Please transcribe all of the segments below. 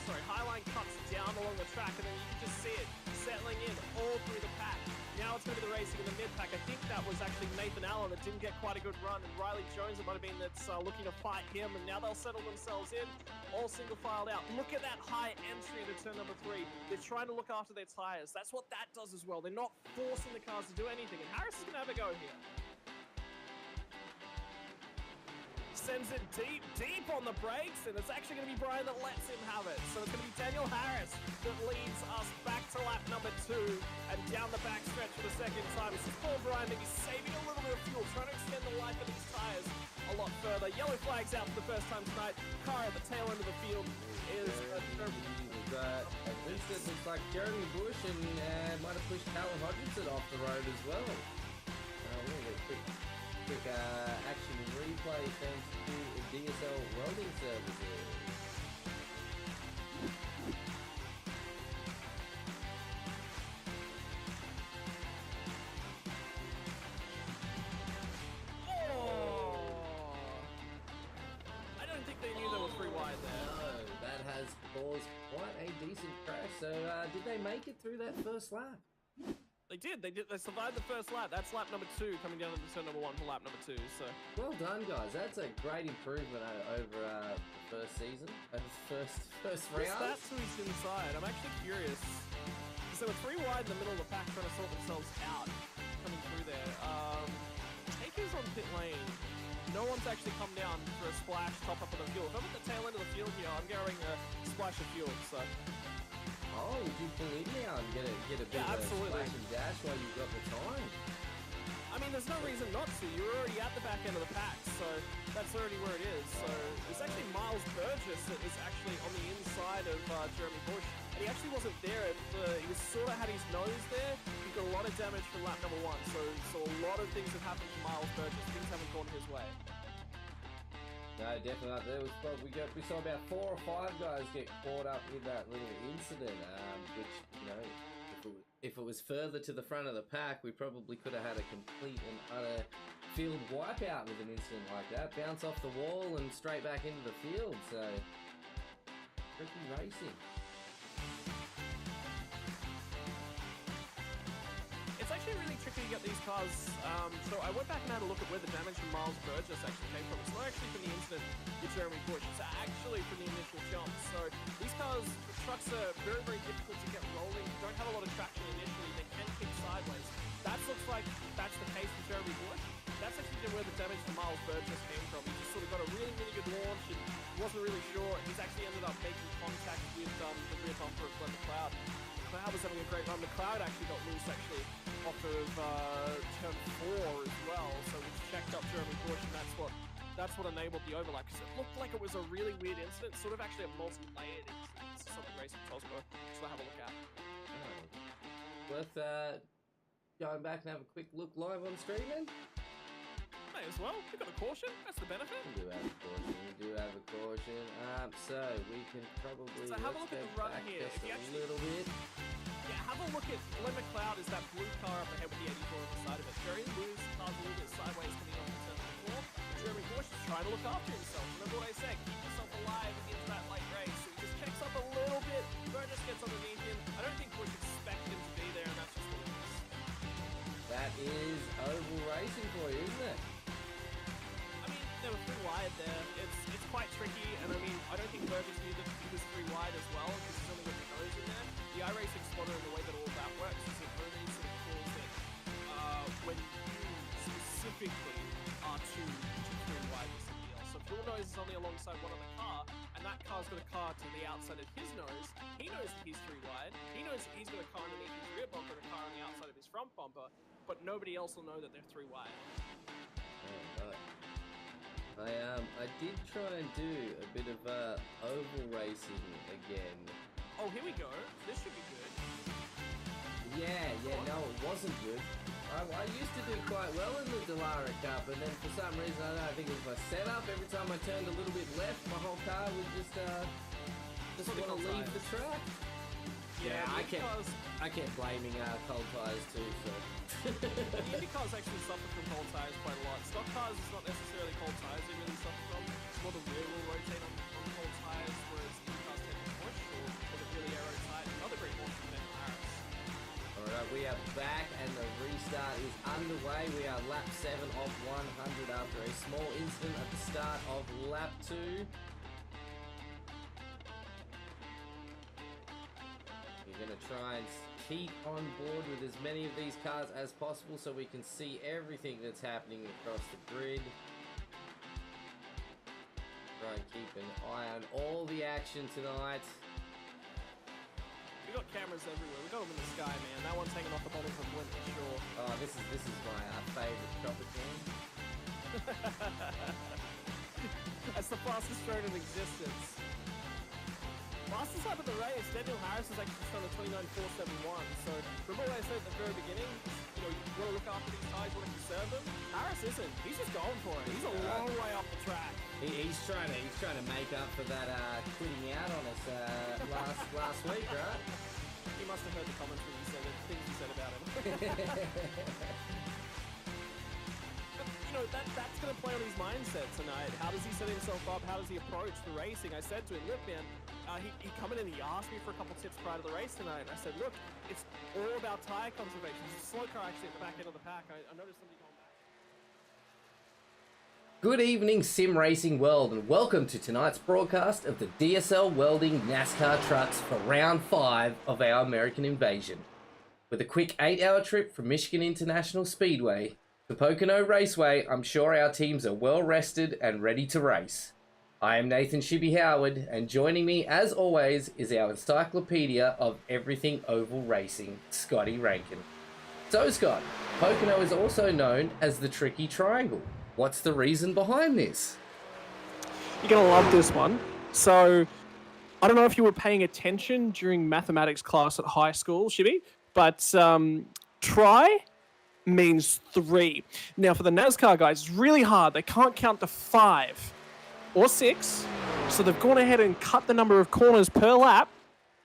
Highline cuts down along the track, and then you can just see it settling in all through the pack. Now it's going to be the racing in the mid-pack. I think that was actually Nathan Allen that didn't get quite a good run, and Riley Jones, it might have been, that's looking to fight him, and now they'll settle themselves in, all single-filed out. Look at that high entry into turn number 3. They're trying to look after their tyres. That's what that does as well. They're not forcing the cars to do anything, and Harris is going to have a go here. Sends it deep on the brakes, and it's actually going to be Brian that lets him have it. So it's going to be Daniel Harris that leads us back to lap number 2 and down the back stretch for the second time. This is Paul Brian maybe saving a little bit of fuel, trying to extend the life of these tyres a lot further. Yellow flags out for the first time tonight. Car at the tail end of the field is at least it looks like Jeremy Bush and might have pushed Callum Hodgkinson off the road as well. We're going to get a quick action replay thanks to DSL Welding Services. I don't think they knew there were 3 wide there. No, that has caused quite a decent crash. So did they make it through that first lap? They did. They survived the first lap. That's lap number 2 coming down to turn number 1 for lap number 2. So well done, guys. That's a great improvement over the first season, first round. That's who's inside. I'm actually curious. So there were 3 wide in the middle of the pack trying to sort themselves out coming through there. Taker's on pit lane. No one's actually come down for a splash top up of the fuel. If I'm at the tail end of the field here, I'm going a splash of fuel. So. Oh, would you pull in now and get a bit of a splash and dash while you've got the time? I mean, there's no reason not to. You're already at the back end of the pack, so that's already where it is. So it's actually Miles Burgess that is actually on the inside of Jeremy Bush. And he actually wasn't there. He was sort of had his nose there. He got a lot of damage from lap number 1. So a lot of things have happened to Miles Burgess. Things haven't gone his way. No, definitely not. There was we saw about 4 or 5 guys get caught up in that little incident, which, you know, if it was further to the front of the pack, we probably could have had a complete and utter field wipeout with an incident like that. Bounce off the wall and straight back into the field, so tricky racing. It's actually really tricky to get these cars. So I went back and had a look at where the damage from Miles Burgess actually came from. It's not actually from the incident with Jeremy Bush. It's actually from the initial jump. So these cars, the trucks are very, very difficult to get rolling. Don't have a lot of traction initially. They can kick sideways. That looks like that's the case with Jeremy Bush. That's actually where the damage from Miles Burgess came from. He just sort of got a really, really good launch and wasn't really sure. He's actually ended up making contact with the rear bumper of Glenn McLeod. McLeod was having a great run. McLeod actually got loose actually off of turn 4 as well, so we checked up Jeremy Bush, and that's what enabled the overlap, because it looked like it was a really weird incident, sort of actually a multi-layered incident. This is something Racing Tosco, so we'll have a look at. Worth going back and have a quick look live on streaming? May as well. We've got a caution. That's the benefit. We do have a caution. So we can probably have a look at the run here. Just a little bit. Yeah, have a look at Glenn McLeod is that blue car up ahead with the 84 on the side of it. Very loose, car's a little bit sideways coming off the turn before. Jeremy Bush is trying to look after himself. Remember what I said, keep yourself alive into that late race. So he just checks up a little bit, Burgess gets underneath him. I don't think Bush expected him to be there, and that's just what it is. That is oval racing for you, isn't it? I mean, there were 3 wide there. It's quite tricky, and I mean, I don't think Burgess knew that he was 3 wide as well, because he's only got the nose in there. The iRacing spotter and the way that all that works is it only sort of calls it when you specifically are 2 to 3 wide with somebody else. So if your nose is only alongside one other car, and that car's got a car to the outside of his nose, he knows that he's 3 wide, he knows that he's got a car underneath his rear bumper and a car on the outside of his front bumper, but nobody else will know that they're 3 wide. Oh, right. I did try and do a bit of oval racing again. Oh, here we go. This should be good. Yeah, no, it wasn't good. I used to do quite well in the Dragonrc Cup, and then for some reason, I don't know, I think it was my setup. Every time I turned a little bit left, my whole car would just want to leave the track. Yeah, I kept blaming cold tyres too, so. Indy cars actually suffer from cold tyres quite a lot. Stock cars is not necessarily cold tyres they really suffer from. It's more the rear will rotate on cold tyres, whereas Indy cars tend to push or back and the restart is underway. We are lap 7 of 100 after a small incident at the start of lap 2. We're going to try and keep on board with as many of these cars as possible so we can see everything that's happening across the grid. Try and keep an eye on all the action tonight. We got cameras everywhere. We got them in the sky, man. That one's hanging off the bottom of the blimp for sure. Oh, this is my favorite chopper jam. That's the fastest road in existence. Fastest lap of the race, Daniel Harris is actually just on the 29.471. So remember what I said at the very beginning? You want to look after these tires, you want to conserve them. Harris isn't. He's just going for it. He's a long way off the track. He's trying to make up for that quitting out on us last week, right? He must have heard the comments when you said it, things you said about him. But, that's going to play on his mindset tonight. How does he set himself up? How does he approach the racing? I said to him, look, man, he come in and he asked me for a couple tips prior to the race tonight. And I said, look, it's all about tyre conservation. There's a slow car actually at the back end of the pack. I noticed somebody going back. Good evening, Sim Racing World, and welcome to tonight's broadcast of the DSL Welding NASCAR Trucks for round 5 of our American Invasion. With a quick 8-hour trip from Michigan International Speedway to Pocono Raceway, I'm sure our teams are well rested and ready to race. I am Nathan Shibby Howard, and joining me as always is our encyclopedia of everything oval racing, Scotty Rankin. So Scott, Pocono is also known as the Tricky Triangle. What's the reason behind this? You're going to love this one. So, I don't know if you were paying attention during mathematics class at high school, Shibby, but try means 3. Now, for the NASCAR guys, it's really hard. They can't count to 5 or 6, so they've gone ahead and cut the number of corners per lap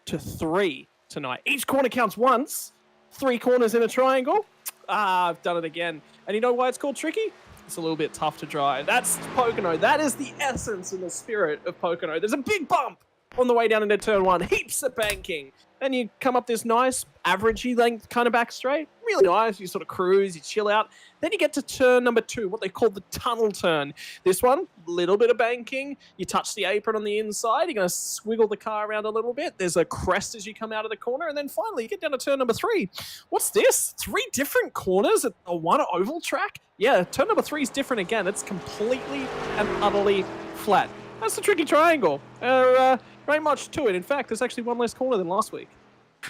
to 3 tonight. Each corner counts once. 3 corners in a triangle. I've done it again. And you know why it's called tricky? It's a little bit tough to drive. That's Pocono. That is the essence and the spirit of Pocono. There's a big bump on the way down into turn 1. Heaps of banking. And you come up this nice, averagey length kind of back straight. Really nice. You sort of cruise, you chill out. Then you get to turn number 2, what they call the tunnel turn. This one, little bit of banking. You touch the apron on the inside. You're going to swiggle the car around a little bit. There's a crest as you come out of the corner. And then finally, you get down to turn number 3. What's this? 3 different corners at a one oval track? Yeah, turn number 3 is different again. It's completely and utterly flat. That's the Tricky Triangle. Very much to it. In fact, there's actually one less corner than last week.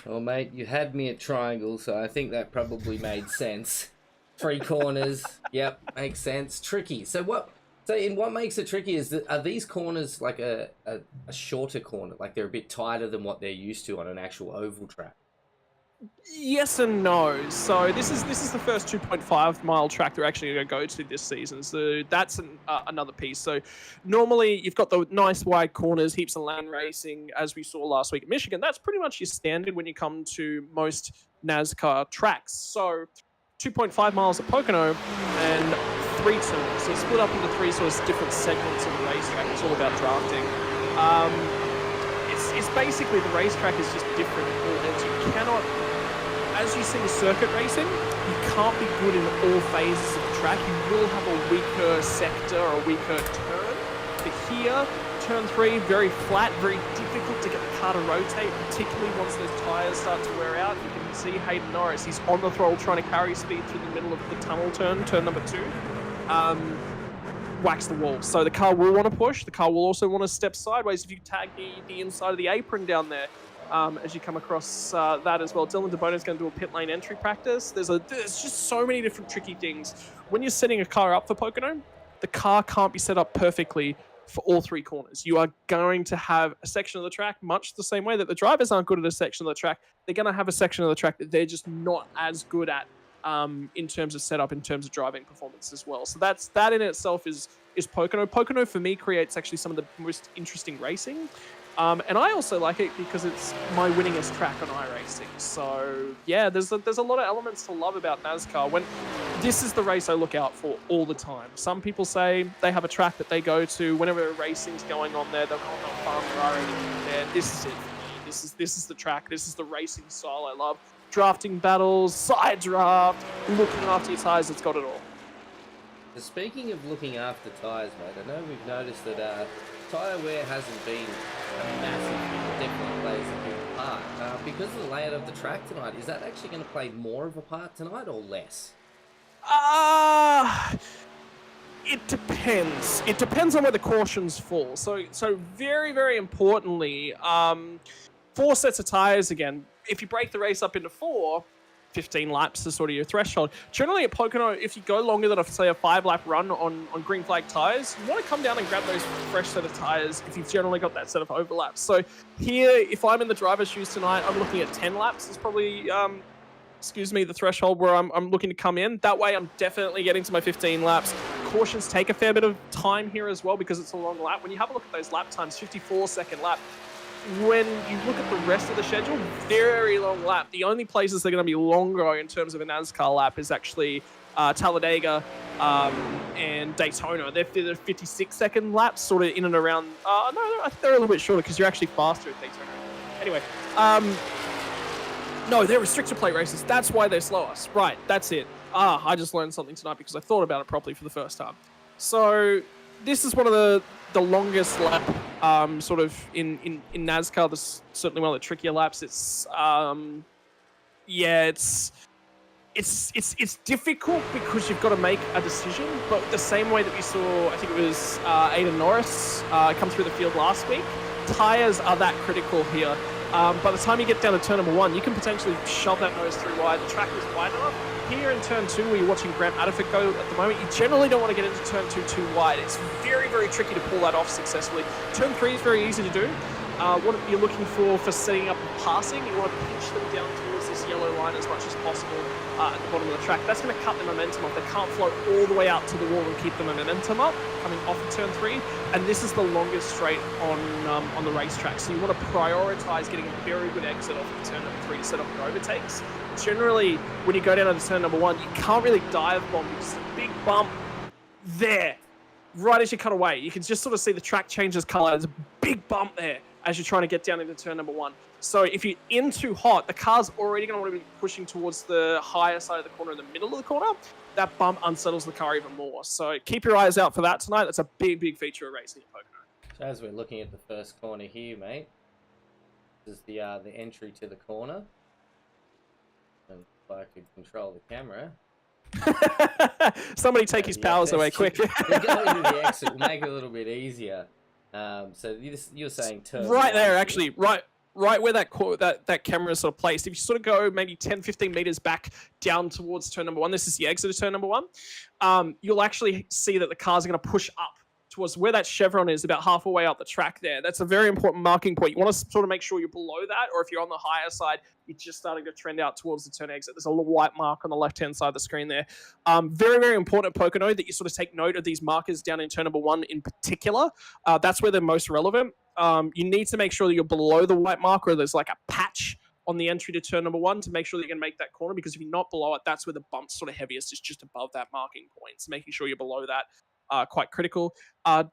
Well, mate, you had me at triangle, so I think that probably made sense. 3 corners. Yep, makes sense. Tricky. So what makes it tricky is that are these corners like a shorter corner? Like they're a bit tighter than what they're used to on an actual oval track? Yes and no. So this is the first 2.5 mile track they're actually going to go to this season. So that's another piece. So normally you've got the nice wide corners, heaps of land racing, as we saw last week at Michigan. That's pretty much your standard when you come to most NASCAR tracks. So 2.5 miles at Pocono and 3 turns. So split up into 3 sort of different segments of the racetrack. It's all about drafting. It's basically the racetrack is just different. You cannot, as you see in circuit racing, you can't be good in all phases of the track. You will have a weaker sector or a weaker turn. But here, turn 3, very flat, very difficult to get the car to rotate, particularly once those tyres start to wear out. You can see Hayden Norris, he's on the throttle trying to carry speed through the middle of the tunnel turn number 2. Wax the wall. So the car will want to push. The car will also want to step sideways if you tag the inside of the apron down there as you come across that as well. Dylan DeBono is going to do a pit lane entry practice. There's just so many different tricky things. When you're setting a car up for Pocono, the car can't be set up perfectly for all 3 corners. You are going to have a section of the track, much the same way that the drivers aren't good at a section of the track. They're going to have a section of the track that they're just not as good at in terms of setup, in terms of driving performance as well. So that in itself is Pocono. Pocono for me creates actually some of the most interesting racing. And I also like it because it's my winningest track on iRacing. So yeah, there's a lot of elements to love about NASCAR. When this is the race I look out for all the time. Some people say they have a track that they go to whenever racing's going on there. They'll go, oh, no, far there. This is it for me. This is the track. This is the racing style I love. drafting battles, side draft, looking after your tyres, it's got it all. Speaking of looking after tyres, mate, I know we've noticed that tyre wear hasn't been a massive, definitely plays a big part. Because of the layout of the track tonight, is that actually going to play more of a part tonight or less? It depends. It depends on where the cautions fall. So very, very importantly, 4 sets of tyres again. If you break the race up into 4, 15 laps is sort of your threshold. Generally at Pocono, if you go longer than, say, a 5-lap run on green flag tyres, you want to come down and grab those fresh set of tyres if you've generally got that set of overlaps. So here, if I'm in the driver's shoes tonight, I'm looking at 10 laps. It's probably, the threshold where I'm looking to come in. That way, I'm definitely getting to my 15 laps. Cautions take a fair bit of time here as well because it's a long lap. When you have a look at those lap times, 54-second lap, when you look at the rest of the schedule, very long lap. The only places that are going to be longer in terms of a NASCAR lap is actually Talladega and Daytona. They're 56-second laps, sort of in and around. No, I think they're a little bit shorter because you're actually faster at Daytona. Anyway, no, they're restrictor plate races. That's why they slow us. Right, that's it. I just learned something tonight because I thought about it properly for the first time. So this is one of the longest lap, sort of in NASCAR. This is certainly one of the trickier laps. It's it's difficult because you've got to make a decision. But the same way that we saw, I think it was Aiden Norris come through the field last week, tires are that critical here. By the time you get down to turn number 1, you can potentially shove that nose through wide. The track is wide enough. Here in turn 2, where you're watching Grant Adderford go at the moment, you generally don't want to get into turn 2 too wide. It's very, very tricky to pull that off successfully. Turn 3 is very easy to do. What you're looking for setting up and passing, you want to pinch them down towards this yellow line as much as possible at the bottom of the track. That's going to cut the momentum off. They can't float all the way out to the wall and keep the momentum up coming off of turn 3. And this is the longest straight on the racetrack. So you want to prioritize getting a very good exit off of turn number 3 to set up your overtakes. Generally, when you go down to turn number 1, you can't really dive bomb because there's a big bump there, right as you cut away. You can just sort of see the track changes color. There's a big bump there as you're trying to get down into turn number 1. So if you're in too hot, the car's already going to want to be pushing towards the higher side of the corner in the middle of the corner. That bump unsettles the car even more. So keep your eyes out for that tonight. That's a big, big feature of racing at Pocono. So as we're looking at the first corner here, mate, this is the entry to the corner. And if I could control the camera. Somebody take his powers away quick. We'll go into the exit. We'll make it a little bit easier. So you're saying turn right there, actually, right where that camera is sort of placed. If you sort of go maybe 10-15 meters back down towards turn number 1, this is the exit of turn number 1. You'll actually see that the cars are going to push up towards where that chevron is, about halfway up the track there. That's a very important marking point. You want to sort of make sure you're below that, or if you're on the higher side, you're just starting to trend out towards the turn exit. There's a little white mark on the left-hand side of the screen there. Very, very important at Pocono that you sort of take note of these markers down in turn number 1 in particular. That's where they're most relevant. You need to make sure that you're below the white marker, or there's like a patch on the entry to turn number 1 to make sure that you can make that corner, because if you're not below it, that's where the bump's sort of heaviest, is just above that marking point. So making sure you're below that, quite critical.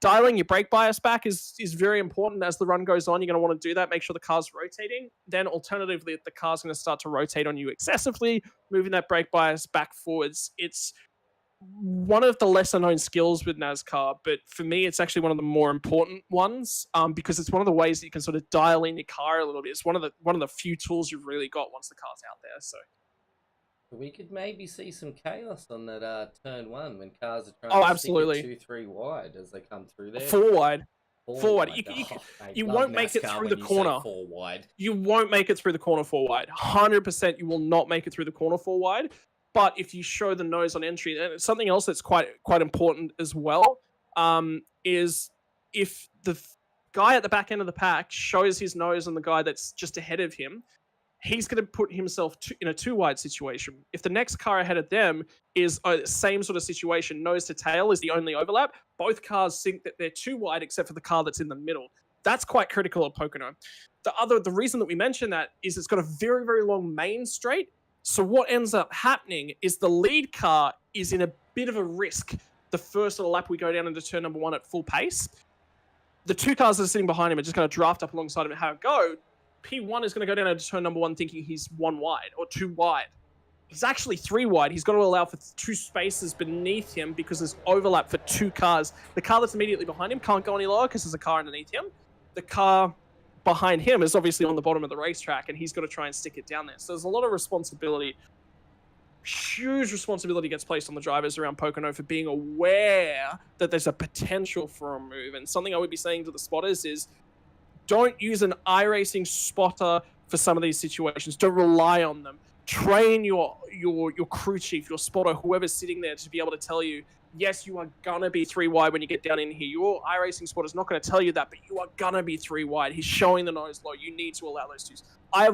Dialing your brake bias back is very important. As the run goes on, you're going to want to do that. Make sure the car's rotating. Then alternatively, if the car's going to start to rotate on you excessively, moving that brake bias back forwards. It's one of the lesser known skills with NASCAR, but for me, it's actually one of the more important ones, because it's one of the ways that you can sort of dial in your car a little bit. It's one of the few tools you've really got once the car's out there. So we could maybe see some chaos on that turn 1 when cars are trying to absolutely. stick it 2-3 wide as they come through there. Four wide. You love won't make it NASCAR through the corner. 4 wide. You won't make it through the corner 4 wide. 100% you will not make it through the corner 4 wide. But if you show the nose on entry, and something else that's quite important as well, is if the guy at the back end of the pack shows his nose on the guy that's just ahead of him, he's going to put himself in a 2 wide situation. If the next car ahead of them is the same sort of situation, nose to tail is the only overlap, both cars think that they're 2 wide except for the car that's in the middle. That's quite critical at Pocono. The reason that we mention that is it's got a very, very long main straight. So what ends up happening is the lead car is in a bit of a risk the first little lap we go down into turn number 1 at full pace. The 2 cars that are sitting behind him are just going to draft up alongside him and have a go. P1 is going to go down into turn number 1 thinking he's 1 wide or 2 wide. He's actually 3 wide. He's got to allow for 2 spaces beneath him because there's overlap for 2 cars. The car that's immediately behind him can't go any lower because there's a car underneath him. The car behind him is obviously on the bottom of the racetrack, and he's got to try and stick it down there. So there's a lot of responsibility. Huge responsibility gets placed on the drivers around Pocono for being aware that there's a potential for a move. And something I would be saying to the spotters is, don't use an iRacing spotter for some of these situations. Don't rely on them. Train your crew chief, your spotter, whoever's sitting there to be able to tell you, yes, you are gonna be 3 wide when you get down in here. Your iRacing spotter's not gonna tell you that, but you are gonna be 3 wide. He's showing the nose low. You need to allow those 2s. I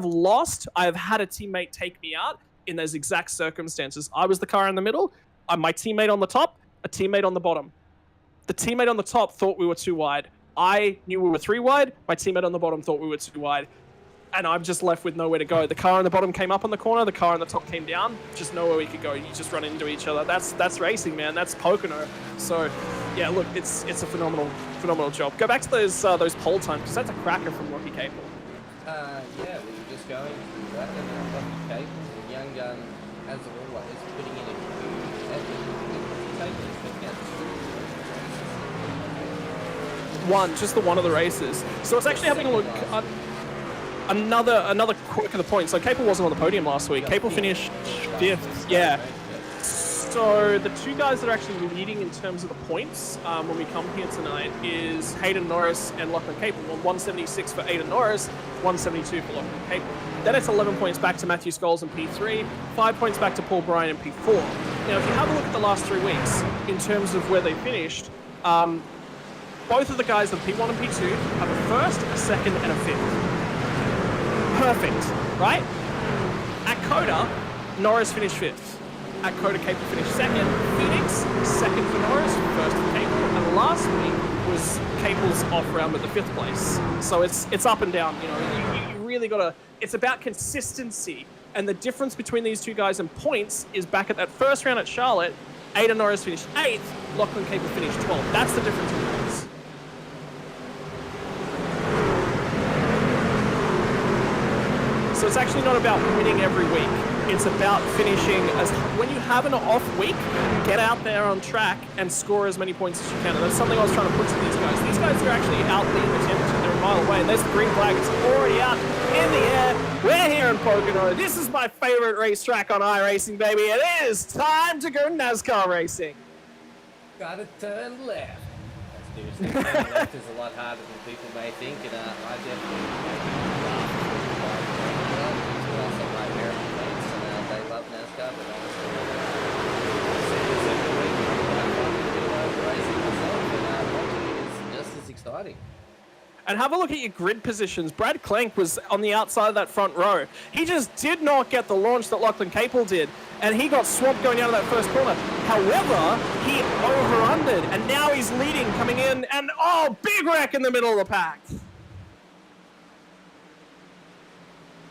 have had a teammate take me out in those exact circumstances. I was the car in the middle, my teammate on the top, a teammate on the bottom. The teammate on the top thought we were 2 wide. I knew we were 3 wide. My teammate on the bottom thought we were 2 wide. And I'm just left with nowhere to go. The car on the bottom came up on the corner. The car on the top came down. Just nowhere we could go. You just run into each other. That's racing, man. That's Pocono. So, yeah, look, it's a phenomenal job. Go back to those pole times, because that's a cracker from Rocky Cable. Yeah, we were just going through that, and Rocky Cable, the young gun, as always, putting in a huge effort. Just the one of the races. So it's actually having a look. Another quirk of the point. So Capel wasn't on the podium last week. Capel finished 5th. Yeah. So the 2 guys that are actually leading in terms of the points when we come here tonight is Hayden Norris and Lachlan Capel. 176 for Hayden Norris, 172 for Lachlan Capel. Then it's 11 points back to Matthew Scholes in P3, 5 points back to Paul Bryan in P4. Now, if you have a look at the last 3 weeks in terms of where they finished, both of the guys of P1 and P2 have a 1st, a 2nd, and a 5th. Perfect, right? At Coda, Norris finished 5th. At Coda, Capel finished 2nd. Phoenix, 2nd for Norris, 1st for Capel. And last week was Capel's off round with the 5th place. So it's up and down. You know, you really gotta. It's about consistency. And the difference between these 2 guys in points is back at that 1st round at Charlotte, Hayden Norris finished 8th, Lachlan Capel finished 12th. That's the difference in points. So it's actually not about winning every week. It's about finishing when you have an off week, get out there on track and score as many points as you can. And that's something I was trying to put to these guys. These guys are actually out leading the championship. They're a mile away. And there's the green flag. It's already out in the air. We're here in Pocono. This is my favorite racetrack on iRacing, baby. It is time to go NASCAR racing. Gotta turn left. Seriously, turning left is a lot harder than people may think, and I definitely they love NASCAR, but honestly, racing myself, and watching it is just as exciting. And have a look at your grid positions. Brad Klenk was on the outside of that front row. He just did not get the launch that Lachlan Capel did, and he got swamped going down to that first corner. However, he over-undered, and now he's leading coming in, and big wreck in the middle of the pack.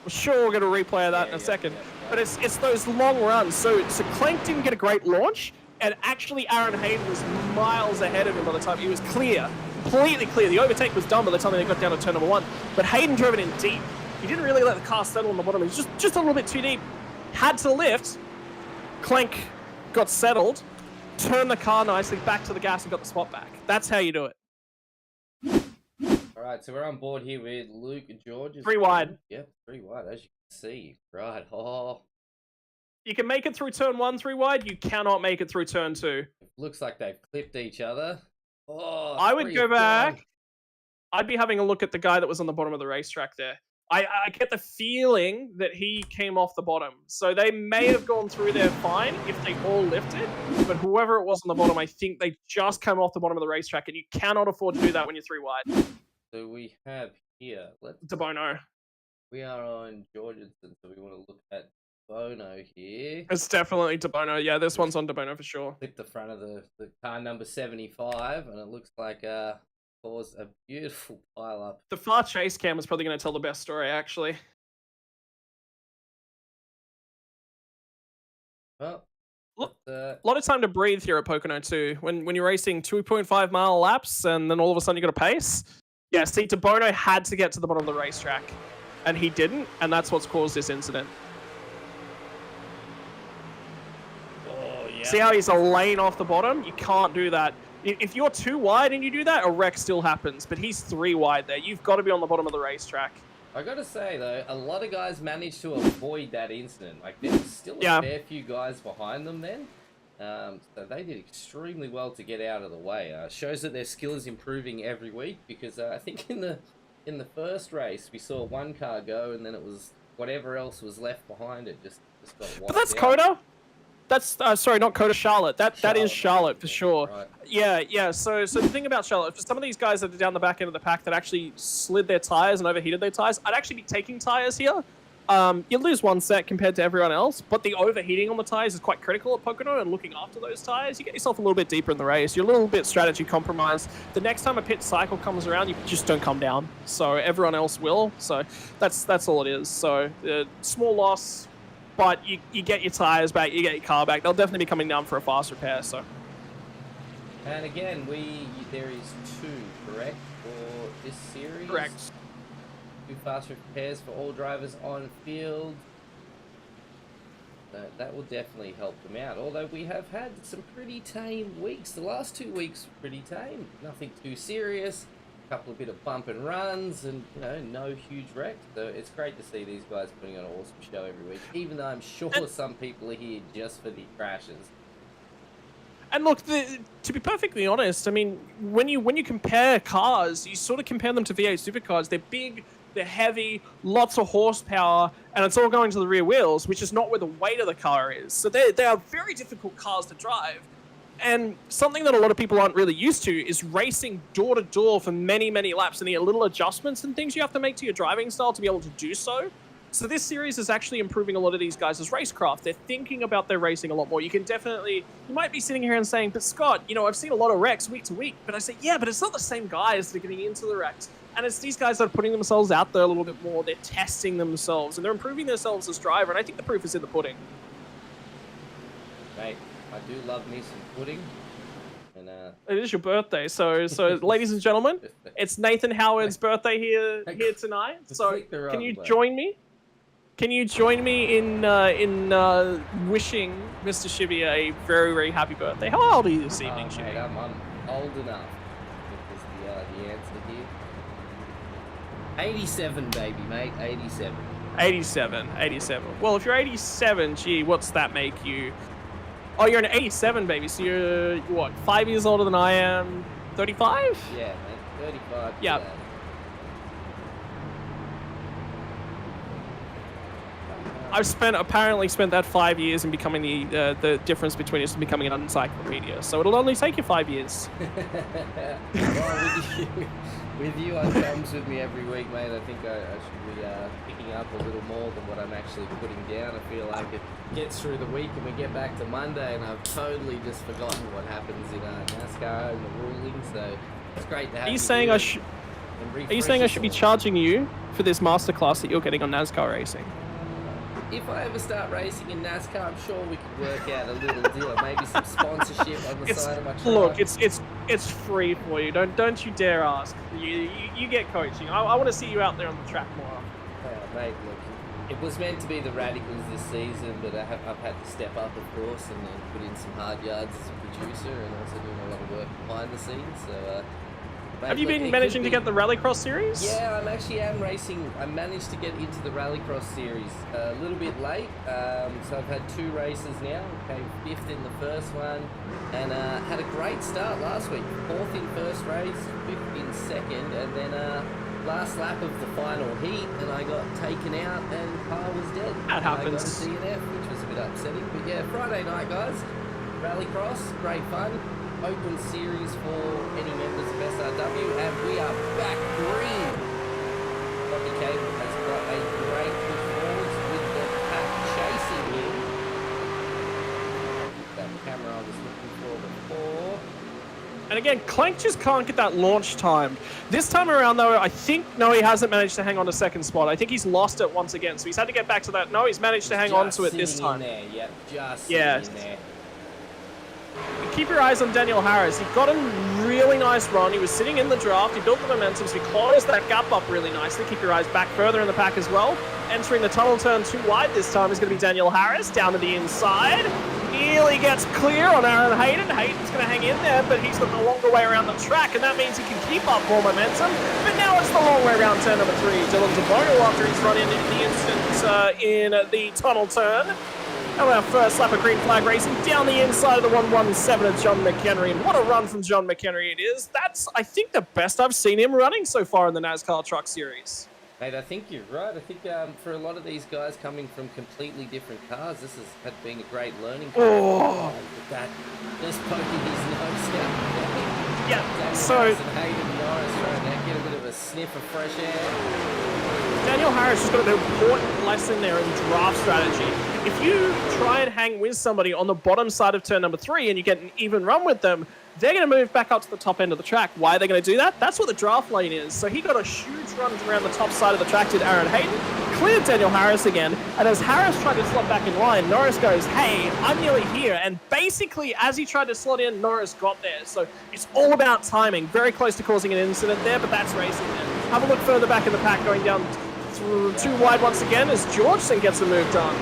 I'm sure we're going to replay of that in a second. But it's those long runs. So Klenk didn't get a great launch, and actually Aaron Hayden was miles ahead of him by the time he was clear. Completely clear. The overtake was done by the time they got down to turn number 1. But Hayden drove it in deep. He didn't really let the car settle on the bottom. He was just a little bit too deep. Had to lift. Klenk got settled, turned the car nicely back to the gas and got the spot back. That's how you do it. All right, so we're on board here with Luke George. 3 wide. Yep, 3 wide, as you can see. Right. Oh. You can make it through turn 1 3 wide. You cannot make it through turn 2. Looks like they've clipped each other. Oh, I would go back. I'd be having a look at the guy that was on the bottom of the racetrack there. I get the feeling that he came off the bottom. So they may have gone through there fine if they all lifted. But whoever it was on the bottom, I think they just came off the bottom of the racetrack. And you cannot afford to do that when you're 3 wide. So we have here, DeBono. We are on Georgensen, so we want to look at DeBono here. It's definitely DeBono. Yeah, this one's on DeBono for sure. Clip the front of the car number 75, and it looks like caused a beautiful pile up. The far chase cam is probably going to tell the best story, actually. Well, a lot of time to breathe here at Pocono too. When you're racing 2.5 mile laps, and then all of a sudden you got a pace. Yeah, see, DeBono had to get to the bottom of the racetrack. and he didn't, and that's what's caused this incident. Oh, yeah. See how he's a lane off the bottom? You can't do that. If you're too wide and you do that, a wreck still happens, but he's 3 wide there. You've got to be on the bottom of the racetrack. I gotta say though, a lot of guys managed to avoid that incident. Like there was still a fair few guys behind them then, so they did extremely well to get out of the way. Shows that their skill is improving every week because I think in the first race we saw one car go and then it was whatever else was left behind it just got wiped out. But that's Coda. That's sorry, not Coda. Charlotte. That is Charlotte for sure. Right. Yeah. So the thing about Charlotte, for some of these guys that are down the back end of the pack that actually slid their tires and overheated their tires, I'd actually be taking tires here. You lose 1 set compared to everyone else, but the overheating on the tires is quite critical at Pocono, and looking after those tires, you get yourself a little bit deeper in the race. You're a little bit strategy compromised. The next time a pit cycle comes around, you just don't come down. So everyone else will. So that's all it is. So small loss. But you get your tires back, you get your car back. They'll definitely be coming down for a fast repair. So. And again, there is 2, correct, for this series? Correct. 2 fast repairs for all drivers on field. That will definitely help them out. Although we have had some pretty tame weeks. The last 2 weeks were pretty tame. Nothing too serious. Couple of bit of bump and runs and no huge wrecks, so it's great to see these guys putting on an awesome show every week, even though I'm sure some people are here just for the crashes. And look, to be perfectly honest, I mean, when you compare cars, you sort of compare them to V8 supercars. They're big, they're heavy, lots of horsepower, and it's all going to the rear wheels, which is not where the weight of the car is. So they are very difficult cars to drive. And something that a lot of people aren't really used to is racing door to door for many, many laps, and the little adjustments and things you have to make to your driving style to be able to do so. So this series is actually improving a lot of these guys' racecraft. They're thinking about their racing a lot more. You might be sitting here and saying, but Scott, I've seen a lot of wrecks week to week. But I say, yeah, but it's not the same guys that are getting into the wrecks. And it's these guys that are putting themselves out there a little bit more. They're testing themselves, and they're improving themselves as driver. And I think the proof is in the pudding. Mate, I do love me some pudding. And it is your birthday, so ladies and gentlemen, it's Nathan Howard's birthday here tonight. So can you join me? Can you join me in wishing Mr. Shibby a very, very happy birthday? How old are you this evening, Shibby? Mate, I'm old enough. Is the answer here. 87, baby, mate. 87. 87. Well, if you're 87, gee, what's that make you? Oh, you're an 87, baby. So you're, what, 5 years older than I am? 35? Yeah, man. 35. Yeah. I've apparently spent that 5 years in becoming the difference between us and becoming an encyclopedia. So it'll only take you 5 years. Well, with you on comes with me every week, mate. I think I should be picking up a little more than what I'm actually putting down. I feel like it gets through the week and we get back to Monday and I've totally just forgotten what happens in NASCAR and the rulings. So it's great to have you. Are you saying I should be charging you for this masterclass that you're getting on NASCAR racing? If I ever start racing in NASCAR, I'm sure we could work out a little deal, maybe some sponsorship on the side of my truck. Look, it's free for you. Don't you dare ask. You get coaching. I want to see you out there on the track more. Mate, look, it was meant to be the Radicals this season, but I've had to step up, of course, and put in some hard yards as a producer, and also doing a lot of work behind the scenes. So. Have you been managing to get the Rallycross series? Yeah, I am racing. I managed to get into the Rallycross series a little bit late. So I've had 2 races now. Came 5th in the first one and had a great start last week. 4th in first race, 5th in second, and then last lap of the final heat, and I got taken out and car was dead. That happens. I got a DNF, which was a bit upsetting. But yeah, Friday night, guys. Rallycross, great fun. Open series for any members of SRW, and we are back green. Bobby Cable has got a great performance with the pack chasing him. That camera I was looking for before. And again, Clank just can't get that launch time. This time around, though, I think, no, he hasn't managed to hang on to second spot. I think he's lost it once again, so he's had to get back to that. No, he's managed to hang on to it this time. Just in there. keep your eyes on Daniel Harris. He got a really nice run. He was sitting in the draft. He built the momentum, so he closed that gap up really nicely. Keep your eyes back further in the pack as well. Entering the tunnel turn too wide this time is going to be Daniel Harris down to the inside. Nearly gets clear on Aaron Hayden. Hayden's going to hang in there, but he's got the longer way around the track, and that means he can keep up more momentum. But now it's the long way around turn number 3. Dylan DeBono after he's run in the instant in the tunnel turn. And our first lap of green flag racing down the inside of the 117 of John McHenry. And what a run from John McHenry it is. That's, I think, the best I've seen him running so far in the NASCAR Truck Series. Mate, I think you're right. I think for a lot of these guys coming from completely different cars, this has been a great learning curve. Oh! That just poking his nose out. Yeah, so... Hayden Norris trying to get a bit of a sniff of fresh air. Daniel Harris has got an important lesson there in draft strategy. If you try and hang with somebody on the bottom side of turn number 3 and you get an even run with them, they're going to move back up to the top end of the track. Why are they going to do that? That's what the draft lane is. So he got a huge run around the top side of the track, did Aaron Hayden, cleared Daniel Harris again, and as Harris tried to slot back in line, Norris goes, hey, I'm nearly here. And basically, as he tried to slot in, Norris got there. So it's all about timing. Very close to causing an incident there, but that's racing there. Have a look further back in the pack, going down through too wide once again as Georgeson gets the move done.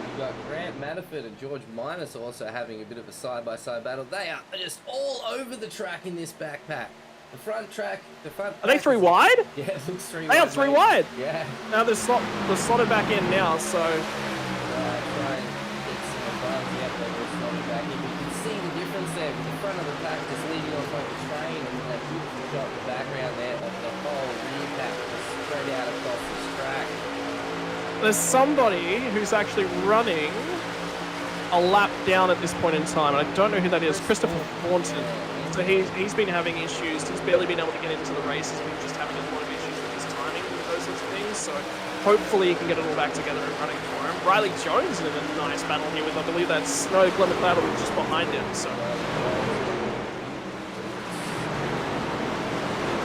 You've got Grant Matterford and George Minus also having a bit of a side-by-side battle. They are just all over the track in this backpack. The front track, Are they 3 wide? Yeah, it looks 3 wide. They are 3 wide. Yeah. Now they're slotted back in now, so. Try and get some advantage. Yeah, they're slotted back in. You can see the difference there with the front of the pack just leading off like a train, and that beautiful shot in the background there of the whole rear pack just spread out across this track. There's somebody who's actually running a lap down at this point in time, and I don't know who that is. Christopher Thornton. So he's been having issues. He's barely been able to get into the races. He's just having a lot of issues with his timing and those sorts of things. So hopefully he can get it all back together and running for him. Riley Jones in a nice battle here with, I believe that's Snow Glenn McLeod just behind him. So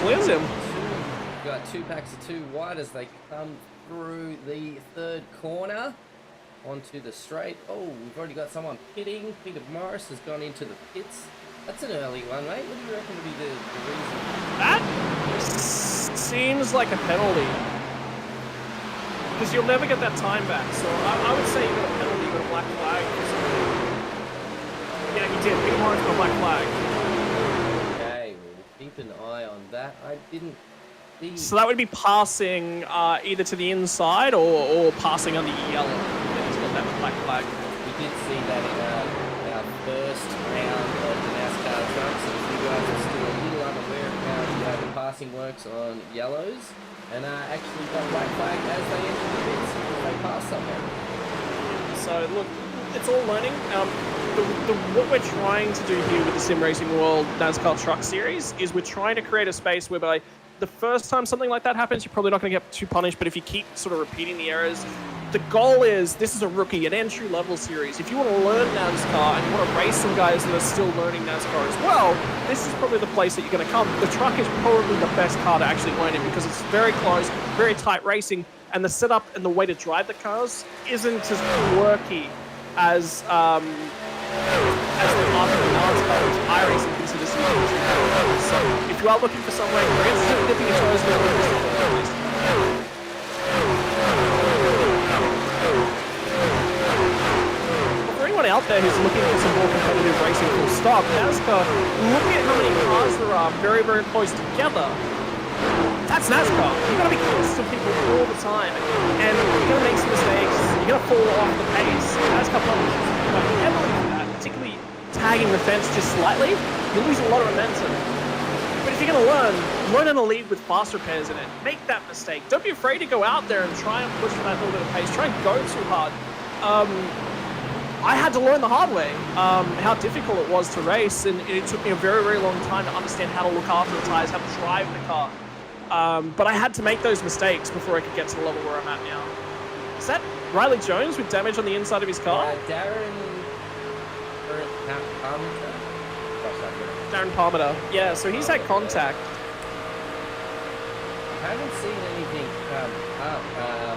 clears him. We've got 2 packs of 2 wide as they come through the 3rd corner onto the straight. Oh, we've already got someone pitting. Peter Morris has gone into the pits. That's an early one, mate. What do you reckon would be the reason? That seems like a penalty. Because you'll never get that time back. So I would say you got a penalty, you got a black flag. Yeah, he did. Peter Morris got a black flag. Okay, we'll keep an eye on that. I didn't see... So that would be passing either to the inside or passing under yellow. Yeah, he's got that black flag. We did see that in our first round of the NASCAR Trucks. So if you guys are still a little unaware of how the passing works on yellows, and actually got black flag as they enter the pits, they pass somehow. So look, it's all learning. What we're trying to do here with the Sim Racing World NASCAR Truck Series is we're trying to create a space whereby the first time something like that happens, you're probably not going to get too punished, but if you keep sort of repeating the errors, the goal is, this is a rookie, an entry-level series. If you want to learn NASCAR and you want to race some guys that are still learning NASCAR as well, this is probably the place that you're going to come. The truck is probably the best car to actually learn it because it's very close, very tight racing, and the setup and the way to drive the cars isn't as quirky as the art of NASCAR, which iRacing considers to be entry-level. So if you are looking for somewhere where it's dipping your toes in the out there who's looking for some more competitive racing full stop, NASCAR, looking at how many cars there are very, very close together, that's NASCAR. You've got to be close to people all the time, and you're going to make some mistakes, you're going to fall off the pace. NASCAR publishers heavily for that, particularly tagging the fence just slightly, you lose a lot of momentum. But if you're going to learn in a lead with faster pairs in it. Make that mistake. Don't be afraid to go out there and try and push for that little bit of pace. Try and go too hard. I had to learn the hard way how difficult it was to race, and it took me a very, very long time to understand how to look after the tires, how to drive the car. But I had to make those mistakes before I could get to the level where I'm at now. Is that Riley Jones with damage on the inside of his car? Darren Palmer. Yeah, so he's had contact. haven't seen anything come up.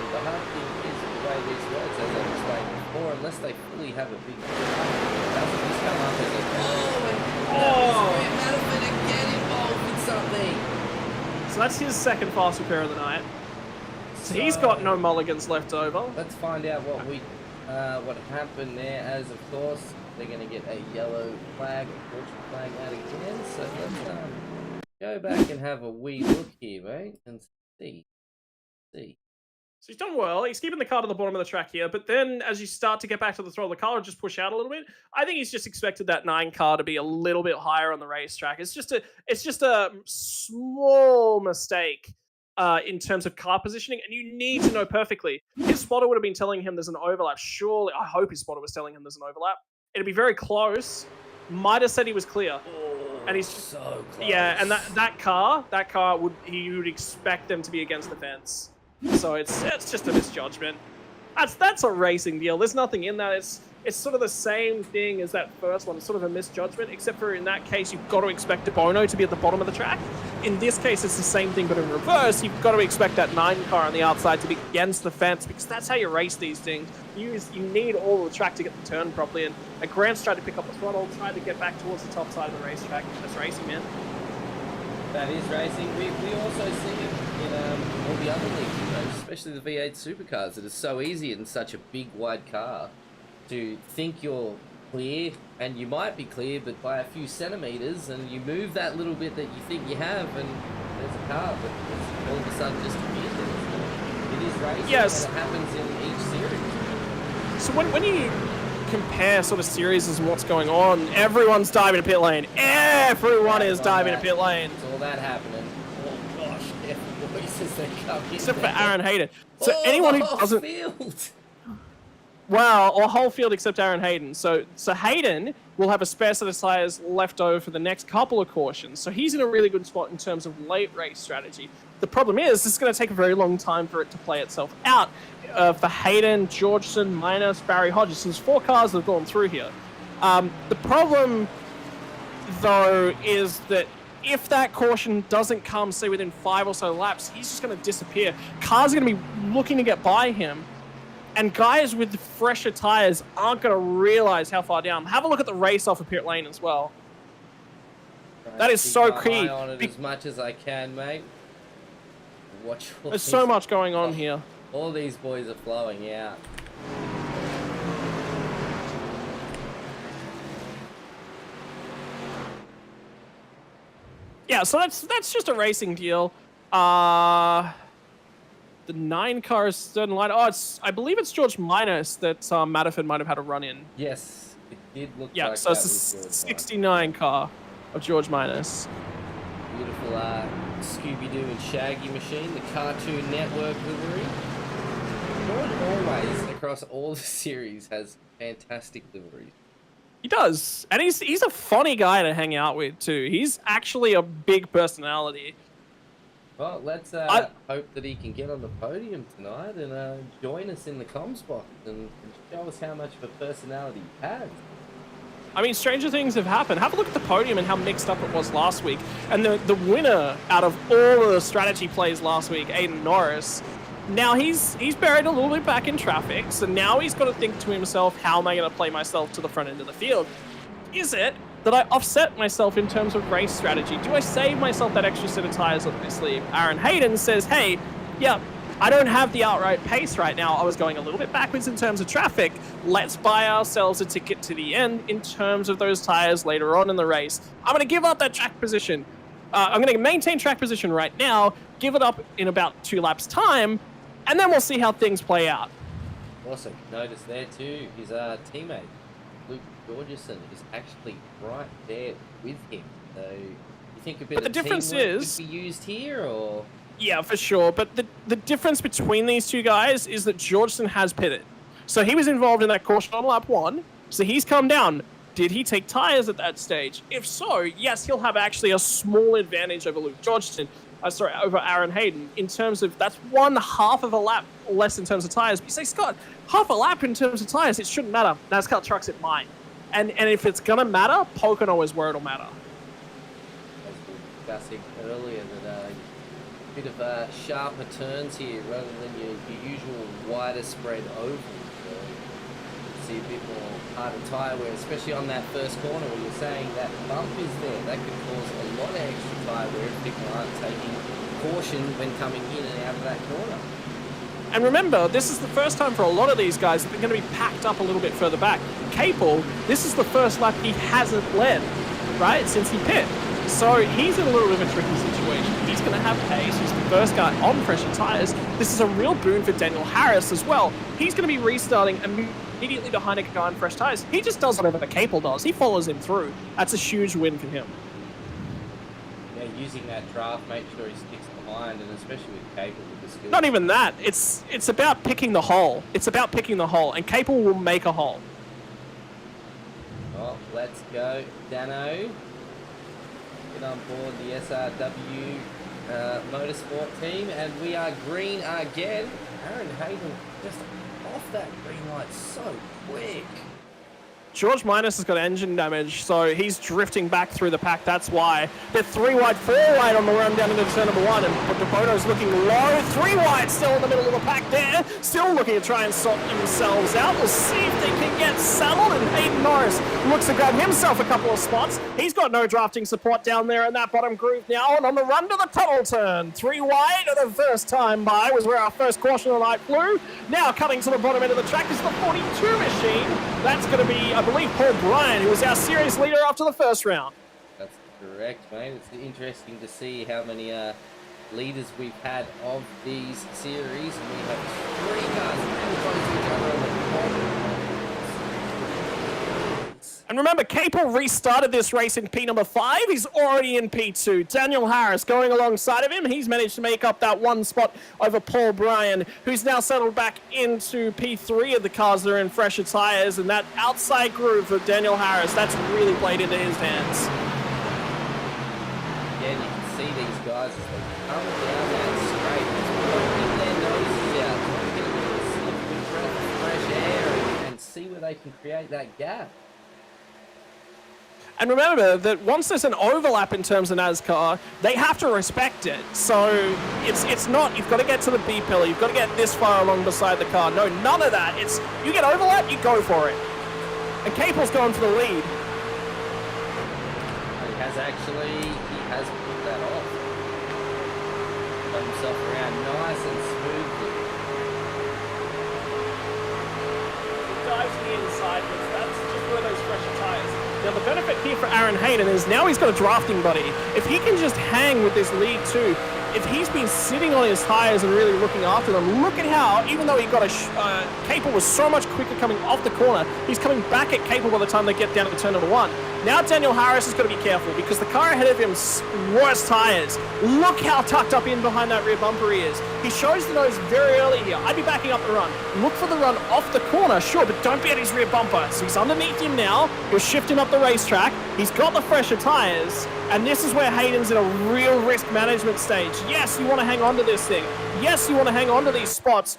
The hard thing is the way this works, as I explained before, unless they fully have a big doesn't just come up as Madison again involved in something. So that's his second fast repair of the night. So he's got no mulligans left over. Let's find out what happened there, as of course they're going to get a yellow flag, a caution flag out again. So let's go back and have a wee look here, mate, and see. So he's done well. He's keeping the car to the bottom of the track here, but then as you start to get back to the throttle, the car will just push out a little bit. I think he's just expected that 9 car to be a little bit higher on the racetrack. It's just a small mistake in terms of car positioning, and you need to know perfectly. His spotter would have been telling him there's an overlap. Surely, I hope his spotter was telling him there's an overlap. It'd be very close. Might have said he was clear. And he's so close. Yeah, and that car he would expect them to be against the fence. So it's just a misjudgment. That's a racing deal. There's nothing in that. It's sort of the same thing as that first one. It's sort of a misjudgment, except for in that case, you've got to expect Pocono to be at the bottom of the track. In this case, it's the same thing, but in reverse. You've got to expect that 9 car on the outside to be against the fence, because that's how you race these things. You need all of the track to get the turn properly, and Grant's tried to pick up the throttle, tried to get back towards the top side of the racetrack. That's racing, man. That is racing. We also see it in all the other leagues, you know, especially the V8 supercars. It is so easy in such a big, wide car to think you're clear, and you might be clear, but by a few centimeters, and you move that little bit that you think you have, and there's a car, but it's all of a sudden just appeared there. It is racing, yes. And it happens in each series. So when you compare sort of series and what's going on, everyone's diving to pit lane. Everyone is diving to pit lane. It's all that happening. Oh gosh, voices that come in. Except for Aaron Hayden. So anyone who doesn't... Field. Wow, or whole field except Aaron Hayden. So Hayden will have a spare set of tires left over for the next couple of cautions. So he's in a really good spot in terms of late race strategy. The problem is, this is going to take a very long time for it to play itself out. For Hayden, Georgeson, Minus, Barry Hodges. So there's 4 cars that have gone through here. The problem, though, is that if that caution doesn't come, say, within 5 or so laps, he's just going to disappear. Cars are going to be looking to get by him. And guys with fresher tires aren't going to realize how far down. Have a look at the race off of pit lane as well. That is so key. On it as much as I can, mate. Watch. There's so much going on here. All these boys are flowing out. Yeah, so that's just a racing deal. The 9 cars stood in line. Oh, I believe it's George Minus that Matterford might have had a run in. Yes, it did look like yeah, so it's a 69 car of George Minus. Beautiful Scooby-Doo and Shaggy machine, the Cartoon Network livery. George always, across all the series, has fantastic liveries. He does, and he's a funny guy to hang out with too. He's actually a big personality. Well, let's hope that he can get on the podium tonight and join us in the comms box and show us how much of a personality he has. I mean, stranger things have happened. Have a look at the podium and how mixed up it was last week. And the winner out of all of the strategy plays last week, Aiden Norris, now he's buried a little bit back in traffic, so now he's got to think to himself, how am I going to play myself to the front end of the field? Is it that I offset myself in terms of race strategy? Do I save myself that extra set of tires up my sleeve? Aaron Hayden says, hey, yeah, I don't have the outright pace right now. I was going a little bit backwards in terms of traffic. Let's buy ourselves a ticket to the end in terms of those tires later on in the race. I'm going to give up that track position. I'm going to maintain track position right now, give it up in about 2 laps time, and then we'll see how things play out. Also, notice there too, his teammate, Luke Georgeson, is actually right there with him. So you think a bit of difference teamwork is, could be used here, or? Yeah, for sure. But the difference between these two guys is that Georgeson has pitted. So he was involved in that caution on lap 1. So he's come down. Did he take tires at that stage? If so, yes, he'll have actually a small advantage over Luke Georgeson. Over Aaron Hayden, in terms of, that's 1/2 of a lap less in terms of tires. But you say, Scott, half a lap in terms of tires, it shouldn't matter. NASCAR Trucks, it might. And if it's going to matter, Pocono is where it'll matter. As we were discussing earlier, that bit of sharper turns here rather than your usual wider spread oval. So you see a bit more harder tyre wear, especially on that first corner where you're saying that bump is there. That could cause a lot of extra tyre wear if people aren't taking caution when coming in and out of that corner. And remember, this is the first time for a lot of these guys that they're going to be packed up a little bit further back. Capel, this is the first lap he hasn't led, right, since he pit. So he's in a little bit of a tricky situation. He's going to have pace. He's the first guy on fresher tyres. This is a real boon for Daniel Harris as well. He's going to be restarting immediately behind a guy on fresh tyres. He just does whatever the Capel does. He follows him through. That's a huge win for him. Yeah, using that draft, make sure he sticks behind, and especially with Capel with the skill. Not even that. It's about picking the hole. It's about picking the hole, and Capel will make a hole. Oh, let's go, Dano. Get on board the SRW motorsport team, and we are green again. Aaron Hayden just off that green light so quick. George Minus has got engine damage, so he's drifting back through the pack. That's why. They're 3 wide, 4 wide on the run down into turn number 1, and Pocono's looking low. 3 wide still in the middle of the pack there. Still looking to try and sort themselves out. We'll see if they can get saddled, and Hayden Norris looks to grab himself a couple of spots. He's got no drafting support down there in that bottom groove now, and on the run to the tunnel turn. 3 wide at the first time by was where our first caution of the night flew. Now coming to the bottom end of the track is the 42 machine. That's going to be, I believe, Paul Bryan, who was our series leader after the first round. That's correct, mate. It's interesting to see how many leaders we've had of these series. And we have 3 cars really close to each other on the bottom. And remember, Capel restarted this race in P number 5. He's already in P2. Daniel Harris going alongside of him. He's managed to make up that 1 spot over Paul Bryan, who's now settled back into P3 of the cars that are in fresher tyres. And that outside groove of Daniel Harris, that's really played into his hands. Again, you can see these guys as they come down that straight. Just their noses out, trying to get a bit of a sniff, a breath of fresh air, and see where they can create that gap. And remember that once there's an overlap in terms of NASCAR, they have to respect it. So it's not, you've got to get to the B pillar, you've got to get this far along beside the car. No, none of that. It's, you get overlap, you go for it. And Capel's going for the lead. He has put that off. Got himself around nice and smoothly. Dives to the inside, but that's just where those fresher tyres. Now the benefit here for Aaron Hayden is now he's got a drafting buddy. If he can just hang with this lead too, if he's been sitting on his tyres and really looking after them, look at how, even though he got Capel was so much quicker coming off the corner, he's coming back at Capel by the time they get down to turn number 1. Now Daniel Harris has got to be careful because the car ahead of him's worse tyres. Look how tucked up in behind that rear bumper he is. He shows the nose very early here. I'd be backing up the run. Look for the run off the corner, sure, but don't be at his rear bumper. So he's underneath him now. He'll shift him up the racetrack. He's got the fresher tyres. And this is where Hayden's in a real risk management stage. Yes, you want to hang on to this thing. Yes, you want to hang on to these spots,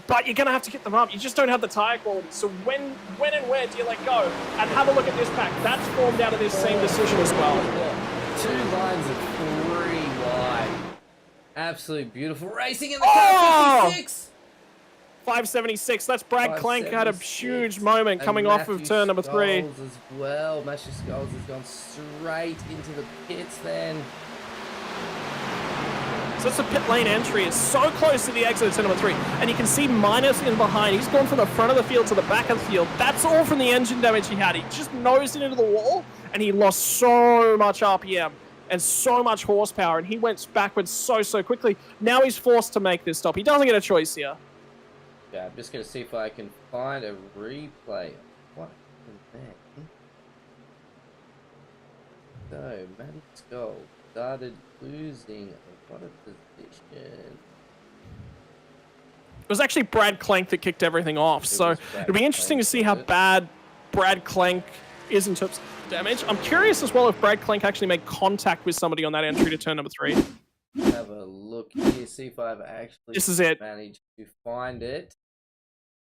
but you're going to have to get them up. You just don't have the tyre quality. So when and where do you let go? And have a look at this pack. That's formed out of this same decision as well. 2 lines of 3 wide. Absolute beautiful racing in the car. 56. 576. That's Brad Clank had a huge moment coming off of turn number 3. As well. Matthew Scholes has gone straight into the pits then. So it's a pit lane entry. It's so close to the exit of turn number 3. And you can see Minus in behind. He's gone from the front of the field to the back of the field. That's all from the engine damage he had. He just nosed it into the wall and he lost so much RPM and so much horsepower. And he went backwards so quickly. Now he's forced to make this stop. He doesn't get a choice here. Yeah, I'm just going to see if I can find a replay. What is that? So, Matty Skull started losing. What a position. It was actually Brad Clank that kicked everything off. So it'll be interesting to see how bad Brad Clank is in terms of damage. I'm curious as well if Brad Clank actually made contact with somebody on that entry to turn number 3. Have a look here, see if I've actually This is it. managed to find it.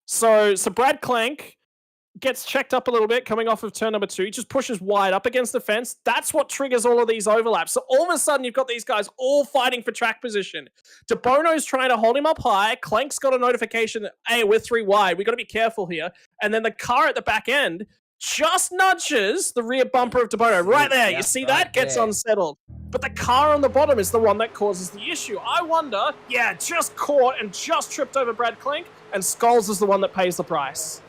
So Brad Clank gets checked up a little bit coming off of turn number 2. He just pushes wide up against the fence. That's what triggers all of these overlaps. So all of a sudden, you've got these guys all fighting for track position. DeBono's trying to hold him up high. Clank's got a notification that, hey, we're 3 wide. We got to be careful here. And then the car at the back end just nudges the rear bumper of DeBono. Right there. You see that? Gets unsettled. But the car on the bottom is the one that causes the issue. I wonder, yeah, just caught and just tripped over Brad Clink, and Skulls is the one that pays the price.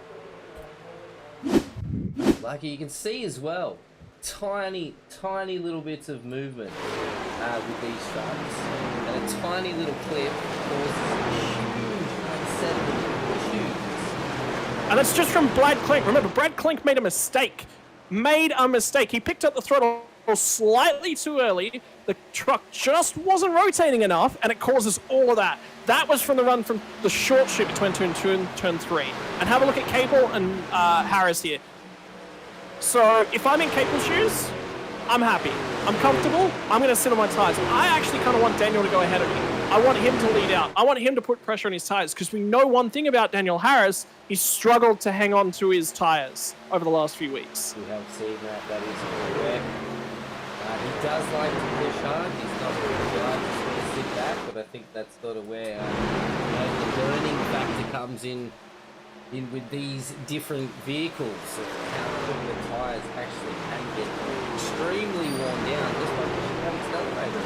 Lucky, you can see as well, tiny little bits of movement with these trucks, and a tiny little clip causes huge unsettling issues. And that's just from Brad Clink. Remember, Brad Clink made a mistake. He picked up the throttle slightly too early. The truck just wasn't rotating enough, and it causes all of that. That was from the run from the short shoot between turn 2 and turn 3. And have a look at Cable and Harris here. So if I'm in Cable's shoes, I'm happy. I'm comfortable. I'm going to sit on my tires. I actually kind of want Daniel to go ahead of me. I want him to lead out. I want him to put pressure on his tires, because we know one thing about Daniel Harris. He's struggled to hang on to his tires over the last few weeks. We have seen that. That is correct. He does like to push hard. He's not really hard to sort of sit back, but I think that's sort of where the learning factor comes in with these different vehicles. How quick the tires actually can get extremely worn down just by pushing that accelerator,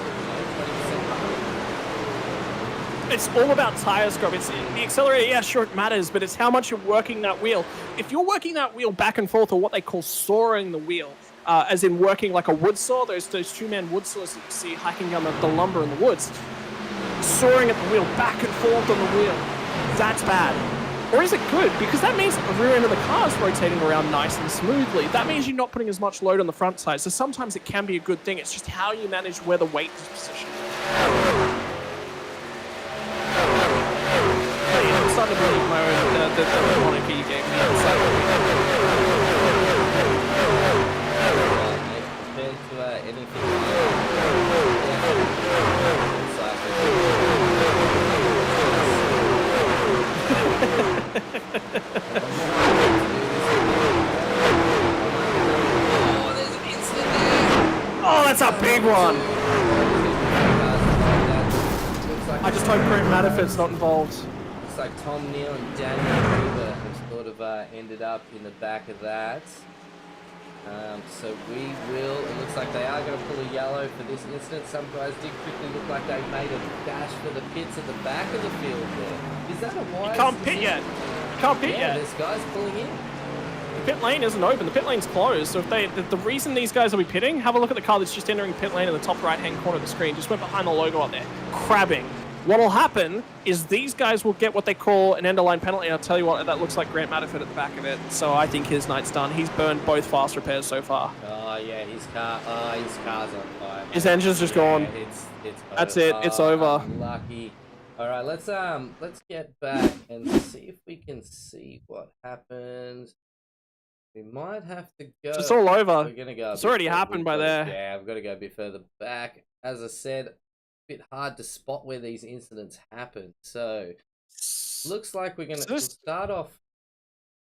20%. It's all about tire scrub. It's the accelerator, yeah, sure, it matters, but it's how much you're working that wheel. If you're working that wheel back and forth, or what they call sawing the wheel, as in working like a wood saw, those 2-man wood saws that you see hiking down the lumber in the woods, sawing at the wheel back and forth on the wheel, that's bad. Or is it good? Because that means the rear end of the car is rotating around nice and smoothly. That means you're not putting as much load on the front side. So sometimes it can be a good thing. It's just how you manage where the weight is positioned. I'm starting to believe my own, the moniker you gave me. Compared to anything oh, there's an incident there. Oh, that's a big one. I just hope Grant Matterford's not involved. Looks like Tom Neal and Daniel Weaver have sort of ended up in the back of that. So we will, it looks like they are going to pull a yellow for this incident. Some guys did quickly look like they made a dash for the pits at the back of the field there. Is that a wise? You can't pit yet. You can't pit yet. There's guys pulling in. The pit lane isn't open. The pit lane's closed. So if the reason these guys will be pitting, have a look at the car that's just entering pit lane in the top right-hand corner of the screen. Just went behind the logo up there. Crabbing. What will happen is these guys will get what they call an end-of-line penalty. I'll tell you what, that looks like Grant Matterford at the back of it. So I think his night's done. He's burned both fast repairs so far. Oh, yeah, his car's on fire. His engine's just gone. It's That's it. It's over. Lucky. All right, let's get back and see if we can see what happens. We might have to go. It's all over. We're gonna go. It's already happened by there. Yeah, I've got to go a bit further back. As I said, bit hard to spot where these incidents happen. So looks like we're gonna start off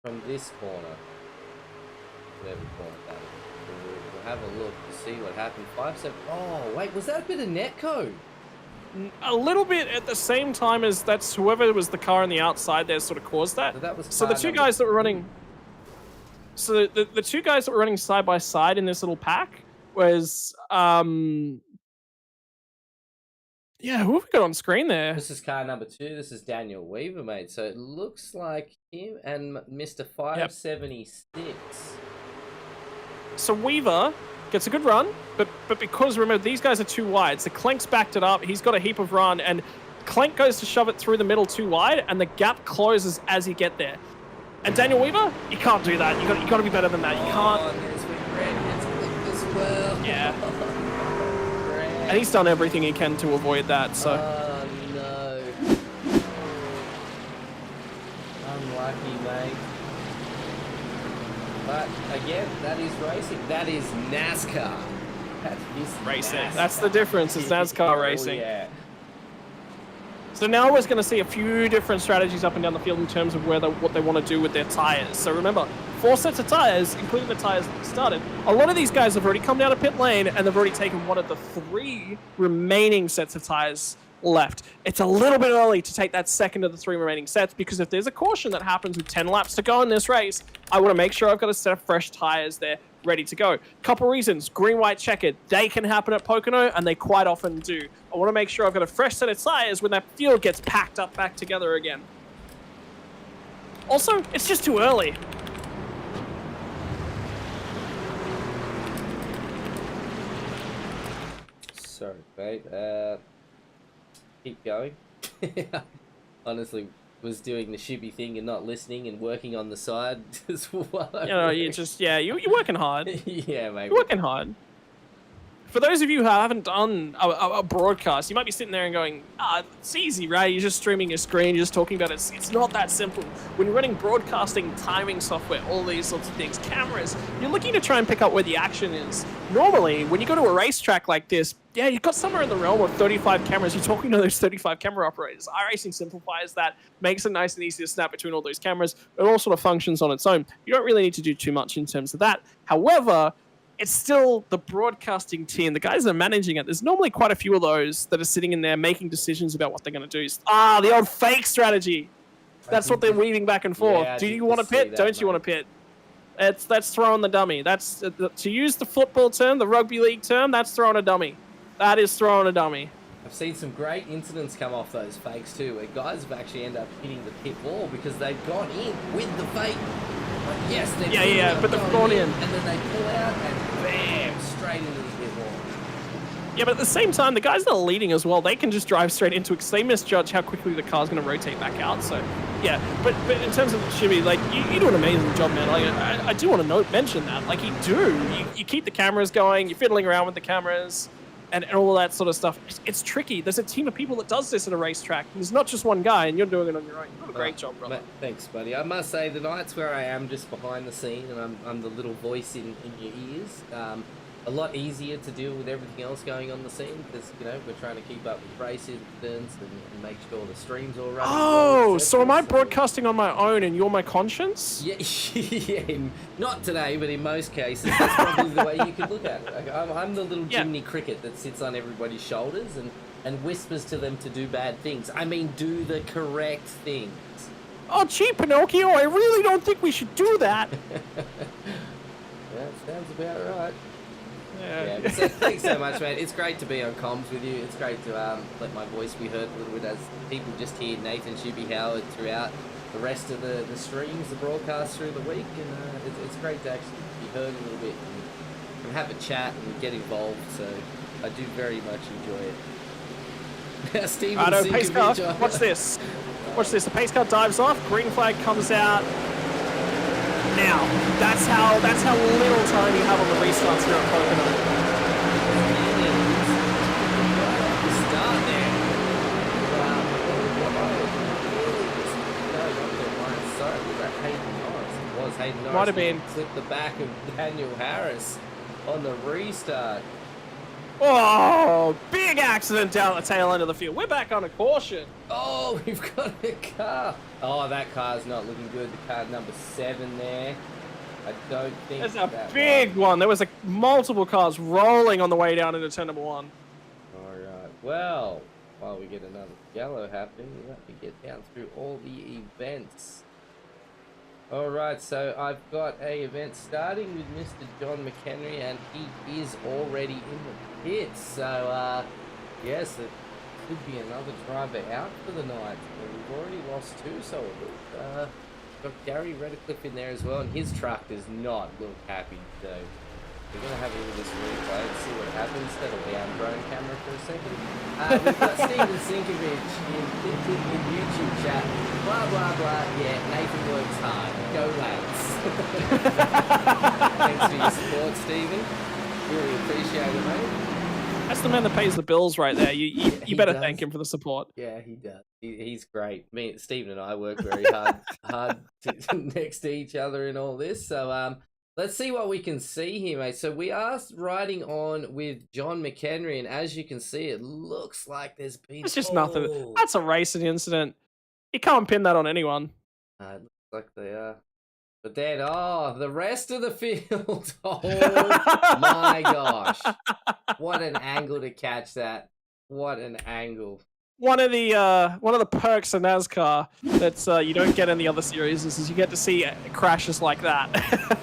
from this corner. Whatever corner that is. We'll have a look to see what happened. 5-7. Oh wait, was that a bit of netcode? A little bit at the same time as that's whoever was the car on the outside there sort of caused that. So the two guys that were running. So the two guys that were running side by side in this little pack was yeah, who have we got on screen there? This is car number 2. This is Daniel Weaver, mate. So it looks like him and Mr. 576. Yep. So Weaver gets a good run, but because, remember, these guys are too wide. So Clank's backed it up. He's got a heap of run, and Clank goes to shove it through the middle too wide, and the gap closes as you get there. And Daniel Weaver, you can't do that. You got to be better than that. You can't. Oh, there's Red gets clipped as well. Yeah. And he's done everything he can to avoid that, so. Oh, no. Unlucky, mate. But, again, that is racing. That is NASCAR. That is racing. NASCAR. That's the difference, is NASCAR racing. Oh, yeah. So now we're going to see a few different strategies up and down the field in terms of what they want to do with their tires. So remember, 4 sets of tires, including the tires that started. A lot of these guys have already come down to pit lane, and they've already taken one of the 3 remaining sets of tires left. It's a little bit early to take that second of the 3 remaining sets, because if there's a caution that happens with 10 laps to go in this race, I want to make sure I've got a set of fresh tires there ready to go. Couple reasons: green, white, checkered. They can happen at Pocono, and they quite often do. I want to make sure I've got a fresh set of tires when that field gets packed up back together again. Also, it's just too early. Sorry, mate. Keep going. Honestly, was doing the shibby thing and not listening and working on the side as well. You know, you're working hard. Yeah, mate. You're working hard. For those of you who haven't done a broadcast, you might be sitting there and going, it's easy, right? You're just streaming your screen, you're just talking about it. It's not that simple. When you're running broadcasting, timing software, all these sorts of things, cameras, you're looking to try and pick up where the action is. Normally, when you go to a racetrack like this, yeah, you've got somewhere in the realm of 35 cameras. You're talking to those 35 camera operators. iRacing simplifies that, makes it nice and easy to snap between all those cameras. It all sort of functions on its own. You don't really need to do too much in terms of that. However, it's still the broadcasting team, the guys that are managing it. There's normally quite a few of those that are sitting in there making decisions about what they're going to do. The old fake strategy. That's what they're weaving back and forth. Yeah, do you want to pit? Don't you want to pit? That's throwing the dummy. That's to use the football term, the rugby league term. That's throwing a dummy. That is throwing a dummy. I've seen some great incidents come off those fakes too, where guys have actually ended up hitting the pit wall because they've gone in with the fake. Like, yes, but they've gone in, and then they pull out and bam, straight into the pit wall. Yeah, but at the same time, the guys that are leading as well, they can just drive straight into it because they misjudge how quickly the car's going to rotate back out. So, yeah, but in terms of Shibby, like, you do an amazing job, man. Like, I do want to mention that. Like, you keep the cameras going, you're fiddling around with the cameras, and all that sort of stuff. It's tricky. There's a team of people that does this at a racetrack. There's not just one guy, and you're doing it on your own. You're doing a great job, brother. Thanks, buddy. I must say, the nights where I am just behind the scene and I'm the little voice in your ears, a lot easier to deal with everything else going on the scene because, you know, we're trying to keep up with race incidents and make sure the stream's all running. Oh, so am I broadcasting on my own and you're my conscience? Yeah, yeah, not today, but in most cases, that's probably the way you could look at it. Like, I'm the little Jiminy Cricket that sits on everybody's shoulders and whispers to them to do bad things. I mean, do the correct things. Oh, gee, Pinocchio, I really don't think we should do that. Yeah, sounds about right. Yeah, so thanks so much, man. It's great to be on comms with you. It's great to let my voice be heard a little bit as people just hear Nathan Shibby Howard throughout the rest of the streams, the broadcasts through the week, and it's great to actually be heard a little bit and have a chat and get involved. So I do very much enjoy it. Now, Steven, pace car. Watch this. Watch this. The pace car dives off. Green flag comes out. Now, that's how little time you have on the restarts here at Pocono. Start there. Sorry, was that Hayden Norris? It was Hayden Norris. Might have been. Clipped the back of Daniel Harris on the restart. Oh, big accident down the tail end of the field. We're back on a caution. Oh, we've got a car. Oh, that car's not looking good. The car number 7 there. I don't think there's a big one. There was multiple cars rolling on the way down into turn number 1. All right. Well, while we get another yellow happening, let me get down through all the events. All right, so I've got a event starting with Mr. John McHenry, and he is already in the pits. So, yes, it could be another driver out for the night. We've already lost 2, so we've got Gary Redcliffe in there as well, and his truck does not look happy. So we're going to have a look at this replay and see what happens. That'll be on drone camera for a second. We've got Steven Sinkovich in YouTube chat. Blah, blah, blah. Yeah, Nathan works hard. Go, lads. Thanks for your support, Steven. Really appreciate it, mate. That's the man that pays the bills right there. You better thank him for the support. Yeah, he does. He's great. Steven and I work very hard next to each other in all this. So Let's see what we can see here, mate. So we are riding on with John McHenry, and as you can see, it looks like there's been... It's just nothing. That's a racing incident. You can't pin that on anyone. It looks like they are. But then, the rest of the field. Oh my gosh. What an angle to catch that. What an angle. One of the perks of NASCAR that you don't get in the other series is you get to see crashes like that.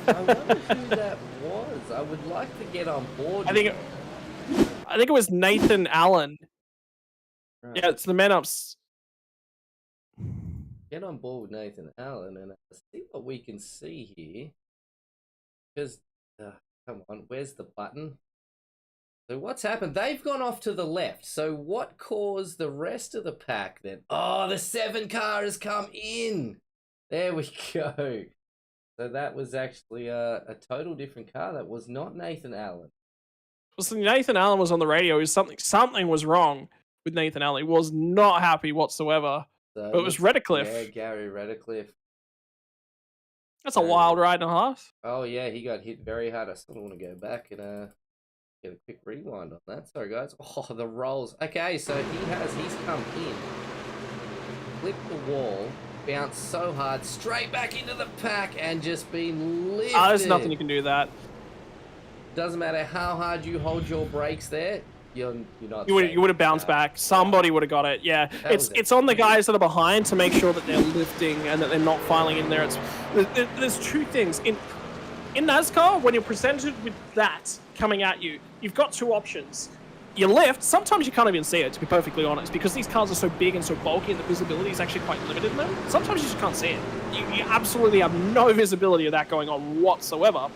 I wonder who that was. I would like to get on board. I think it was Nathan Allen. Right. Yeah, it's the men ups. Get on board with Nathan Allen and see what we can see here. Because, come on, where's the button? So what's happened? They've gone off to the left. So what caused the rest of the pack then? Oh, the 7 car has come in. There we go. So that was actually a total different car. That was not Nathan Allen. So Nathan Allen was on the radio. Something was wrong with Nathan Allen. He was not happy whatsoever. So but it was Redcliffe. Yeah, Gary Redcliffe. That's a wild ride and a half. Oh yeah, he got hit very hard. I still want to go back and get a quick rewind on that. Sorry guys. Oh, the rolls. Okay, so he's come in, flipped the wall, bounced so hard, straight back into the pack, and just been lifted. There's nothing you can do that. Doesn't matter how hard you hold your brakes there. You're not. You would have bounced back. Somebody would have got it. Yeah, it's on the guys that are behind to make sure that they're lifting and that they're not filing in there. There's two things in NASCAR. When you're presented with that coming at you, you've got two options. You lift. Sometimes you can't even see it, to be perfectly honest, because these cars are so big and so bulky, and the visibility is actually quite limited in them. Sometimes you just can't see it. You absolutely have no visibility of that going on whatsoever.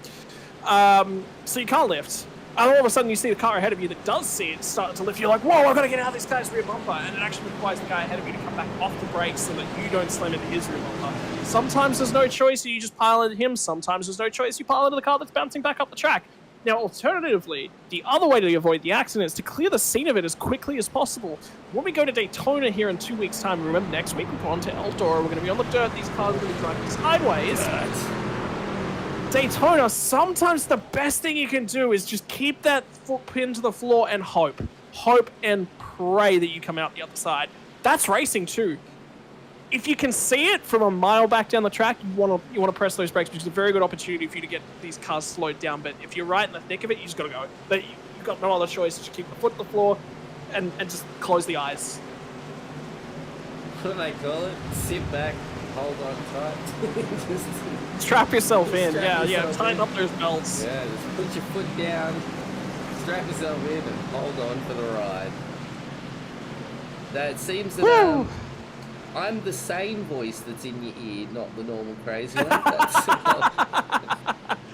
So you can't lift. And all of a sudden you see the car ahead of you that does see it start to lift. You're like, whoa, I've got to get out of this guy's rear bumper. And it actually requires the guy ahead of you to come back off the brakes so that you don't slam into his rear bumper. Sometimes there's no choice, you just pile into him. Sometimes there's no choice, you pile into the car that's bouncing back up the track. Now, alternatively, the other way to avoid the accident is to clear the scene of it as quickly as possible. When we go to Daytona here in 2 weeks' time, remember next week we're going to Eldora, we're going to be on the dirt, these cars are going to be driving sideways. Daytona, sometimes the best thing you can do is just keep that foot pinned to the floor and hope. Hope and pray that you come out the other side. That's racing too. If you can see it from a mile back down the track, you want to press those brakes, because it's a very good opportunity for you to get these cars slowed down. But if you're right in the thick of it, you just got to go. But you've got no other choice. Just keep the foot to the floor and just close the eyes. What do they call it? Sit back, hold on tight. Just strap yourself in. Tighten up those belts. Yeah, just put your foot down, strap yourself in, and hold on for the ride. That it seems that I'm the sane voice that's in your ear, not the normal crazy one.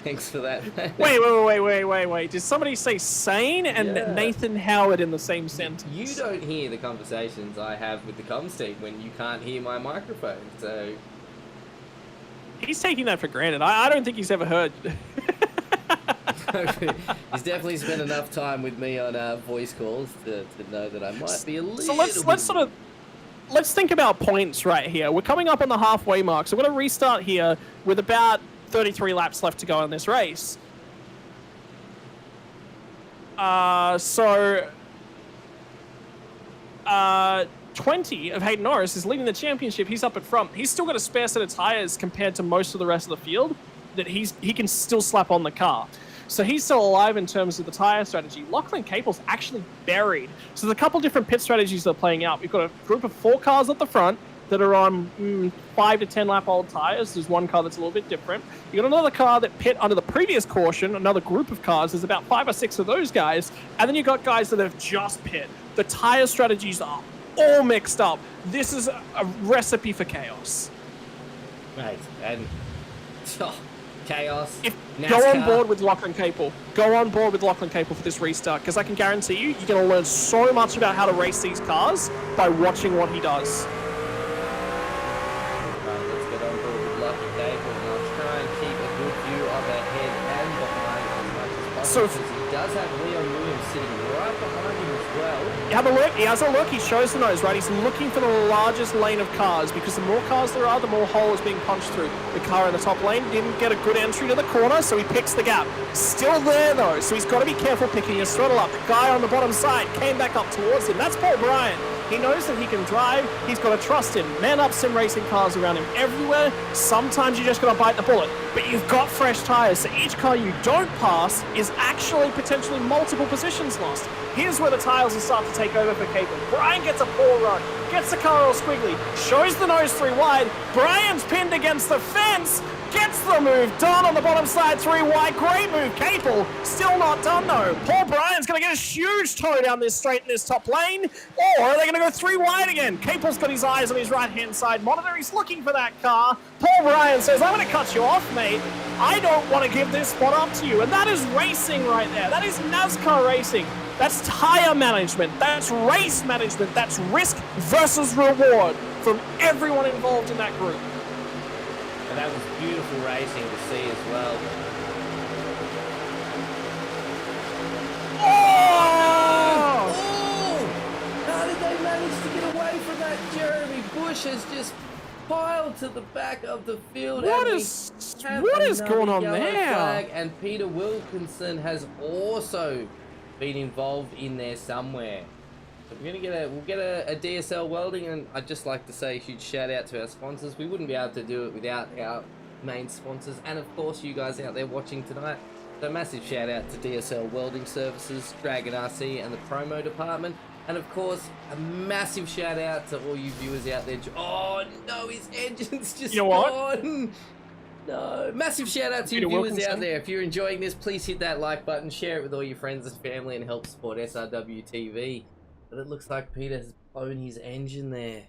Thanks for that. Wait. Did somebody say sane and Nathan Howard in the same sentence? You don't hear the conversations I have with the comms team when you can't hear my microphone, so... He's taking that for granted. I don't think he's ever heard. He's definitely spent enough time with me on voice calls to know that I might be a little... So let's think about points right here. We're coming up on the halfway mark, so we're going to restart here with about 33 laps left to go in this race. 20 of Hayden Norris is leading the championship. He's up at front. He's still got a spare set of tires compared to most of the rest of the field that he can still slap on the car. So he's still alive in terms of the tire strategy. Lachlan Capel's actually buried. So there's a couple different pit strategies that are playing out. We've got a group of 4 cars at the front that are on 5 to 10 lap old tires. There's one car that's a little bit different. You got another car that pit under the previous caution, another group of cars. There's about 5 or 6 of those guys. And then you got guys that have just pit. The tire strategies are all mixed up. This is a recipe for chaos. Right, and chaos. Go on board with Lachlan Capel. Go on board with Lachlan Capel for this restart, because I can guarantee you, you're going to learn so much about how to race these cars by watching what he does. Right, let's get on board with Lachlan Capel, and I'll try and keep a good view of ahead and behind as much as So he does have Leon Williams sitting right behind him as well. Have a look. He has a look. He shows the nose, right? He's looking for the largest lane of cars because the more cars there are, the more holes being punched through. The car in the top lane didn't get a good entry to the corner, so he picks the gap. Still there, though, so he's got to be careful picking his throttle up. The guy on the bottom side came back up towards him. That's Paul Bryan. He knows that he can drive. He's got to trust him. Man up sim racing cars around him everywhere. Sometimes you just got to bite the bullet. But you've got fresh tires, so each car you don't pass is actually potentially multiple positions lost. Here's where the tires will start to take over for Capel. Bryan gets a poor run, gets the car all squiggly, shows the nose 3 wide. Bryan's pinned against the fence, gets the move done on the bottom side 3 wide. Great move, Capel. Still not done though. Paul Bryan's going to get a huge toe down this straight in this top lane, or are they going to go 3 wide again? Capel's got his eyes on his right-hand side monitor. He's looking for that car. Paul Bryan says, I'm going to cut you off, mate. I don't want to give this spot up to you. And that is racing right there. That is NASCAR racing. That's tire management. That's race management. That's risk versus reward from everyone involved in that group. And that was beautiful racing to see as well. Oh! Oh! How did they manage to get away from that? Jeremy Bush has just piled to the back of the field. What is going on there? Flag, and Peter Wilkinson has also been involved in there somewhere. So we'll get a DSL welding, and I'd just like to say a huge shout out to our sponsors. We wouldn't be able to do it without our main sponsors, and of course you guys out there watching tonight. So massive shout out to DSL Welding Services, Dragonrc, and the promo department. And of course, a massive shout out to all you viewers out there. Oh no, his engine's just gone. No, massive shout out to you viewers out there. If you're enjoying this, please hit that like button, share it with all your friends and family, and help support SRW TV. But it looks like Peter has blown his engine there.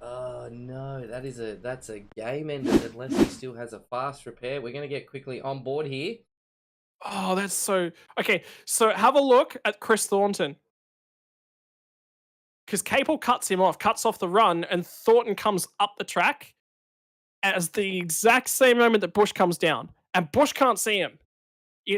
Oh no, that's a game ender unless he still has a fast repair. We're gonna get quickly on board here. Oh, that's so... Okay, so have a look at Chris Thornton. Because Capel cuts him off, cuts off the run, and Thornton comes up the track as the exact same moment that Bush comes down. And Bush can't see him.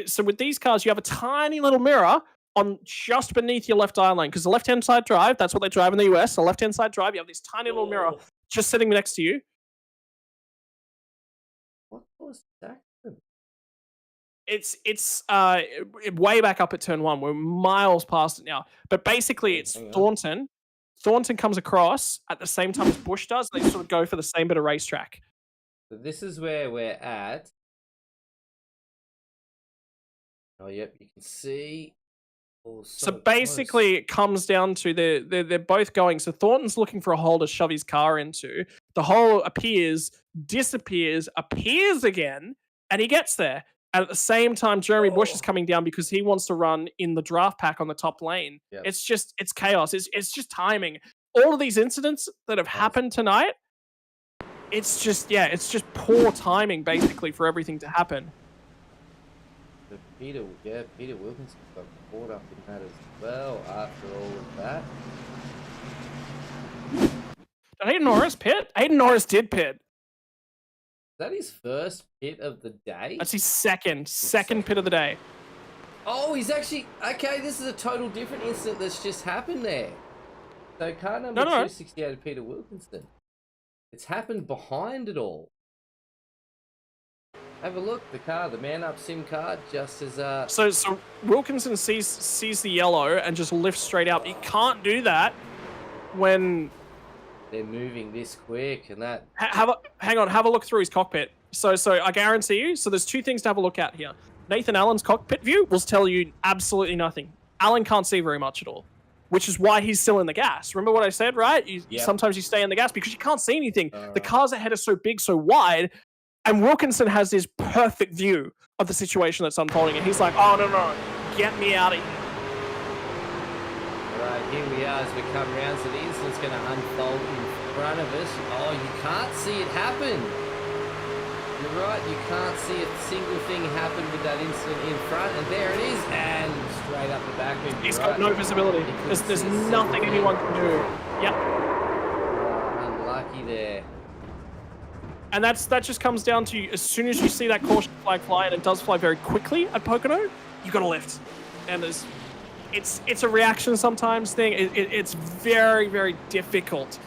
So with these cars, you have a tiny little mirror on just beneath your left eye lane. Because the left-hand side drive, that's what they drive in the US. The left-hand side drive, you have this tiny little mirror just sitting next to you. What was that? It's way back up at turn 1. We're miles past it now. But basically, it's Thornton. Thornton comes across at the same time as Bush does. They sort of go for the same bit of racetrack. So this is where we're at. Oh, yep, you can see. Oh, so basically, it comes down to they're both going. So Thornton's looking for a hole to shove his car into. The hole appears, disappears, appears again, and he gets there. And at the same time, Jeremy Bush is coming down because he wants to run in the draft pack on the top lane. Yep. It's chaos. It's just timing. All of these incidents that have happened tonight, it's just poor timing basically for everything to happen. But Peter Wilkinson got caught up in that as well after all of that. Did Hayden Norris pit? Hayden Norris did pit. Is that his first pit of the day? That's his second pit of the day. Oh, he's actually... Okay, this is a total different incident that's just happened there. So car number 268 Peter Wilkinson. It's happened behind it all. Have a look. The car, the man up sim car, just as... So Wilkinson sees the yellow and just lifts straight out. He can't do that when... They're moving this quick, and that... Hang on, have a look through his cockpit. So I guarantee you, so there's two things to have a look at here. Nathan Allen's cockpit view will tell you absolutely nothing. Allen can't see very much at all, which is why he's still in the gas. Remember what I said, right? Sometimes you stay in the gas because you can't see anything. The cars ahead are so big, so wide, and Wilkinson has this perfect view of the situation that's unfolding, and he's like, oh, no, get me out of here. Right, here we are as we come around, so the incident's going to unfold in front of us. Oh, you can't see it happen. You're right, you can't see a single thing happen with that incident in front, and there it is, and straight up the back end. He's got no visibility. There's nothing anyone can do. Yep. Unlucky there. And that just comes down to, as soon as you see that caution flag fly, and it does fly very quickly at Pocono, you got to lift. And it's a reaction sometimes thing. It's very, very difficult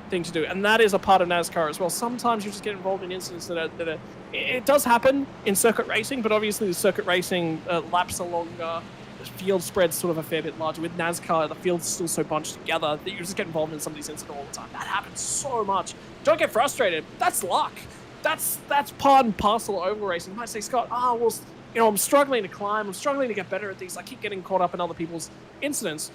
thing to do, and that is a part of NASCAR as well. Sometimes you just get involved in incidents that are it does happen in circuit racing, but obviously the circuit racing laps are longer. The field spread's sort of a fair bit larger. With NASCAR, the field's still so bunched together that you just get involved in some of these incidents all the time. That happens so much. Don't get frustrated. That's luck. That's part and parcel of oval racing. You might say, Scott, well, you know, I'm struggling to climb. I'm struggling to get better at these. I keep getting caught up in other people's incidents.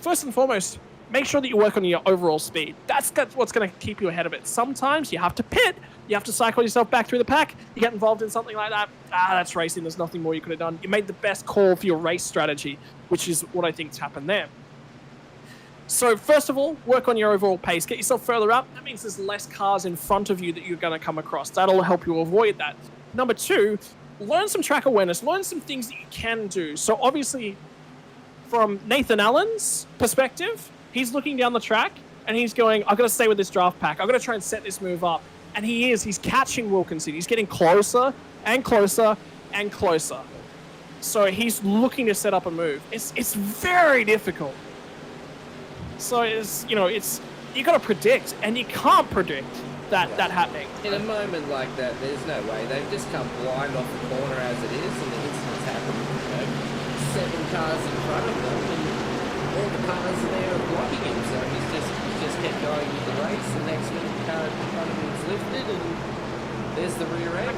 First and foremost, make sure that you work on your overall speed. That's what's going to keep you ahead of it. Sometimes you have to pit. You have to cycle yourself back through the pack. You get involved in something like that. That's racing. There's nothing more you could have done. You made the best call for your race strategy, which is what I think's happened there. So first of all, work on your overall pace. Get yourself further up. That means there's less cars in front of you that you're going to come across. That'll help you avoid that. Number two, learn some track awareness. Learn some things that you can do. So obviously, from Nathan Allen's perspective, he's looking down the track and he's going, I've got to stay with this draft pack. I've got to try and set this move up. And he's catching Wilkinson. He's getting closer and closer and closer. So he's looking to set up a move. It's very difficult. So you got to predict, and you can't predict that happening. In a moment like that, there's no way. They've just come blind off the corner as it is, and the incident's happened. You know, 7 cars in front of them, and all the cars are there blocking him. So he's just kept going with the race. The next minute, the car in front of him is lifted, and there's the rear end.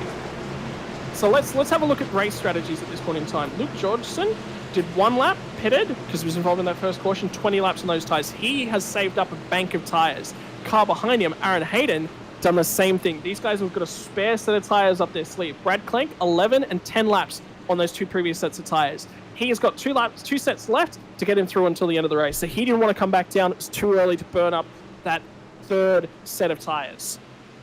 So let's have a look at race strategies at this point in time. Luke Georgeson did 1 lap, pitted, because he was involved in that first caution, 20 laps on those tyres. He has saved up a bank of tyres. Car behind him, Aaron Hayden, done the same thing. These guys have got a spare set of tyres up their sleeve. Brad Clank, 11 and 10 laps on those 2 previous sets of tyres. He has got 2 sets left to get him through until the end of the race. So he didn't want to come back down. It was too early to burn up that 3rd set of tyres.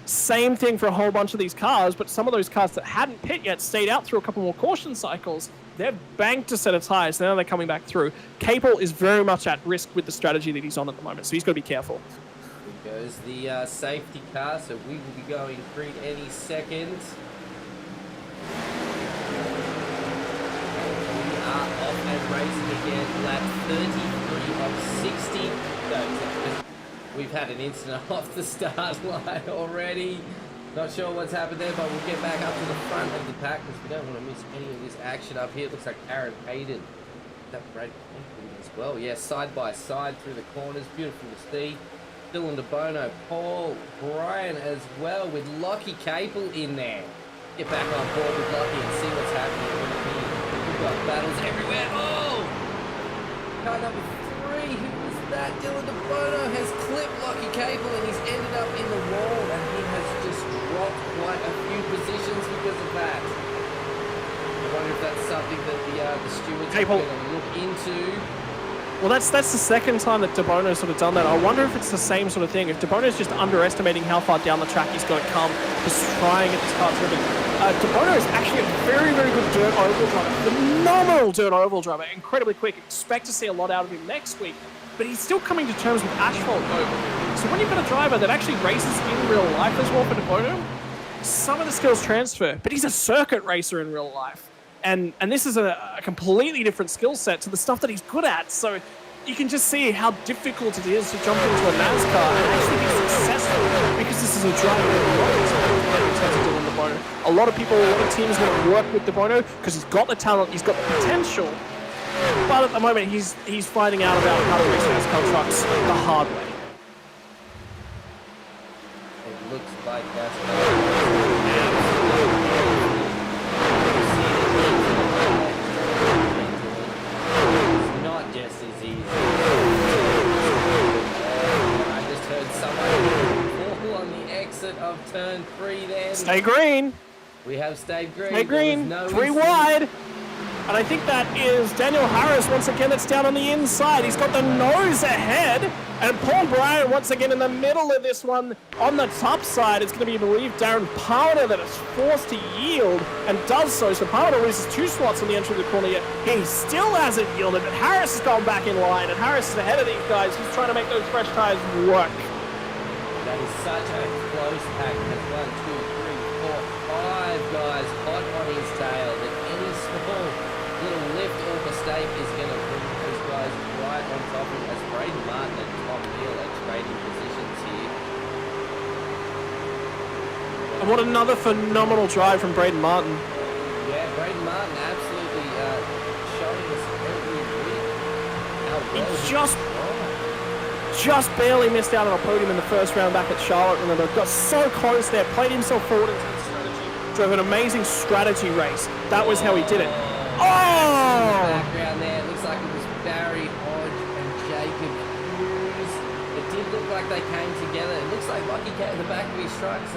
Same thing for a whole bunch of these cars, but some of those cars that hadn't pit yet stayed out through a couple more caution cycles. They've banked a set of tyres, so now they're coming back through. Capel is very much at risk with the strategy that he's on at the moment, so he's got to be careful. Here goes the safety car, so we will be going green any second. We are off and racing again, lap 33 of 60. We've had an incident off the start line already. Not sure what's happened there, but we'll get back up to the front of the pack because we don't want to miss any of this action up here. It looks like Aaron Hayden. That Brad as well. Yeah, side by side through the corners. Beautiful to see. Dylan DeBono, Paul Bryan as well with Lockie Capel in there. Get back on board with Lockie and see what's happening. We've got battles everywhere. Oh! Car number 3. Who was that? Dylan DeBono has clipped Lockie Capel and he's ended up in the wall, and he has just dropped quite a few positions because of that. I wonder if that's something that the stewards are going to look into. Well, that's the second time that DeBono's sort of done that. I wonder if it's the same sort of thing. If DeBono's just underestimating how far down the track he's got to come, just trying at this car driven. DeBono is actually a very, very good dirt oval driver. Phenomenal dirt oval driver. Incredibly quick. Expect to see a lot out of him next week. But he's still coming to terms with asphalt oval. So when you've got a driver that actually races in real life as well for DeBono, some of the skills transfer. But he's a circuit racer in real life. And this is a completely different skill set to the stuff that he's good at. So you can just see how difficult it is to jump into a NASCAR and actually be successful, because this is a driver a lot of people, a lot of teams want to work with DeBono because he's got the talent, he's got the potential. But at the moment, he's finding out about how to race NASCAR trucks the hard way. It looks like that's not just as easy. I just heard someone fall on the exit of turn 3 there. Stay green. We have stayed green. Stay green. 3 wide. And I think that is Daniel Harris once again that's down on the inside. He's got the nose ahead. And Paul Bryan once again in the middle of this one on the top side. It's going to be, I believe, Darren Powder that is forced to yield and does so. So Powder loses 2 slots on the entry of the corner yet. He still hasn't yielded, but Harris has gone back in line. And Harris is ahead of these guys. He's trying to make those fresh tires work. That That is such a close pack. Has 1, 2, 3, 4, 5 guys hot on his tail. That any small little lift or mistake is going to bring those guys right on top of him. As Braden Martin and Tom Neal are trading positions here. And what another phenomenal drive from Braden Martin. Yeah, Braden Martin absolutely showing us every week how well he just barely missed out on a podium in the first round back at Charlotte. Remember, got so close there, played himself forward into the strategy, drove an amazing strategy race. That was how he did it. Oh! In the background there, it looks like it was Barry Hodge and Jacob Hughes. It did look like they came together. It looks like Lucky Cat at the back of his trucks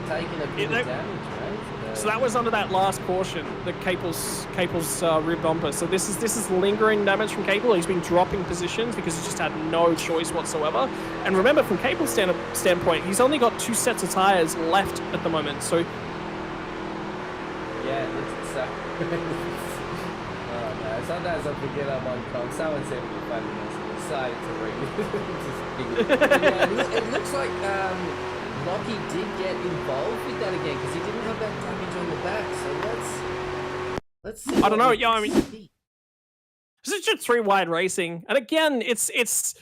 taking a bit of damage, right? So that was under that last caution, the Capel's rear bumper. So this is lingering damage from Capel. He's been dropping positions because he just had no choice whatsoever. And remember, from Capel's standpoint, he's only got 2 sets of tires left at the moment. So yeah, it's oh no, sometimes I forget I'm on com. Someone sent me a funny message. I decided to read it. It looks like Lockie did get involved with that again because he didn't have that damage on the back. So let's see. I don't know. Yeah, I mean, this is just 3-wide racing, and again, it's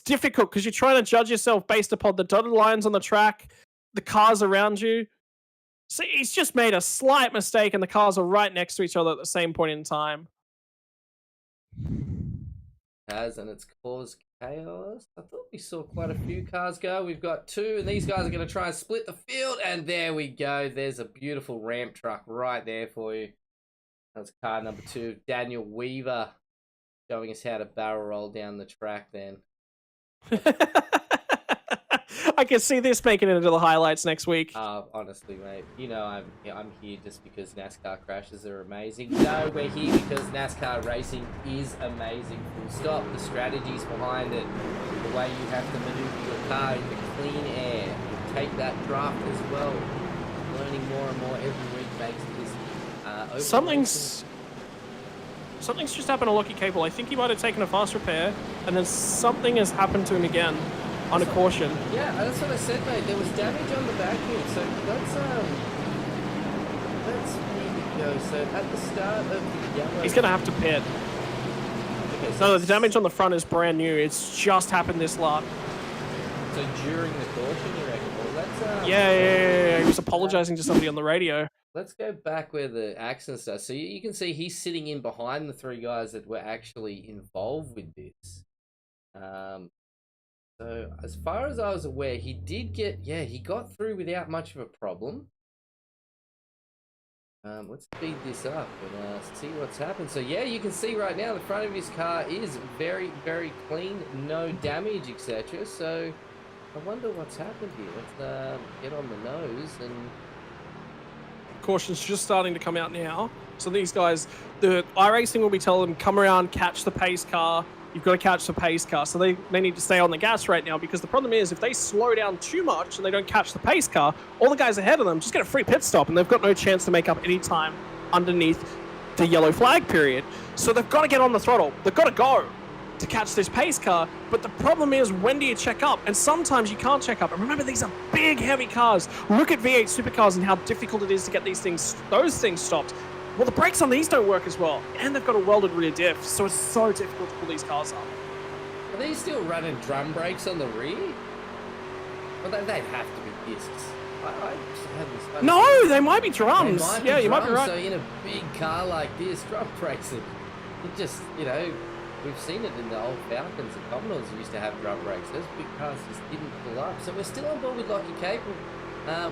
difficult because you're trying to judge yourself based upon the dotted lines on the track, the cars around you. So he's just made a slight mistake, and the cars are right next to each other at the same point in time. And it's caused chaos. I thought we saw quite a few cars go. We've got 2, and these guys are going to try and split the field. And there we go. There's a beautiful ramp truck right there for you. That's car number 2, Daniel Weaver, showing us how to barrel roll down the track then. I can see this making it into the highlights next week. Honestly, mate, you know I'm here just because NASCAR crashes are amazing. No, we're here because NASCAR racing is amazing. Full stop. The strategies behind it, the way you have to maneuver your car into clean air, take that draft as well. Learning more and more every week makes this. Something's just happened to Lockie Capel. I think he might have taken a fast repair, and then something has happened to him again. On a caution. Yeah, that's what I said, mate. There was damage on the back end, so let's maybe go. So at the start of the yellow, he's gonna have to pit. Okay, so no, the damage on the front is brand new. It's just happened this lap. So during the caution, you reckon? Well, that's yeah. He was apologizing to somebody on the radio. Let's go back where the accident starts. So you can see he's sitting in behind the 3 guys that were actually involved with this. So as far as I was aware, he did get, he got through without much of a problem. Let's speed this up and see what's happened. So yeah, you can see right now the front of his car is very, very clean, no damage, etc. So I wonder what's happened here. Let's get on the nose and... Caution's just starting to come out now. So these guys, the iRacing will be telling them, come around, catch the pace car. You've got to catch the pace car. So they need to stay on the gas right now, because the problem is if they slow down too much and they don't catch the pace car, all the guys ahead of them just get a free pit stop and they've got no chance to make up any time underneath the yellow flag period. So they've got to get on the throttle. They've got to go to catch this pace car. But the problem is, when do you check up? And sometimes you can't check up. And remember, these are big, heavy cars. Look at V8 supercars and how difficult it is to get those things stopped. Well, the brakes on these don't work as well, and they've got a welded rear diff, so it's so difficult to pull these cars up. Are they still running drum brakes on the rear? Well, they'd have to be discs. I just had this no, they might be drums. You might be right. So in a big car like this, drum brakes, it just, we've seen it in the old Falcons and Commodores used to have drum brakes. Those big cars just didn't pull up. So we're still on board with Lockie Capel.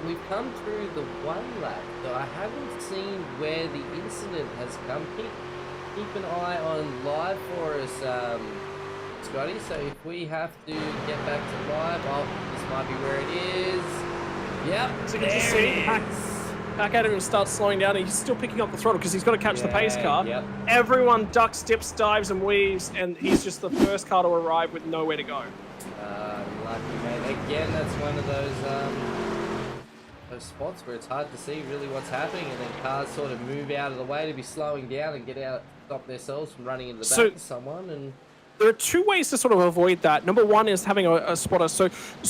We've come through the 1 lap, so I haven't seen where the incident has come. Keep an eye on live for us, Scotty. So if we have to get back to live, this might be where it is. Yep, so you can just see back at him and start slowing down, and he's still picking up the throttle because he's got to catch the pace car. Yep. Everyone ducks, dips, dives, and weaves, and he's just the first car to arrive with nowhere to go. Lucky, mate. Again, that's one of those spots where it's hard to see really what's happening, and then cars sort of move out of the way to be slowing down and get out, stop themselves from running into the back of someone. And There are two ways to sort of avoid that. Number one is having a spotter. So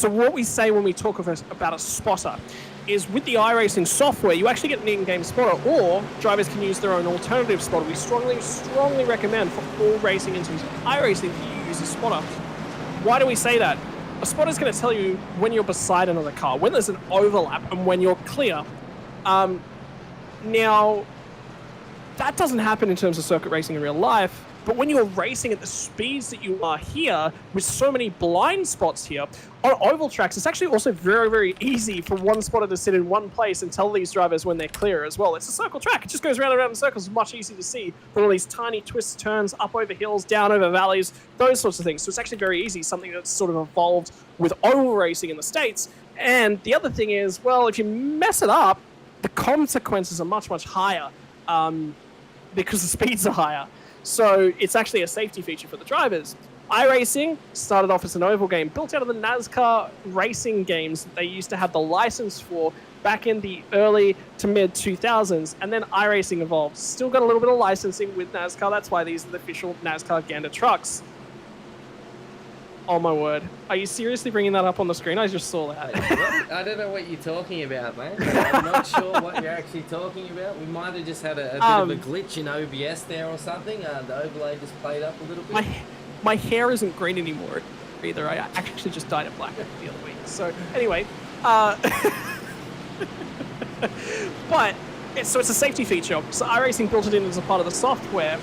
what we say when we talk about a spotter is with the iRacing software, you actually get an in-game spotter, or drivers can use their own alternative spotter. We strongly recommend for all racing instances iRacing that you use a spotter. Why do we say that? A spotter is going to tell you when you're beside another car, when there's an overlap, and when you're clear. Now, that doesn't happen in terms of circuit racing in real life. But when you're racing at the speeds that you are here, with so many blind spots here, on oval tracks, it's actually also very, very easy for one spotter to sit in one place and tell these drivers when they're clear as well. It's a circle track. It just goes round and round in circles. It's much easier to see than all these tiny twists, turns, up over hills, down over valleys, those sorts of things. So it's actually very easy, something that's sort of evolved with oval racing in the States. And the other thing is, well, if you mess it up, the consequences are much, much higher because the speeds are higher. So it's actually a safety feature for the drivers. iRacing started off as an oval game built out of the NASCAR racing games that they used to have the license for back in the early to mid 2000s, and then iRacing evolved. Still got a little bit of licensing with NASCAR. That's why these are the official NASCAR Gander trucks. Oh my word. Are you seriously bringing that up on the screen? I just saw that. I don't know what you're talking about, mate. I'm not sure what you're actually talking about. We might have just had a bit of a glitch in OBS there or something. The overlay just played up a little bit. My hair isn't green anymore either. I actually just dyed it black the other week. So anyway, but it's a safety feature. So iRacing built it in as a part of the software.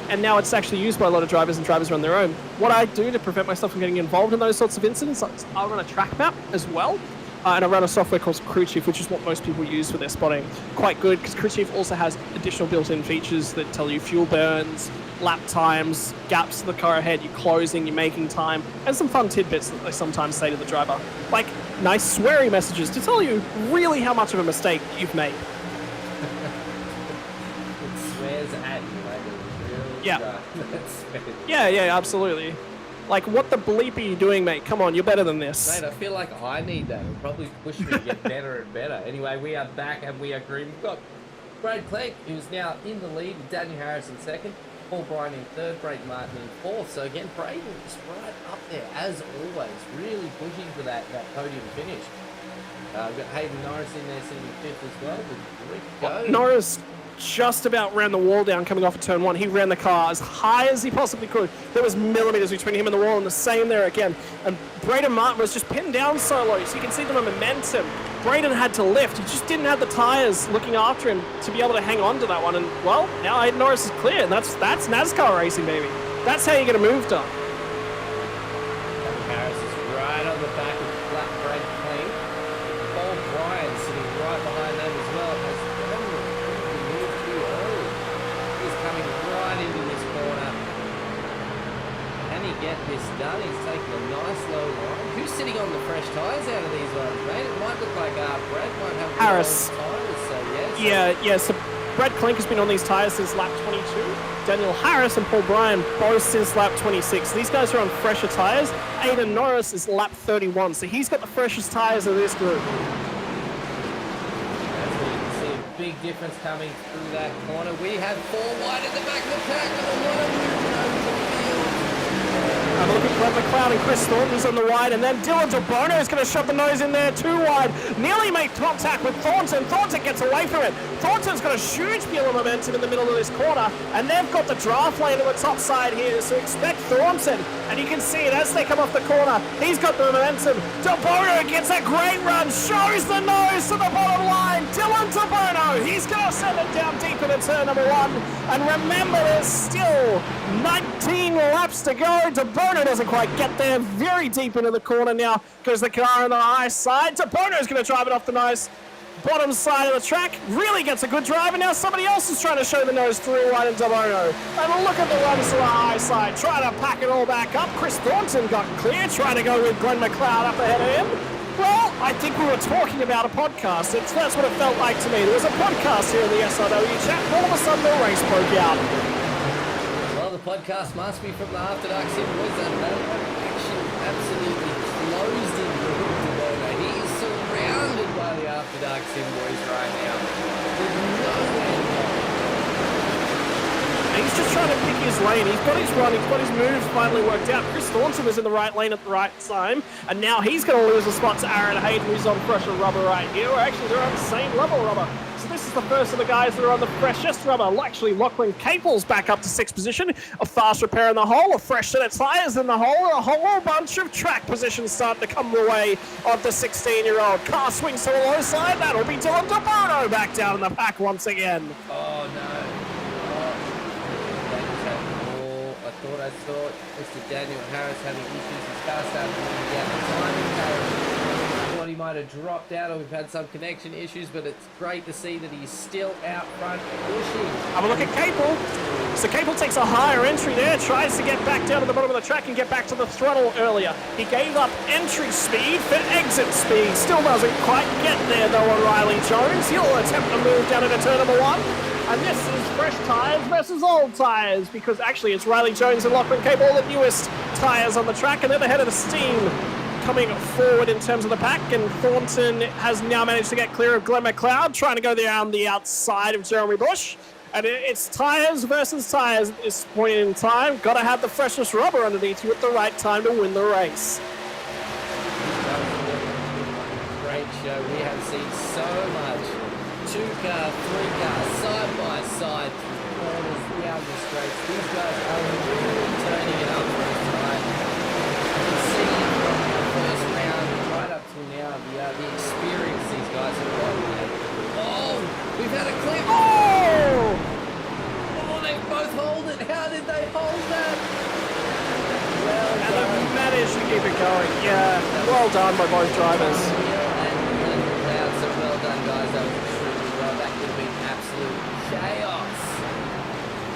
And now it's actually used by a lot of drivers, and drivers run their own. What I do to prevent myself from getting involved in those sorts of incidents, I run a track map as well. And I run a software called Crew Chief, which is what most people use for their spotting. Quite good, because Crew Chief also has additional built-in features that tell you fuel burns, lap times, gaps to the car ahead, you're closing, you're making time, and some fun tidbits that they sometimes say to the driver. Like nice sweary messages to tell you really how much of a mistake you've made. It swears at you. Yeah. yeah, absolutely. Like, what the bleep are you doing, mate? Come on, you're better than this. Mate, I feel like I need that. It'll probably push me to get better and better. Anyway, we are back and we are green. We've got Brad Clegg, who's now in the lead, Daniel Harris in second, Paul Bryan in third, Braden Martin in fourth. So again, Braden is right up there, as always, really pushing for that podium finish. We've got Hayden Norris in there sitting fifth as well. With Rick Norris just about ran the wall down coming off of turn one. He ran the car as high as he possibly could. There was millimeters between him and the wall, and the same there again. And Braden Martin was just pinned down so low, so you can see the momentum. Braden had to lift. He just didn't have the tires looking after him to be able to hang on to that one. And, well, now Hayden Norris is clear, and that's NASCAR racing, baby. That's how you get a move done. Harris is right on the back of flat Brad Clegg. Paul Bryan sitting right behind them as well. Coming right into this corner. Can he get this done? He's taking a nice low line. Who's sitting on the fresh tyres out of these ones, mate? It might look like Brad might have Harris. Tyres, so yeah. So Brad Clegg has been on these tyres since lap 22. Daniel Harris and Paul Bryan both since lap 26. These guys are on fresher tyres. Hayden Norris is lap 31, so he's got the freshest tyres of this group. Big difference coming through that corner. We have 4 wide at the back of the pack. Have a look at Glenn McLeod and Chris Thornton's on the wide, and then Dylan DeBono is going to shove the nose in there too wide. Nearly made contact with Thornton. Thornton gets away from it. Thornton's got a huge deal of momentum in the middle of this corner, and they've got the draft lane on the top side here, so expect Thornton. And you can see it as they come off the corner. He's got the momentum. DeBono gets a great run, shows the nose to the bottom line. Dylan DeBono, he's going to send it down deep into turn number 1. And remember, there's still 19 laps to go. DeBono doesn't quite get there. Very deep into the corner now goes the car on the high side. DeBono's going to drive it off the nice bottom side of the track. Really gets a good drive, and now somebody else is trying to show the nose through right in DeBono. And look at the runs to the high side. Trying to pack it all back up. Chris Thornton got clear, trying to go with Glenn McLeod up ahead of him. Well, I think we were talking about a podcast. That's what it felt like to me. There was a podcast here in the SRW chat. All of a sudden, the race broke out. Well, the podcast must be from the After Dark Sim Boys. That action absolutely closed in for DeBono. He is surrounded by the After Dark Sim Boys right now. There's nowhere to go. He's just trying to pick his lane. He's got his run, he's got his moves finally worked out. Chris Thornton was in the right lane at the right time, and now he's going to lose a spot to Aaron Hayden, who's on fresher rubber right here. Or actually, they're on the same level rubber. So this is the first of the guys that are on the freshest rubber. Actually, Lachlan Capel's back up to 6th position. A fast repair in the hole, a fresh set of tyres in the hole, and a whole bunch of track positions starting to come the way of the 16-year-old. Car swings to the low side. That'll be Dylan DeBono back down in the pack once again. Oh, no. I saw Mr. Daniel Harris having issues. His car started moving down the timing carriage. I thought he might have dropped out or we've had some connection issues, but it's great to see that he's still out front pushing. Have a look at Capel. So Capel takes a higher entry there, tries to get back down to the bottom of the track and get back to the throttle earlier. He gave up entry speed for exit speed. Still doesn't quite get there though on Riley Jones. He'll attempt to move down into turn number 1. And this is fresh tyres versus old tyres, because actually it's Riley Jones and Lachlan Capel, the newest tyres on the track, and they're the head of the steam coming forward in terms of the pack. And Thornton has now managed to get clear of Glenn McLeod, trying to go down the outside of Jeremy Bush. And it's tyres versus tyres at this point in time. Got to have the freshest rubber underneath you at the right time to win the race. Great show. We have seen so much. 2-car, 3-car, side by side, corners down the straights. These guys are really turning it up for us tonight. You can see from the first round right up to now the experience these guys have got. Oh, we've had a clip. Oh! Oh, they both hold it. How did they hold that? Well and done. they've managed to keep it going. Yeah, well done by both drivers. And McLeod, so well done, guys. That was that could have been absolute chaos.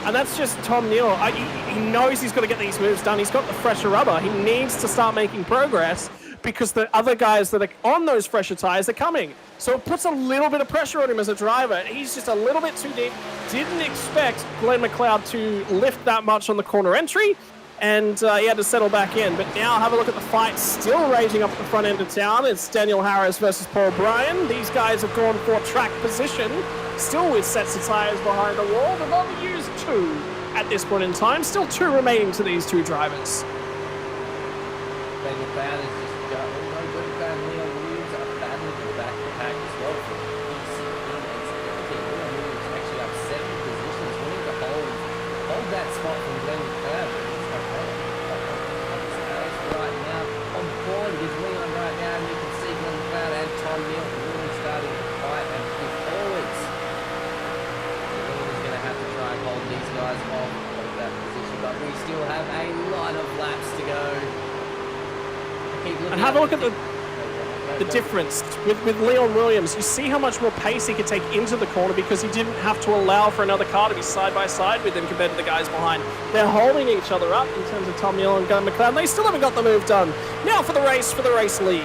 And that's just Tom Neal. He knows he's got to get these moves done. He's got the fresher rubber. He needs to start making progress because the other guys that are on those fresher tyres are coming. So it puts a little bit of pressure on him as a driver. He's just a little bit too deep. Didn't expect Glenn McLeod to lift that much on the corner entry. And he had to settle back in. But now have a look at the fight still raging up at the front end of town. It's Daniel Harris versus Paul Bryan. These guys have gone for track position, still with sets of tyres behind the wall. They've only used 2 at this point in time. Still 2 remaining to these 2 drivers. Daniel Bryan is just going. Leon Williams are battling the back of the pack as well for PCE and security. Leon Williams actually up 7 positions, willing to hold that spot from Glenn McLeod. Right now on board with Leon right now, and you can see Glenn McLeod and Tom Neal really starting to fight and push forwards. Leon's going to have to try and hold these guys off of that position, but we still have a lot of laps to go. And have a look at the difference with Leon Williams. You see how much more pace he could take into the corner because he didn't have to allow for another car to be side by side with him compared to the guys behind. They're holding each other up in terms of Tom Neal and Glenn McLeod. They still haven't got the move done. Now for the race lead.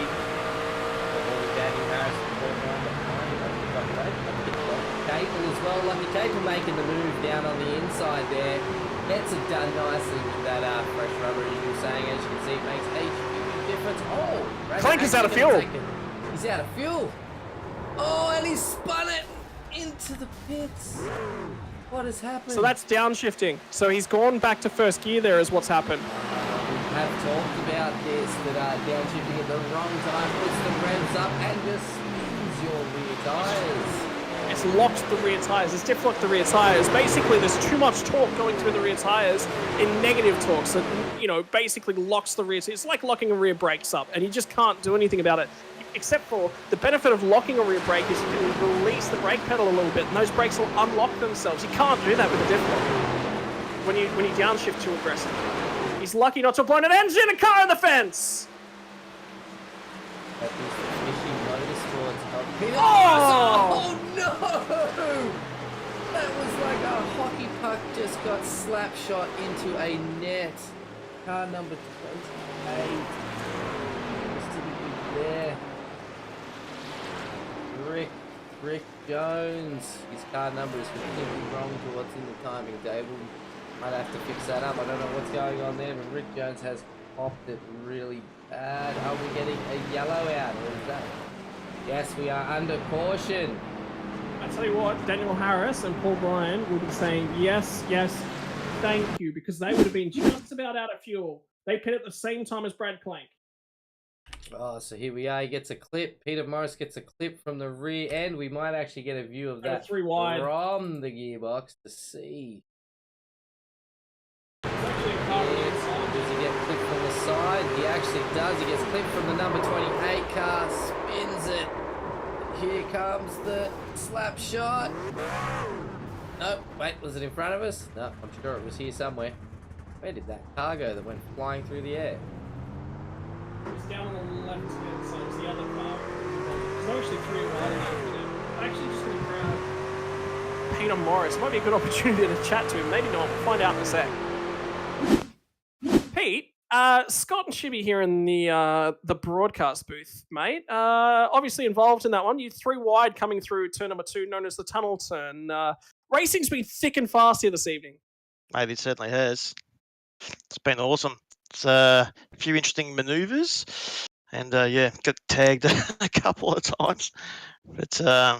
Capel as well. Lucky Capel making the move down on the inside there. Gets it done nicely with that fresh rubber, as you were saying. As you can see, it makes a huge difference. Oh! Clank is out of fuel. He's out of fuel. Oh, and he spun it into the pits. What has happened? So that's downshifting. So he's gone back to first gear there is what's happened. We have talked about this, that downshifting at the wrong time puts the revs up and just spins your rear tyres. It's locked the rear tyres. It's diff-locked the rear tyres. Basically, there's too much torque going through the rear tyres in negative torque. So, you know, basically locks the rear. It's like locking a rear brakes up, and you just can't do anything about it. Except for the benefit of locking a rear brake is you can release the brake pedal a little bit, and those brakes will unlock themselves. You can't do that with a diff-lock when you downshift too aggressively. He's lucky not to have blown an engine, a car in the fence. That is the finishing motorsports. Oh! No! That was like a hockey puck just got slap shot into a net. Car number 28. Just to be there. Rick Jones. His car number is completely wrong to what's in the timing table. Might have to fix that up. I don't know what's going on there, but Rick Jones has popped it really bad. Are we getting a yellow out, or is that? Yes, we are under caution. I tell you what, Daniel Harris and Paul Bryan will be saying yes, yes, thank you, because they would have been just about out of fuel. They pit at the same time as Brad Clank. Oh, so here we are. He gets a clip. Peter Morris gets a clip from the rear end. We might actually get a view of that 3 wide from the gearbox to see. It's actually a car on the inside. Does he get clipped from the side? He actually does. He gets clipped from the number 28 car. Spins it. Here comes the slap shot. No, wait, was it in front of us? No, I'm sure it was here somewhere. Where did that car go that went flying through the air? It was down on the left-hand side. It was the other car. There's actually 3 wide in there. I'm actually just going to grab Peter Morris. Might be a good opportunity to chat to him. Maybe not. We'll find out in a sec. Pete, Scott and Shibby here in the broadcast booth, mate. Obviously involved in that one. You 3 wide coming through turn number 2, known as the tunnel turn. Racing's been thick and fast here this evening. Mate, it certainly has. It's been awesome. It's a few interesting manoeuvres, and yeah, got tagged a couple of times. But yeah,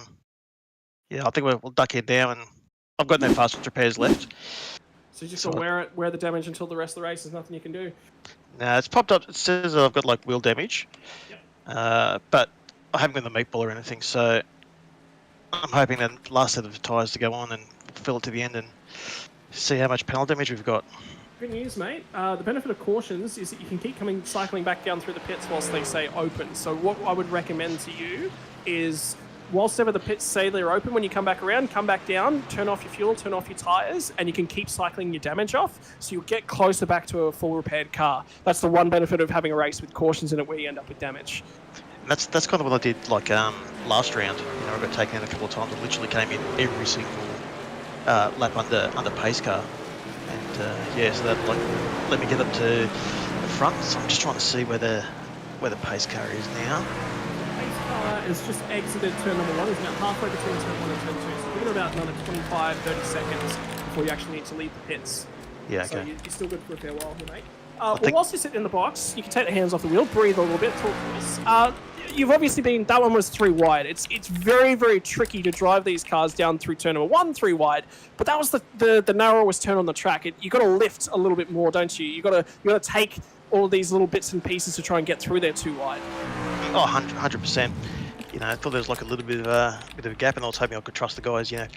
I think we'll duck it down, and I've got no fast repairs left. So you just gotta wear the damage until the rest of the race. There's nothing you can do. No, it's popped up. It says that I've got like wheel damage, Yep. but I haven't got the meatball or anything. So I'm hoping that last set of tyres to go on and fill it to the end and see how much panel damage we've got. Good news, mate. The benefit of cautions is that you can keep cycling back down through the pits whilst they say open. So what I would recommend to you is, whilst ever the pits say they're open, when you come back around, come back down, turn off your fuel, turn off your tyres, and you can keep cycling your damage off, so you'll get closer back to a full repaired car. That's the one benefit of having a race with cautions in it, where you end up with damage. That's kind of what I did like last round. You know, I got taken in a couple of times. I literally came in every single lap under pace car. And yeah, so that like let me get up to the front. So I'm just trying to see where the pace car is now. Pace car has just exited turn number 1. It's about halfway between turn 1 and turn 2. So we've got about another 25, 30 seconds before you actually need to leave the pits. Yeah, okay. So you're still good for a fair while here, mate. Well, whilst you sit in the box, you can take the hands off the wheel, breathe a little bit, talk to us. You've obviously been, that one was 3 wide. It's very, very tricky to drive these cars down through turn number 1, 3 wide. But that was the narrowest turn on the track. You got to lift a little bit more, don't you? You got to take all of these little bits and pieces to try and get through there 2 wide. Oh, 100%. You know, I thought there was like a little bit of a gap, and I was hoping I could trust the guys, you know,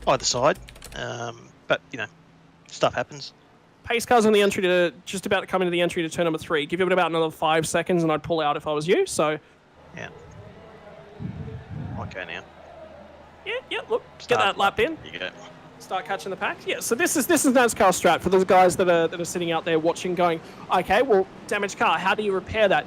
either side. But you know, stuff happens. Pace car's on the entry to just about to come into the entry to turn number 3. Give it about another 5 seconds, and I'd pull out if I was you. So. Yeah. Okay now. Yeah. Look, get that lap in. You go. Start catching the pack. Yeah. So this is NASCAR strat for those guys that are sitting out there watching, going, okay, well, damaged car. How do you repair that?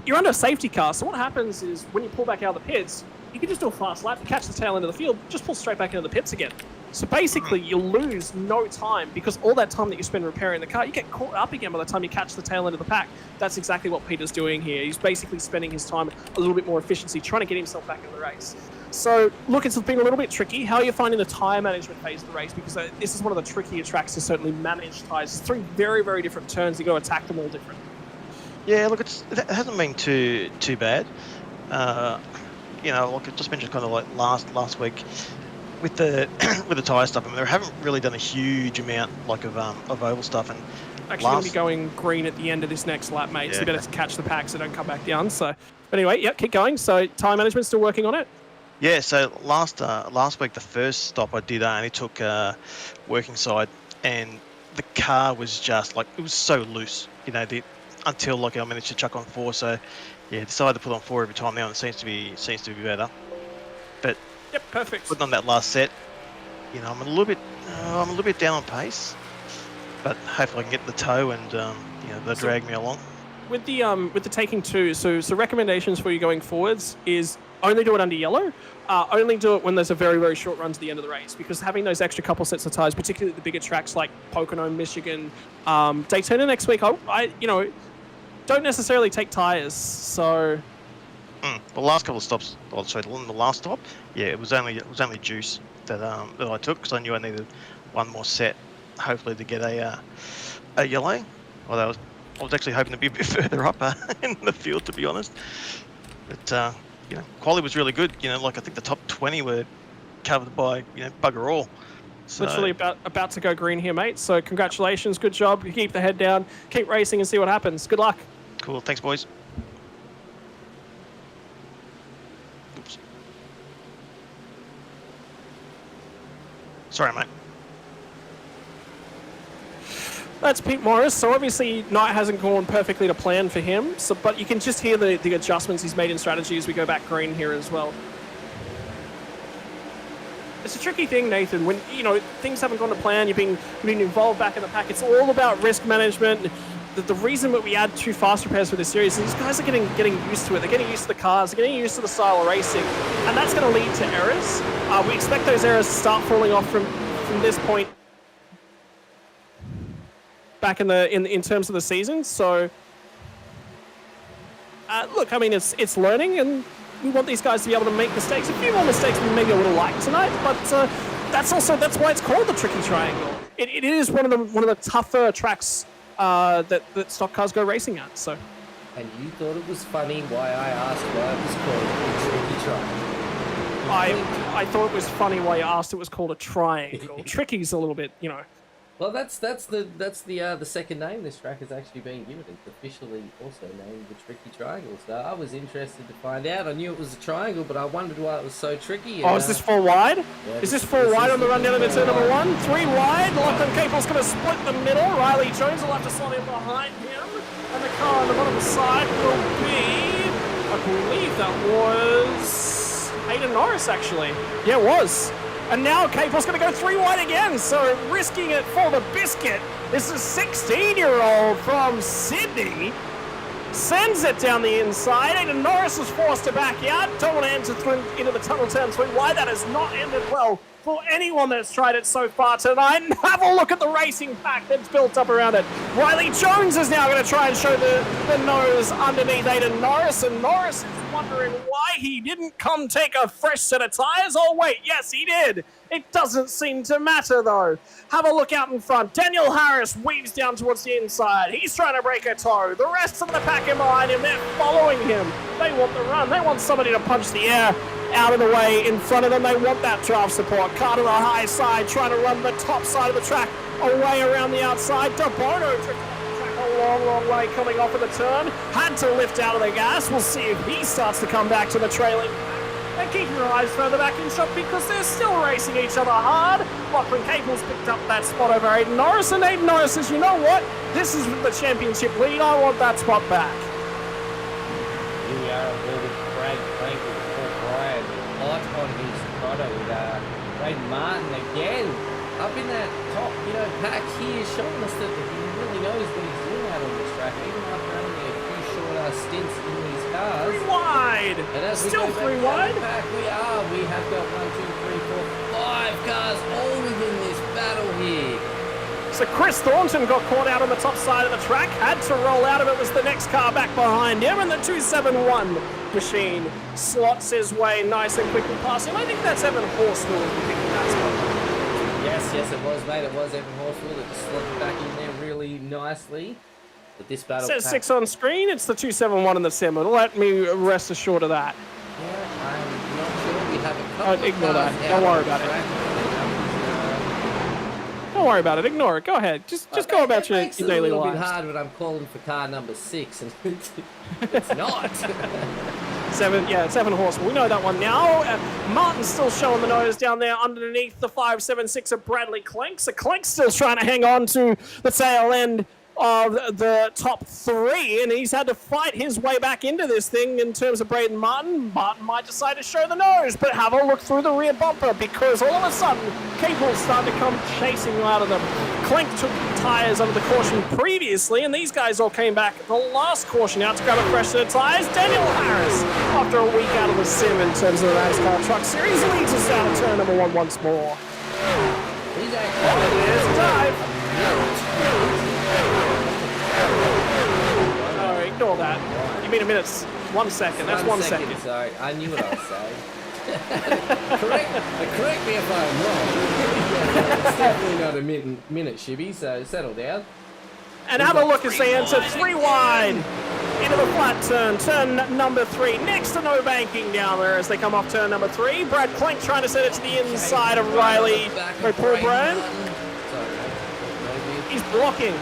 You're under a safety car, so what happens is when you pull back out of the pits, you can just do a fast lap, catch the tail end of the field, just pull straight back into the pits again. So basically, you'll lose no time, because all that time that you spend repairing the car, you get caught up again by the time you catch the tail end of the pack. That's exactly what Peter's doing here. He's basically spending his time a little bit more efficiency, trying to get himself back into the race. So, look, it's been a little bit tricky. How are you finding the tyre management phase of the race? Because this is one of the trickier tracks to certainly manage tyres. 3 very, very different turns. You've got to attack them all different. Yeah, look, it hasn't been too bad. You know, like I just mentioned, kind of like last week with the with the tyre stuff. I mean, they haven't really done a huge amount like of oval stuff. And actually, going to be going green at the end of this next lap, mate. Yeah. So you better catch the pack so don't come back down. So, but anyway, yeah, keep going. So tyre management still working on it. Yeah. So last week, the first stop I did, I only took working side, and the car was just like, it was so loose. You know, until like I managed to chuck on 4. So yeah, decided to put on 4 every time now, and it seems to be better. But yep, perfect. Putting on that last set, you know, I'm a little bit down on pace, but hopefully I can get the toe and you know, they'll drag me along. With the taking 2, so recommendations for you going forwards is only do it under yellow. Only do it when there's a very, very short run to the end of the race, because having those extra couple sets of tyres, particularly the bigger tracks like Pocono, Michigan, Daytona next week, I you know, don't necessarily take tyres. So the last couple of stops, the last stop, yeah, it was only juice that I took, because I knew I needed one more set, hopefully, to get a yellow. Although I was actually hoping to be a bit further up in the field, to be honest. But you know, quality was really good. You know, like I think the top 20 were covered by, you know, bugger all. So, Literally about to go green here, mate. So congratulations, good job. You keep the head down, keep racing, and see what happens. Good luck. cool. Thanks, boys. Oops. Sorry, mate. That's Pete Morris. So obviously night hasn't gone perfectly to plan for him. So, but you can just hear the adjustments he's made in strategy as we go back green here as well. It's a tricky thing, Nathan. When things haven't gone to plan, you've been involved back in the pack. It's all about risk management. The reason that we add 2 fast repairs for this series is these guys are getting used to it. They're getting used to the cars. They're getting used to the style of racing, and that's going to lead to errors. We expect those errors to start falling off from this point back in terms of the season. So, look, I mean, it's learning, and we want these guys to be able to make mistakes. A few more mistakes than maybe I would have liked tonight, but that's why it's called the Tricky Triangle. It is one of the tougher tracks that stock cars go racing at. So. And you thought it was funny why I asked why it was called the Tricky Triangle. I thought it was funny why you asked it was called a triangle. Tricky's a little bit, Well, that's the second name this track has actually been given. It's officially also named the Tricky Triangle. So I was interested to find out. I knew it was a triangle, but I wondered why it was so tricky. And, is this 4 wide? Yeah, is this 4 wide on the run down into turn number 1? 3 wide. Lachlan Capel's going to split the middle. Riley Jones will have to slot in behind him. And the car on the bottom side will be, I believe that was Hayden Norris, actually. Yeah, it was. And now Capel's going to go 3 wide again, so risking it for the biscuit. This is 16-year-old from Sydney. Sends it down the inside. Aiden Norris is forced to back out. Don't want to enter into the tunnel turn 3 wide. That has not ended well for anyone that's tried it so far tonight. And have a look at the racing pack that's built up around it. Riley Jones is now going to try and show the nose underneath Aiden Norris, and Norris is wondering why he didn't come take a fresh set of tyres. Oh wait, yes he did. It doesn't seem to matter though. Have a look out in front. Daniel Harris weaves down towards the inside. He's trying to break a toe. The rest of the pack in behind him, they're following him. They want the run. They want somebody to punch the air out of the way in front of them. They want that draft support. Car to the high side, trying to run the top side of the track away around the outside. DeBono a long way coming off of the turn. Had to lift out of the gas. We'll see if he starts to come back to the trailing. And keep your eyes further back in shot because they're still racing each other hard. Lachlan Capel's picked up that spot over Aiden Norris, and Aiden Norris says, you know what? This is the championship lead. I want that spot back. Here we are aboard with Brad Frank with Paul Bryan. Hot on his photo with Braden Martin again. Up in that top, pack here, showing us that he really knows what he's doing out on this track, even after only a few short stints in these cars. 3 wide! And as Still we go 3 wide? Back, we have got 1, 2, 3, 4, 5 cars all within this battle here. So Chris Thornton got caught out on the top side of the track, had to roll out of it, was the next car back behind him, and the 271 machine slots his way nice and quickly past him. I think that's Evan Horsfield picking that spot. Yes, it was, mate. It was Evan Horsfield that just slid back in there really nicely. But this battle says 6 on screen. It's the 271 in the sim. Let me rest assured of that. Yeah, I'm not sure. We have a couple ignore that. Don't worry about it. Don't worry about it. Ignore it. Go ahead. Just go about your daily life. It's a little bit hard when I'm calling for car number 6, and it's not. 7, yeah, it's Evan Horsfield. We know that one now. Martin's still showing the nose down there underneath the 576 of Bradley Clenk. So Clenk's still trying to hang on to the tail end of the top 3, and he's had to fight his way back into this thing in terms of Braden Martin. Martin might decide to show the nose, but have a look through the rear bumper because all of a sudden, Capel's starting to come chasing out of them. Clenk took tyres under the caution previously, and these guys all came back at the last caution out to grab a fresh set of tyres. Daniel Harris, after a week out of the sim in terms of the NASCAR Trucks Series, leads us out of turn number 1 once more. He's actually there's a dive. No, ignore that. You mean a minute? 1 second. That's 1 second. Sorry, I knew what I was saying. correct me if I'm wrong. It's definitely not a minute, Shibby, so settle down. And have a look as they enter 3 wide into the flat turn number 3, next to no banking down there as they come off turn number 3. Brad Clink trying to set it to the inside of Riley or Paul Brown. He's blocking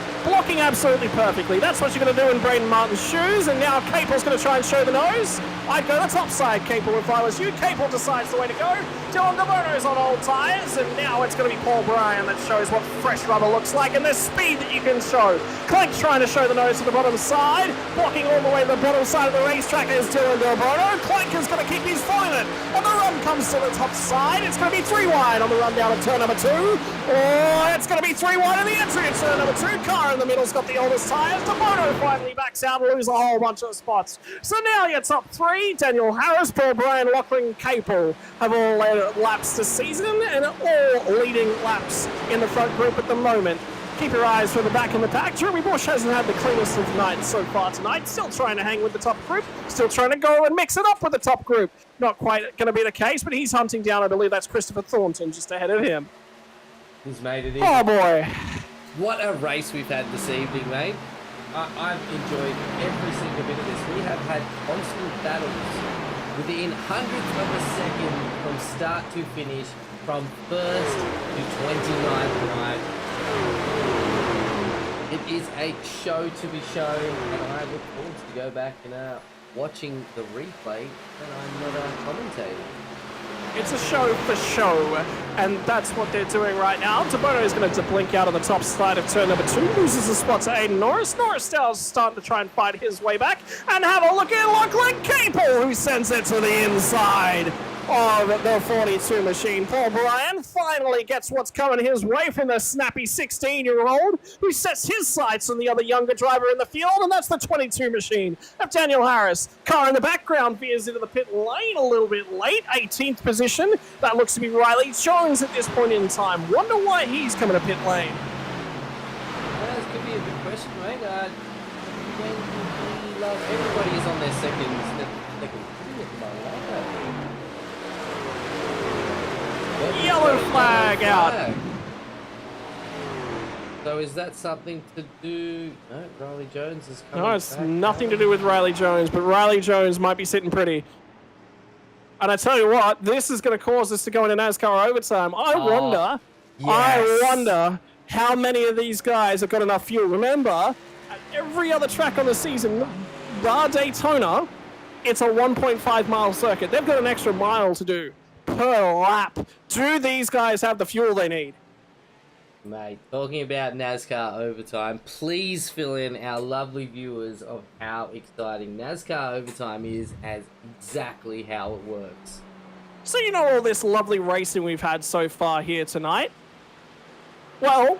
absolutely perfectly. That's what you're going to do in Braden Martin's shoes, and now Capel's going to try and show the nose. I'd go the top side, Capel, if I was you. Capel decides the way to go. Dylan DeBono's on old tyres, and now it's going to be Paul Bryan that shows what fresh rubber looks like and the speed that you can show. Clink trying to show the nose to the bottom side. Blocking all the way to the bottom side of the racetrack is Dylan DeBono. Clink is going to keep his foot in it. And the run comes to the top side. It's going to be 3 wide on the run down of turn number 2. Oh, it's going to be 3 wide in the entry of turn number 2. Car in the middle's got the oldest tyres. DeBono finally backs out and loses a whole bunch of spots. So now your top 3, Daniel Harris, Paul Bryan, Lachlan Capel have all led laps this season and all leading laps in the front group at the moment. Keep your eyes for the back in the pack. Jeremy Bush hasn't had the cleanest of nights so far tonight. Still trying to hang with the top group. Still trying to go and mix it up with the top group. Not quite going to be the case, but he's hunting down, I believe that's Christopher Thornton just ahead of him. He's made it in. Oh boy. What a race we've had this evening, mate. I've enjoyed every single bit of this. We have had constant battles within hundredths of a second from start to finish, from first to 29th ride. It is a show to be shown, and I look forward to go back and watching the replay, and I'm not commentating. It's a show for show, and that's what they're doing right now. DeBono is going to blink out on the top side of turn number 2, loses a spot to Aiden Norris. Norris still starting to try and fight his way back, and have a look at Lachlan Capel, who sends it to the inside of the 42 machine. Paul Bryan finally gets what's coming his way from the snappy 16-year-old, who sets his sights on the other younger driver in the field, and that's the 22 machine of Daniel Harris. Car in the background veers into the pit lane a little bit late, 18th position. That looks to be Riley Jones at this point in time. Wonder why he's coming to pit lane. Well, this could be a good question, right? Everybody is on their seconds. They can do it by Yellow flag out. So is that something to do? No, Riley Jones is coming. No, it's back. nothing to do with Riley Jones, but Riley Jones might be sitting pretty. And I tell you what, this is going to cause us to go into NASCAR overtime. I wonder how many of these guys have got enough fuel. Remember, at every other track on the season, bar Daytona, it's a 1.5 mile circuit. They've got an extra mile to do per lap. Do these guys have the fuel they need? Mate, talking about NASCAR overtime, please fill in our lovely viewers of how exciting NASCAR overtime is as exactly how it works. So you know all this lovely racing we've had so far here tonight? Well,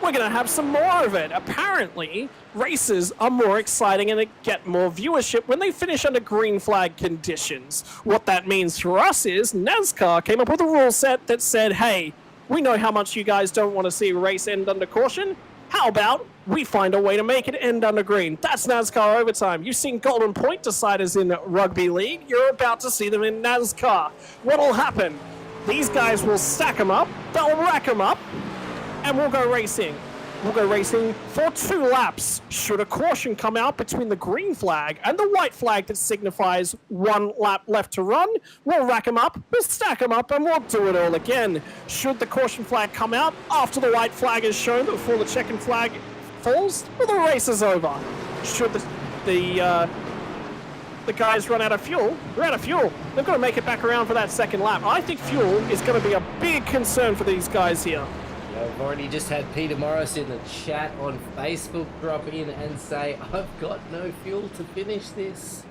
we're going to have some more of it. Apparently, races are more exciting and they get more viewership when they finish under green flag conditions. What that means for us is NASCAR came up with a rule set that said, hey, we know how much you guys don't want to see a race end under caution. How about we find a way to make it end under green? That's NASCAR overtime. You've seen Golden Point deciders in rugby league. You're about to see them in NASCAR. What'll happen? These guys will stack them up, they'll rack them up, and we'll go racing. We'll go racing for 2 laps. Should a caution come out between the green flag and the white flag that signifies 1 lap left to run, we'll rack them up, we'll stack them up, and we'll do it all again. Should the caution flag come out after the white flag is shown before the checkered flag falls, well, the race is over. Should the guys run out of fuel, they're out of fuel. They've got to make it back around for that second lap. I think fuel is going to be a big concern for these guys here. I've already just had Peter Morris in the chat on Facebook drop in and say, I've got no fuel to finish this.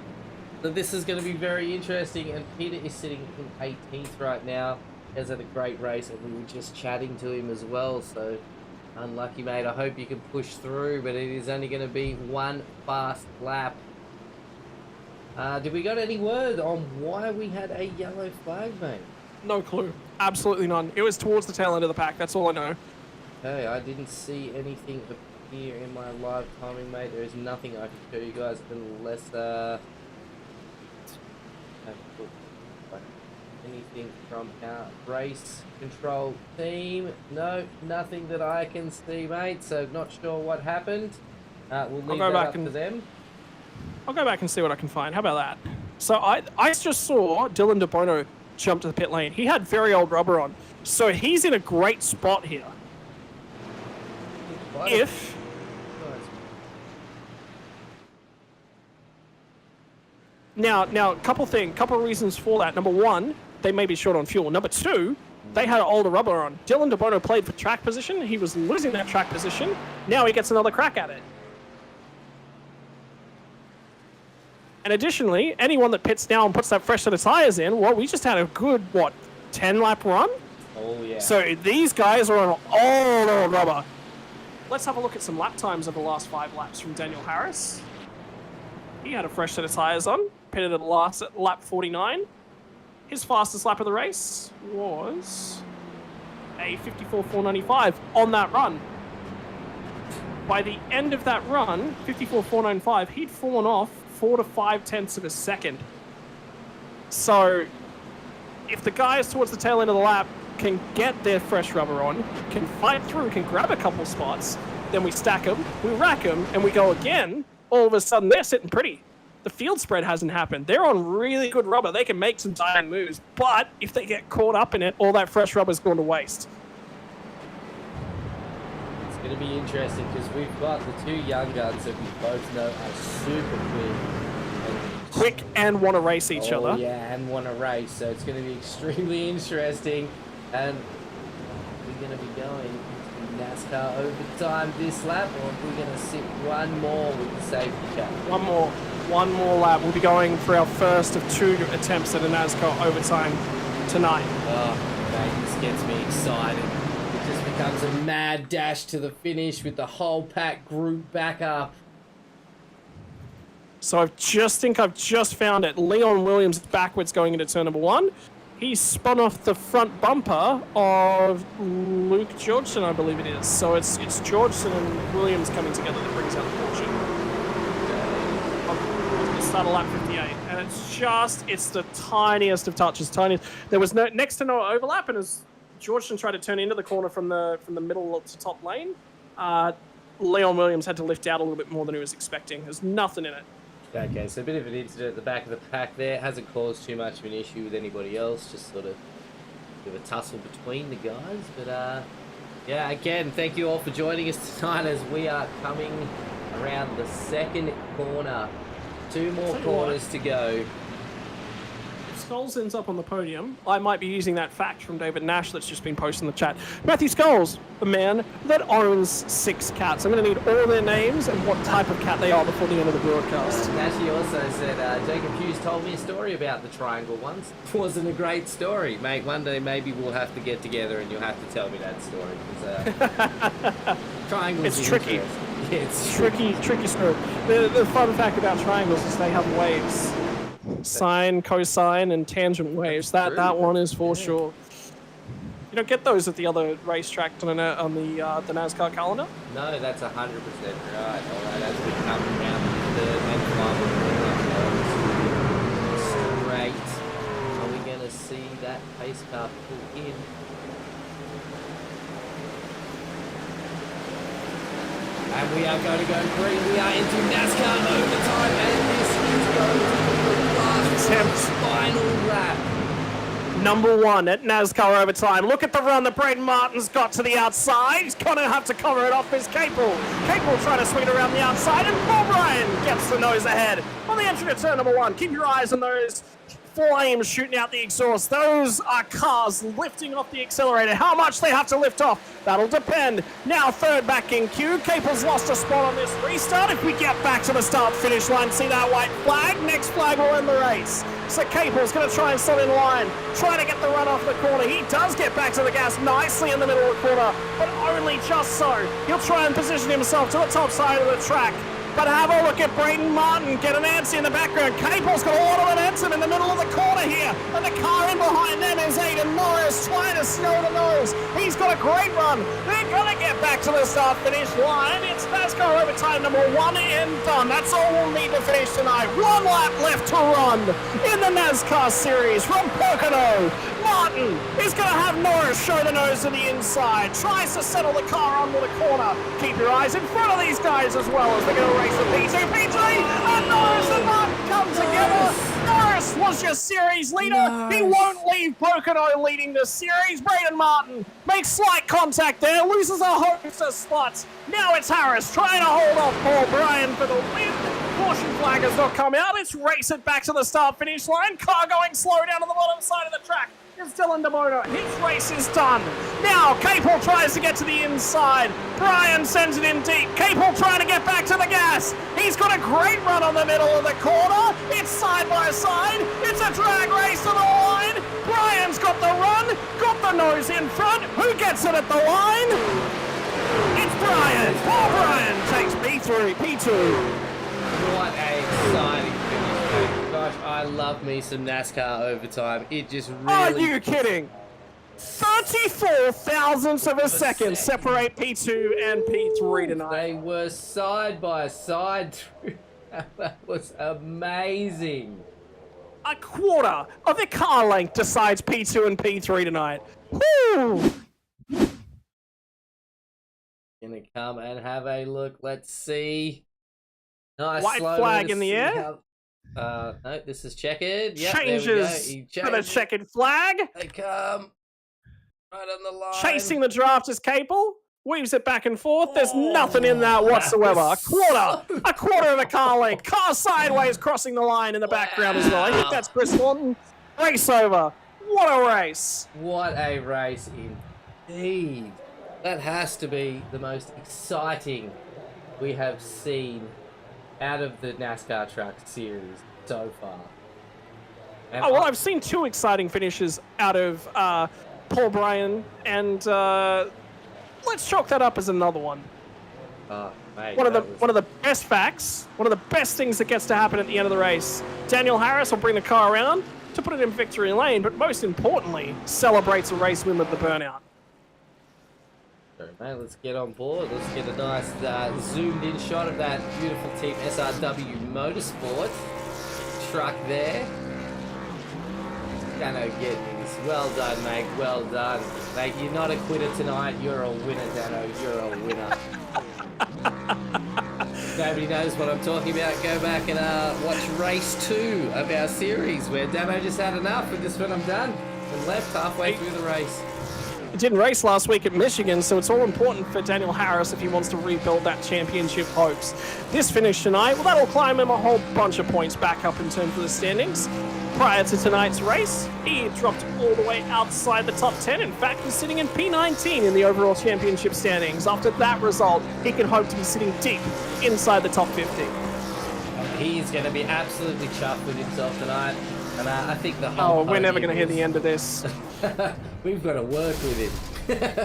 So this is going to be very interesting, and Peter is sitting in 18th right now. He has had a great race, and we were just chatting to him as well, so unlucky, mate. I hope you can push through, but it is only going to be 1 fast lap. Did we got any word on why we had a yellow flag, mate? No clue. Absolutely none. It was towards the tail end of the pack. That's all I know. Okay, I didn't see anything appear in my live timing, mate. There is nothing I can show you guys unless anything from our race control team. No, nothing that I can see, mate. So not sure what happened. We'll leave that up to them. I'll go back and see what I can find. How about that? So I just saw Dylan De Bono jump to the pit lane. He had very old rubber on. So he's in a great spot here. If... Now, couple reasons for that. Number one, they may be short on fuel. Number two, they had older rubber on. Dylan De Bono played for track position. He was losing that track position. Now he gets another crack at it. And additionally, anyone that pits now and puts that fresh set of tires in, well, we just had a good, 10-lap run? Oh, yeah. So these guys are on all rubber. Let's have a look at some lap times over the last 5 laps from Daniel Harris. He had a fresh set of tires on, pitted at lap 49. His fastest lap of the race was a 54.495 on that run. By the end of that run, 54.495, he'd fallen off 4 to 5 tenths of a second. So if the guys towards the tail end of the lap can get their fresh rubber on, can fight through, can grab a couple spots, then we stack them, we rack them, and we go again, all of a sudden they're sitting pretty. The field spread hasn't happened. They're on really good rubber. They can make some diving moves, but if they get caught up in it, all that fresh rubber's gone to waste. It's going to be interesting because we've got the 2 young guns that we both know are super quick and want to race each other. Yeah, and want to race. So it's going to be extremely interesting. And we're going to be going into NASCAR overtime this lap, or are we going to sit one more with the safety car? One more lap. We'll be going for our first of 2 attempts at a NASCAR overtime tonight. Oh, mate, this gets me excited. It just becomes a mad dash to the finish with the whole pack group back up. So I've just found it. Leon Williams backwards going into turn number 1. He spun off the front bumper of Luke Georgeson, I believe it is. So it's Georgeson and Williams coming together that brings out the fortune. Start of lap 58, and it's the tiniest of touches, There was next to no overlap, and as Georgeson tried to turn into the corner from the middle to top lane, Leon Williams had to lift out a little bit more than he was expecting. There's nothing in it. Okay, so a bit of an incident at the back of the pack there. Hasn't caused too much of an issue with anybody else, just sort of a bit of a tussle between the guys. But yeah, again, thank you all for joining us tonight as we are coming around the second corner. 2 more corners to go. If Skulls ends up on the podium, I might be using that fact from David Nash that's just been posted in the chat. Matthew Skulls, the man that owns 6 cats. I'm going to need all their names and what type of cat they are before the end of the broadcast. Nash also said, Jacob Hughes told me a story about the triangle once. It wasn't a great story, mate. One day maybe we'll have to get together and you'll have to tell me that story. Triangles it's tricky. Yeah, it's tricky story. The fun fact about triangles is they have waves. Sine, cosine, and tangent waves. That one is for sure. You don't get those at the other racetrack on the NASCAR calendar? No, that's 100% right. Alright, as we come around the and straight, are we going to see that pace car pull in? And we are going to go green. We are into NASCAR overtime, and this is going to be the last final lap. Number 1 at NASCAR overtime. Look at the run that Braden Martin's got to the outside. He's going to have to cover it off his Capel. Capel trying to swing it around the outside, and Bob Ryan gets the nose ahead. On the entry to turn number 1, keep your eyes on those flames shooting out the exhaust. Those are cars lifting off the accelerator. How much they have to lift off, that'll depend. Now 3rd back in queue. Capel's lost a spot on this restart. If we get back to the start-finish line, see that white flag? Next flag will end the race. So Capel's going to try and slot in line, trying to get the run off the corner. He does get back to the gas nicely in the middle of the corner, but only just so. He'll try and position himself to the top side of the track. But have a look at Braden Martin get an answer in the background. Capel's got a lot of momentum in the middle of the corner here. And the car in behind them is Aiden Norris trying to snow the nose. He's got a great run. They're going to get back to the start-finish line. It's NASCAR overtime number 1 and done. That's all we'll need to finish tonight. 1 lap left to run in the NASCAR series from Pocono, Martin is going to have Norris show the nose to the inside. Tries to settle the car onto the corner. Keep your eyes in front of these guys as well as they're going to race the P2, P3, and Norris and Martin come together. Norris was your series leader. He won't leave Pocono leading the series. Braden Martin makes slight contact there, loses a host of spots. Now it's Harris trying to hold off Paul Bryan for the win. Caution flag has not come out. Let's race it back to the start-finish line. Car going slow down to the bottom side of the track. It's Dylan DeMoto. His race is done. Now Capel tries to get to the inside. Bryan sends it in deep. Capel trying to get back to the gas. He's got a great run on the middle of the corner. It's side by side. It's a drag race to the line. Bryan's got the run, got the nose in front. Who gets it at the line? It's Bryan. Paul Bryan takes P3, P2. What a exciting finish, mate. Gosh, I love me some NASCAR overtime. It just really... Are you kidding? 34 thousandths of a second separate P2 and P3 tonight. They were side by side. That was amazing. A quarter of the car length decides P2 and P3 tonight. Woo! Gonna come and have a look. Let's see. Nice white flag in the air. No, this is checkered. Yep, changes for the checkered flag. They come right on the line. Chasing the draft is Capel. Weaves it back and forth. There's nothing in that whatsoever. A quarter of a car length. Car sideways crossing the line in the background as well. I think that's Chris Thornton. Race over. What a race. What a race indeed. That has to be the most exciting we have seen out of the NASCAR Trucks series so far. And I've seen two exciting finishes out of Paul Bryan, and let's chalk that up as another one. Mate, one of the best facts, one of the best things that gets to happen at the end of the race. Daniel Harris will bring the car around to put it in victory lane, but most importantly, celebrates a race win with the burnout. Mate, let's get on board. Let's get a nice zoomed in shot of that beautiful Team SRW Motorsport truck there. Dano get this. Well done, mate. Well done. Mate, you're not a quitter tonight. You're a winner, Dano. You're a winner. Nobody knows what I'm talking about. Go back and watch race 2 of our series where Dano just had enough and just went, I'm done, and left halfway through the race. It didn't race last week at Michigan, so it's all important for Daniel Harris if he wants to rebuild that championship hopes. This finish tonight, well, that'll climb him a whole bunch of points back up in terms of the standings. Prior to tonight's race, he dropped all the way outside the top 10. In fact, he's sitting in P19 in the overall championship standings. After that result, he can hope to be sitting deep inside the top 50. He's going to be absolutely chuffed with himself tonight. And I think the whole... Oh, we're never going to hear the end of this. We've got to work with him.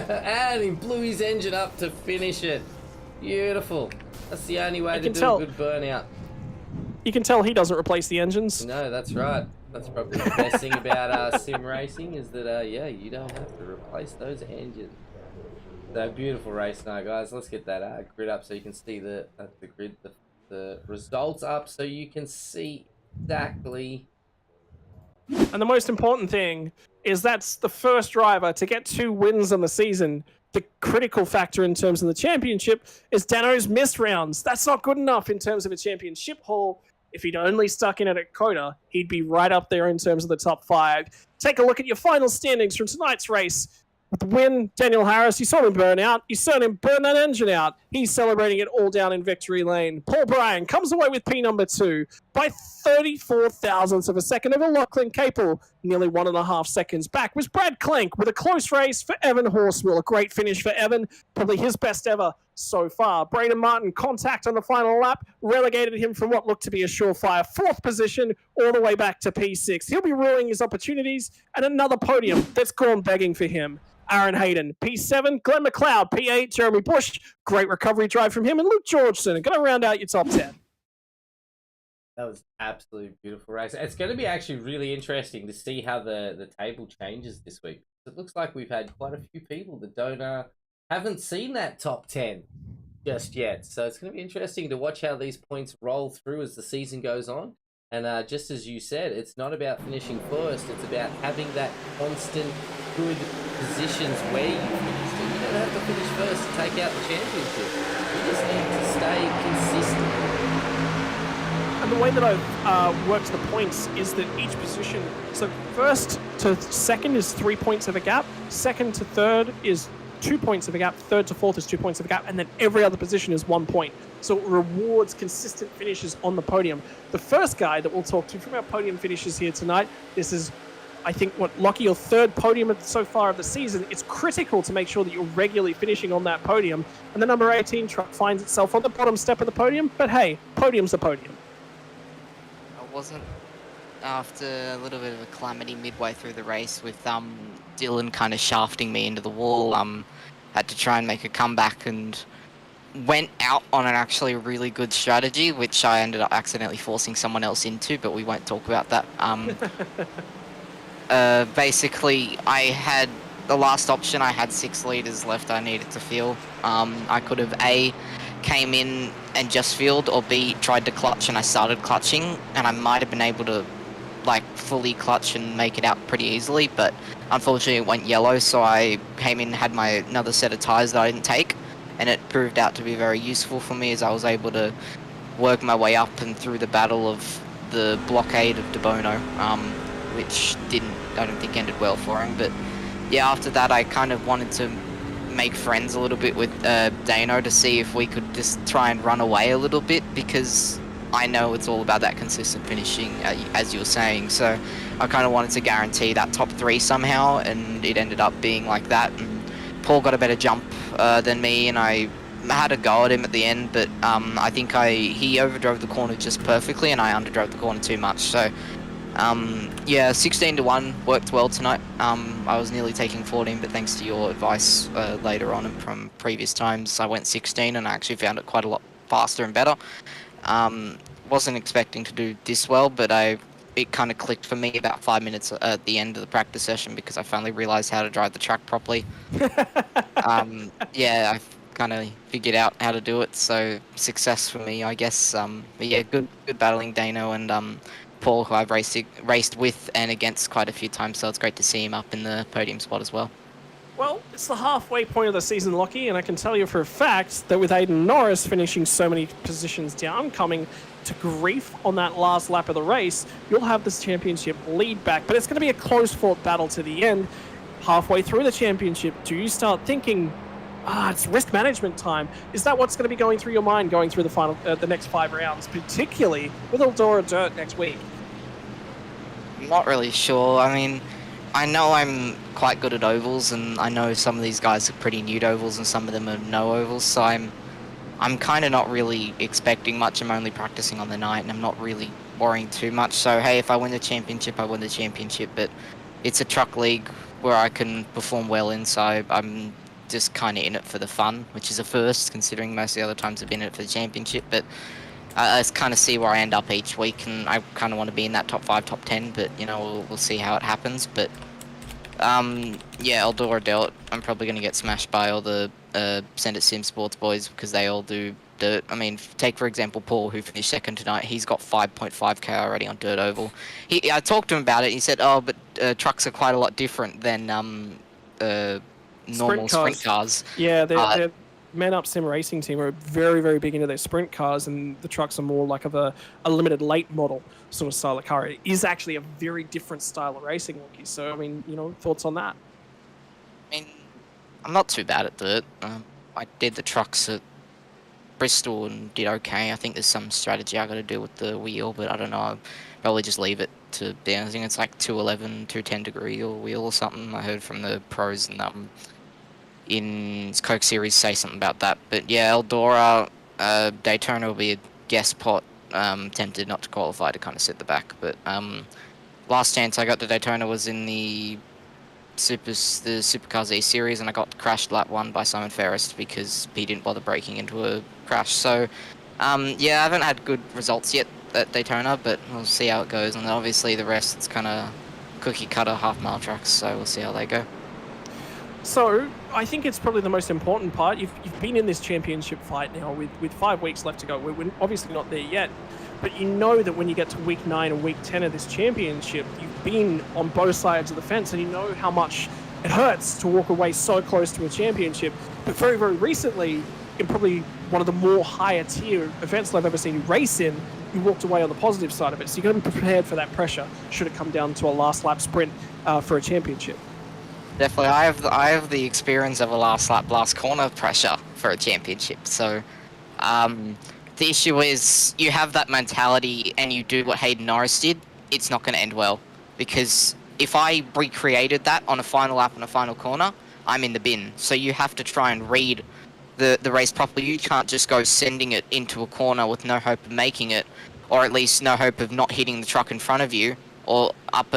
And he blew his engine up to finish it. Beautiful. That's the only way to do a good burnout. You can tell he doesn't replace the engines. No, that's right. That's probably the best thing about sim racing is that, yeah, you don't have to replace those engines. So, beautiful race now, guys. Let's get that grid up so you can see the grid, the results up so you can see exactly... And the most important thing is that's the first driver to get 2 wins on the season. The critical factor in terms of the championship is Dano's missed rounds. That's not good enough in terms of a championship haul. If he'd only stuck in it at Coda, he'd be right up there in terms of the top 5. Take a look at your final standings from tonight's race. With the win, Daniel Harris, you saw him burn out. You saw him burn that engine out. He's celebrating it all down in victory lane. Paul Bryan comes away with P number 2 by 34 thousandths of a second over Lachlan Capel. Nearly 1.5 seconds back was Brad Clank with a close race for Evan Horswell. A great finish for Evan, probably his best ever so far. Braden Martin, contact on the final lap, relegated him from what looked to be a surefire 4th position all the way back to P6. He'll be ruling his opportunities and another podium that's gone begging for him. Aaron Hayden, P7, Glenn McLeod, P8, Jeremy Bush, great recovery drive from him, and Luke Georgeson are going to round out your top 10. That was absolutely beautiful race. It's going to be actually really interesting to see how the table changes this week. It looks like we've had quite a few people that haven't seen that top 10 just yet. So it's going to be interesting to watch how these points roll through as the season goes on. And just as you said, it's not about finishing first. It's about having that constant good positions where you finished. And you don't have to finish first to take out the championship. You just need to stay consistent. And the way that I've worked the points is that each position, so first to second is 3 points of a gap, second to third is 2 points of a gap, third to fourth is 2 points of a gap, and then every other position is 1 point. So it rewards consistent finishes on the podium. The first guy that we'll talk to from our podium finishes here tonight, this is, I think, Lockie, your third podium so far of the season. It's critical to make sure that you're regularly finishing on that podium. And the number 18 truck finds itself on the bottom step of the podium, but hey, podium's a podium. Wasn't after a little bit of a calamity midway through the race with Dylan kind of shafting me into the wall. Had to try and make a comeback and went out on an actually really good strategy, which I ended up accidentally forcing someone else into, but we won't talk about that. Basically, I had the last option. I had 6 litres left I needed to fuel. I could have A, came in and just fueled, or B, tried to clutch and I started clutching, and I might have been able to like fully clutch and make it out pretty easily, but unfortunately it went yellow, so I came in, had my another set of tyres that I didn't take, and it proved out to be very useful for me as I was able to work my way up and through the battle of the blockade of De Bono, which I don't think ended well for him. But yeah, after that I kind of wanted to make friends a little bit with Dano to see if we could just try and run away a little bit, because I know it's all about that consistent finishing, as you were saying. So I kind of wanted to guarantee that top 3 somehow, and it ended up being like that. And Paul got a better jump than me, and I had a go at him at the end, but I think he overdrove the corner just perfectly, and I underdrove the corner too much. So yeah, 16-1 worked well tonight. I was nearly taking 14, but thanks to your advice later on and from previous times, I went 16, and I actually found it quite a lot faster and better. Wasn't expecting to do this well, but it kind of clicked for me about 5 minutes at the end of the practice session, because I finally realized how to drive the track properly. Yeah, I kind of figured out how to do it, so success for me, I guess. But yeah, good battling Dano and Paul, who I've raced with and against quite a few times, so it's great to see him up in the podium spot as well. Well, it's the halfway point of the season, Lockie, and I can tell you for a fact that with Aiden Norris finishing so many positions down, coming to grief on that last lap of the race, you'll have this championship lead back. But it's going to be a close-fought battle to the end. Halfway through the championship, do you start thinking, it's risk management time? Is that what's going to be going through your mind going through the next 5 rounds, particularly with Eldora Dirt next week? I'm not really sure. I mean, I know I'm quite good at ovals, and I know some of these guys are pretty new to ovals, and some of them are no ovals, so I'm kind of not really expecting much. I'm only practicing on the night, and I'm not really worrying too much. So, hey, if I win the championship, I win the championship, but it's a truck league where I can perform well in, so I'm just kind of in it for the fun, which is a first, considering most of the other times I've been in it for the championship, but I kind of see where I end up each week, and I kind of want to be in that top 5, top 10, but, you know, we'll see how it happens. But, yeah, Eldora Dirt, I'm probably going to get smashed by all the Send It Sim Sports boys, because they all do dirt. I mean, take, for example, Paul, who finished second tonight. He's got 5.5k already on Dirt Oval. I talked to him about it. He said, oh, but trucks are quite a lot different than normal sprint cars. Yeah, they're Men Up Sim Racing Team are very, very big into their sprint cars, and the trucks are more like of a limited late model sort of style of car. It is actually a very different style of racing, Wookie. So, I mean, you know, thoughts on that? I mean, I'm not too bad at dirt. I did the trucks at Bristol and did okay. I think there's some strategy I got to do with the wheel, but I don't know. I'll probably just leave it to be. I think it's like 211, 210 degree wheel or something. I heard from the pros and in Coke Series say something about that. But yeah, Eldora, Daytona will be a guest pot. Tempted not to qualify to kind of sit the back, but last chance I got to Daytona was in the Supercars E Series, and I got crashed lap 1 by Simon Ferris because he didn't bother breaking into a crash. So yeah, I haven't had good results yet at Daytona, but we'll see how it goes. And obviously the rest, it's kind of cookie cutter half-mile tracks, so we'll see how they go. So, I think it's probably the most important part. You've been in this championship fight now with 5 weeks left to go. We're obviously not there yet. but you know that when you get to week 9 and week 10 of this championship, you've been on both sides of the fence, and you know how much it hurts to walk away so close to a championship. But very, very recently, in probably one of the more higher tier events that I've ever seen you race in, you walked away on the positive side of it. So you've got to be prepared for that pressure should it come down to a last lap sprint for a championship. Definitely, I have the experience of a last lap, last corner pressure for a championship. So, the issue is you have that mentality and you do what Hayden Norris did, it's not going to end well. Because if I recreated that on a final lap on a final corner, I'm in the bin. So you have to try and read the race properly. You can't just go sending it into a corner with no hope of making it, or at least no hope of not hitting the truck in front of you or up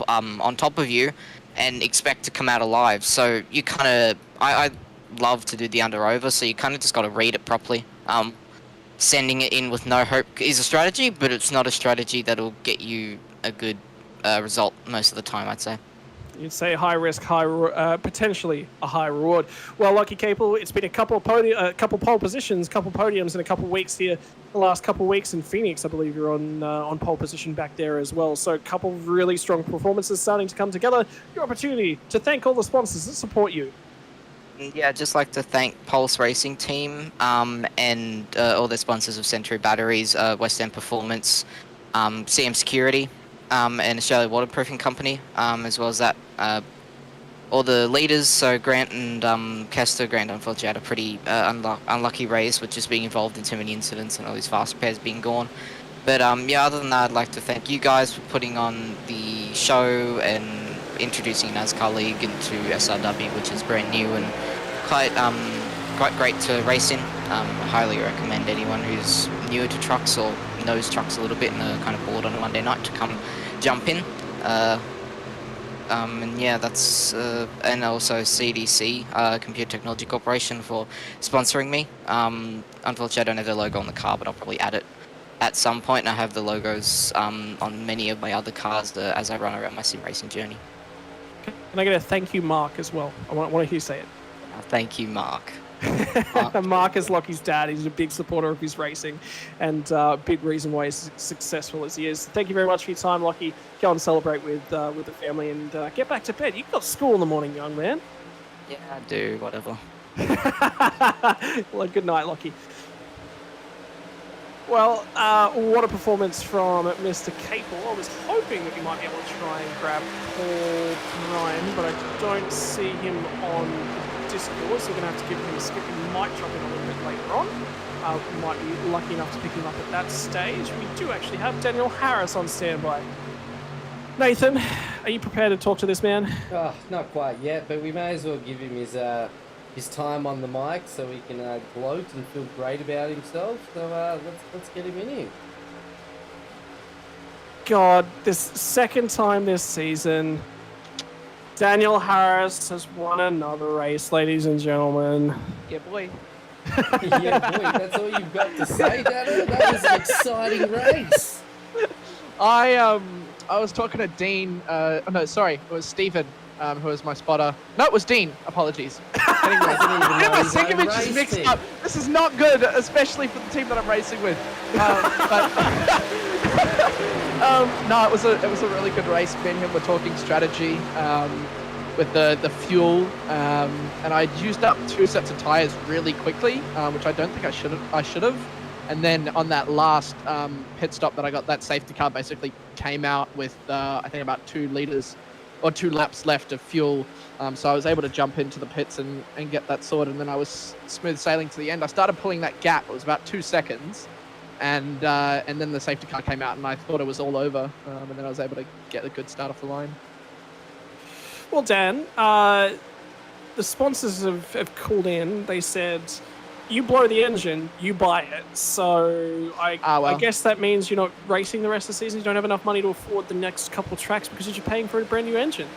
on top of you, and expect to come out alive. So you kind of, I love to do the under-over, so you kind of just got to read it properly. Sending it in with no hope is a strategy, but it's not a strategy that'll get you a good result most of the time, I'd say. You'd say high risk, potentially a high reward. Well, Lucky Capel, it's been a couple of pole positions, couple podiums in a couple of weeks here. The last couple of weeks in Phoenix, I believe you're on pole position back there as well. So a couple of really strong performances starting to come together. Your opportunity to thank all the sponsors that support you. Yeah, I'd just like to thank Pulse Racing Team and all the sponsors of Century Batteries, West End Performance, CM Security, and Australia Waterproofing Company, as well as that, all the leaders, so Grant and Kester. Grant unfortunately had a pretty unlucky race, with just being involved in too many incidents and all these fast repairs being gone. But yeah, other than that, I'd like to thank you guys for putting on the show and introducing NASCAR League into SRW, which is brand new and quite great to race in. I highly recommend anyone who's newer to trucks or knows trucks a little bit and are kind of bored on a Monday night to come jump in. And yeah, that's and also CDC, Computer Technology Corporation, for sponsoring me. Unfortunately, I don't have their logo on the car, but I'll probably add it at some point, and I have the logos on many of my other cars as I run around my sim racing journey. And I got to thank you, Mark, as well. I want to hear you say it. Thank you, Mark. Mark is Lockie's dad. He's a big supporter of his racing, and big reason why he's successful as he is. Thank you very much for your time, Lockie. Go and celebrate with the family and get back to bed. You've got school in the morning, young man. Yeah, I do. Whatever. Well, good night, Lockie. Well, what a performance from Mr. Capel. I was hoping that we might be able to try and grab Paul Bryan, but I don't see him on Discord, so we're going to have to give him a skip. He might drop in a little bit later on. We might be lucky enough to pick him up at that stage. We do actually have Daniel Harris on standby. Nathan, are you prepared to talk to this man? Oh, not quite yet, but we may as well give him his time on the mic so he can gloat and feel great about himself. So let's get him in here. God, this second time this season, Daniel Harris has won another race, ladies and gentlemen. Yeah, boy. Yeah, boy, that's all you've got to say, Daniel? That was an exciting race. I was talking to Dean. No, sorry, it was Stephen, who was my spotter. No, it was Dean. Apologies. Anyway, get my segments mixed up. This is not good, especially for the team that I'm racing with. No, it was a really good race. Me and him were talking strategy with the fuel, and I used up 2 sets of tires really quickly, which I don't think I should have. And then on that last pit stop that I got, that safety car basically came out with I think about 2 liters or 2 laps left of fuel. So I was able to jump into the pits and get that sorted. And then I was smooth sailing to the end. I started pulling that gap. It was about 2 seconds. And then the safety car came out and I thought it was all over. And then I was able to get a good start off the line. Well, Dan, the sponsors have called in. They said, you blow the engine, you buy it. So I guess that means you're not racing the rest of the season. You don't have enough money to afford the next couple of tracks because you're paying for a brand new engine.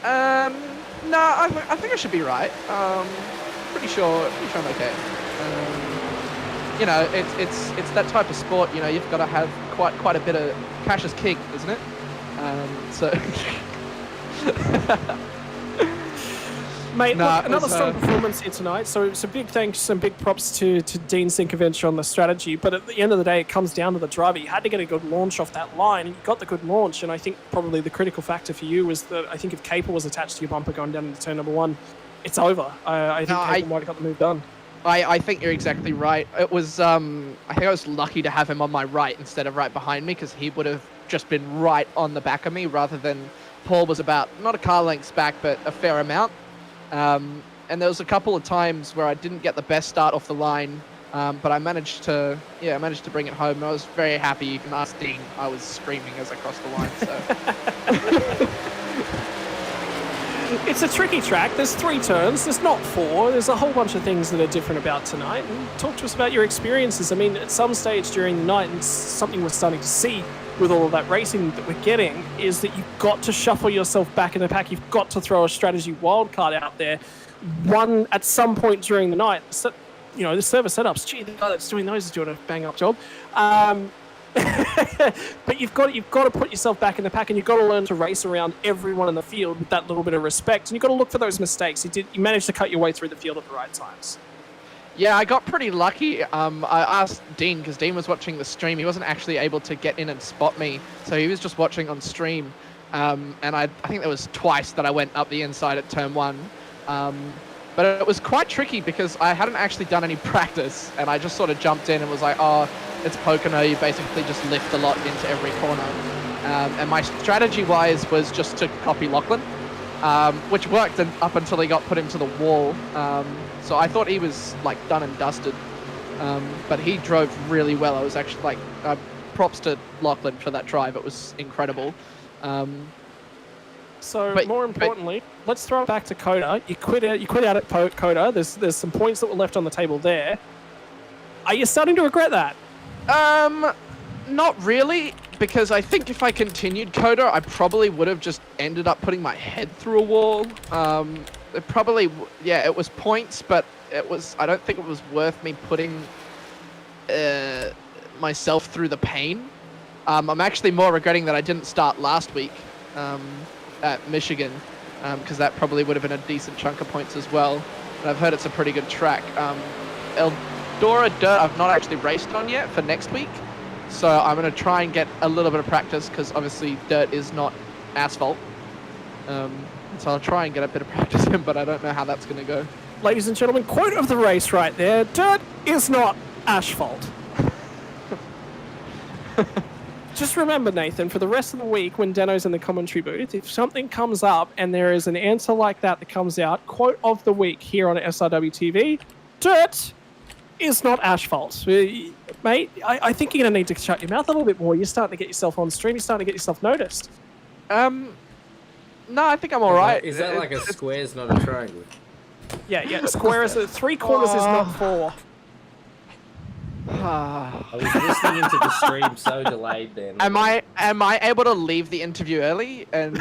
No, I think I should be right. Pretty sure I'm okay. You know, it's that type of sport. You know, you've got to have quite a bit of cash is king, isn't it? So. Mate, Nah, look, it another was, strong performance here tonight. So big thanks and big props to Dean Sinkovich on the strategy. But at the end of the day, it comes down to the driver. You had to get a good launch off that line, and you got the good launch. And I think probably the critical factor for you was that I think if Caper was attached to your bumper going down into turn number 1, it's over. I think Caper might have got the move done. I think you're exactly right. It was I think I was lucky to have him on my right instead of right behind me, because he would have just been right on the back of me, rather than Paul was about not a car lengths back, but a fair amount. And there was a couple of times where I didn't get the best start off the line, but I managed to bring it home. I was very happy. You can ask Dean. I was screaming as I crossed the line. So. It's a tricky track. There's 3 turns. There's not 4. There's a whole bunch of things that are different about tonight. And talk to us about your experiences. I mean, at some stage during the night, and something we're starting to see with all of that racing that we're getting, is that you've got to shuffle yourself back in the pack. You've got to throw a strategy wildcard out there. One at some point during the night. So, you know, the server setups. Gee, the guy that's doing those is doing a bang up job. But you've got to put yourself back in the pack, and you've got to learn to race around everyone in the field with that little bit of respect. And you've got to look for those mistakes. You managed to cut your way through the field at the right times. Yeah, I got pretty lucky. I asked Dean, because Dean was watching the stream. He wasn't actually able to get in and spot me, so he was just watching on stream. And I think there was twice that I went up the inside at turn 1. But it was quite tricky because I hadn't actually done any practice, and I just sort of jumped in and was like, oh, it's Pocono, you basically just lift a lot into every corner. And my strategy-wise was just to copy Lachlan, which worked up until he got put into the wall. So I thought he was like done and dusted, but he drove really well. I was actually like, props to Lachlan for that drive. It was incredible. More importantly, let's throw it back to Coda. You quit out at Coda. There's some points that were left on the table there. Are you starting to regret that? Not really, because I think if I continued Coda, I probably would have just ended up putting my head through a wall. It was points, but I don't think it was worth me putting myself through the pain. I'm actually more regretting that I didn't start last week at Michigan, because that probably would have been a decent chunk of points as well. And I've heard it's a pretty good track. Eldora Dirt I've not actually raced on yet for next week, so I'm going to try and get a little bit of practice, because obviously dirt is not asphalt. So I'll try and get a bit of practice in, but I don't know how that's going to go. Ladies and gentlemen, quote of the race right there: dirt is not asphalt. Just remember, Nathan, for the rest of the week when Dano's in the commentary booth, if something comes up and there is an answer like that comes out, quote of the week here on SRW TV: dirt is not asphalt. Mate, I think you're going to need to shut your mouth a little bit more. You're starting to get yourself on stream. You're starting to get yourself noticed. No, I think I'm all right. Is that like a square's not a triangle? Yeah. Square is 3 corners is not 4. I was listening into the stream so delayed then. Am I able to leave the interview early? And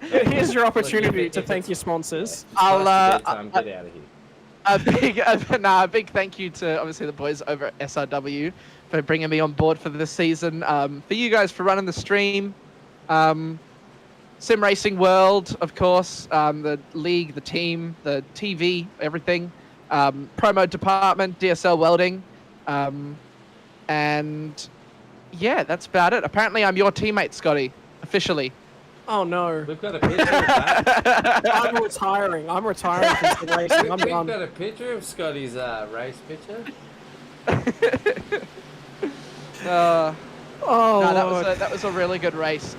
here's your opportunity to thank your sponsors. I'll get out of here. A big thank you to obviously the boys over at SRW for bringing me on board for this season. For you guys for running the stream, Sim Racing World, of course, the league, the team, the TV, everything, promo department, DSL Welding, and yeah, that's about it. Apparently, I'm your teammate, Scotty, officially. Oh no. We've got a picture of that. I'm retiring from the racing. I'm We've done. got a picture of Scotty's race picture. No, that was a really good race.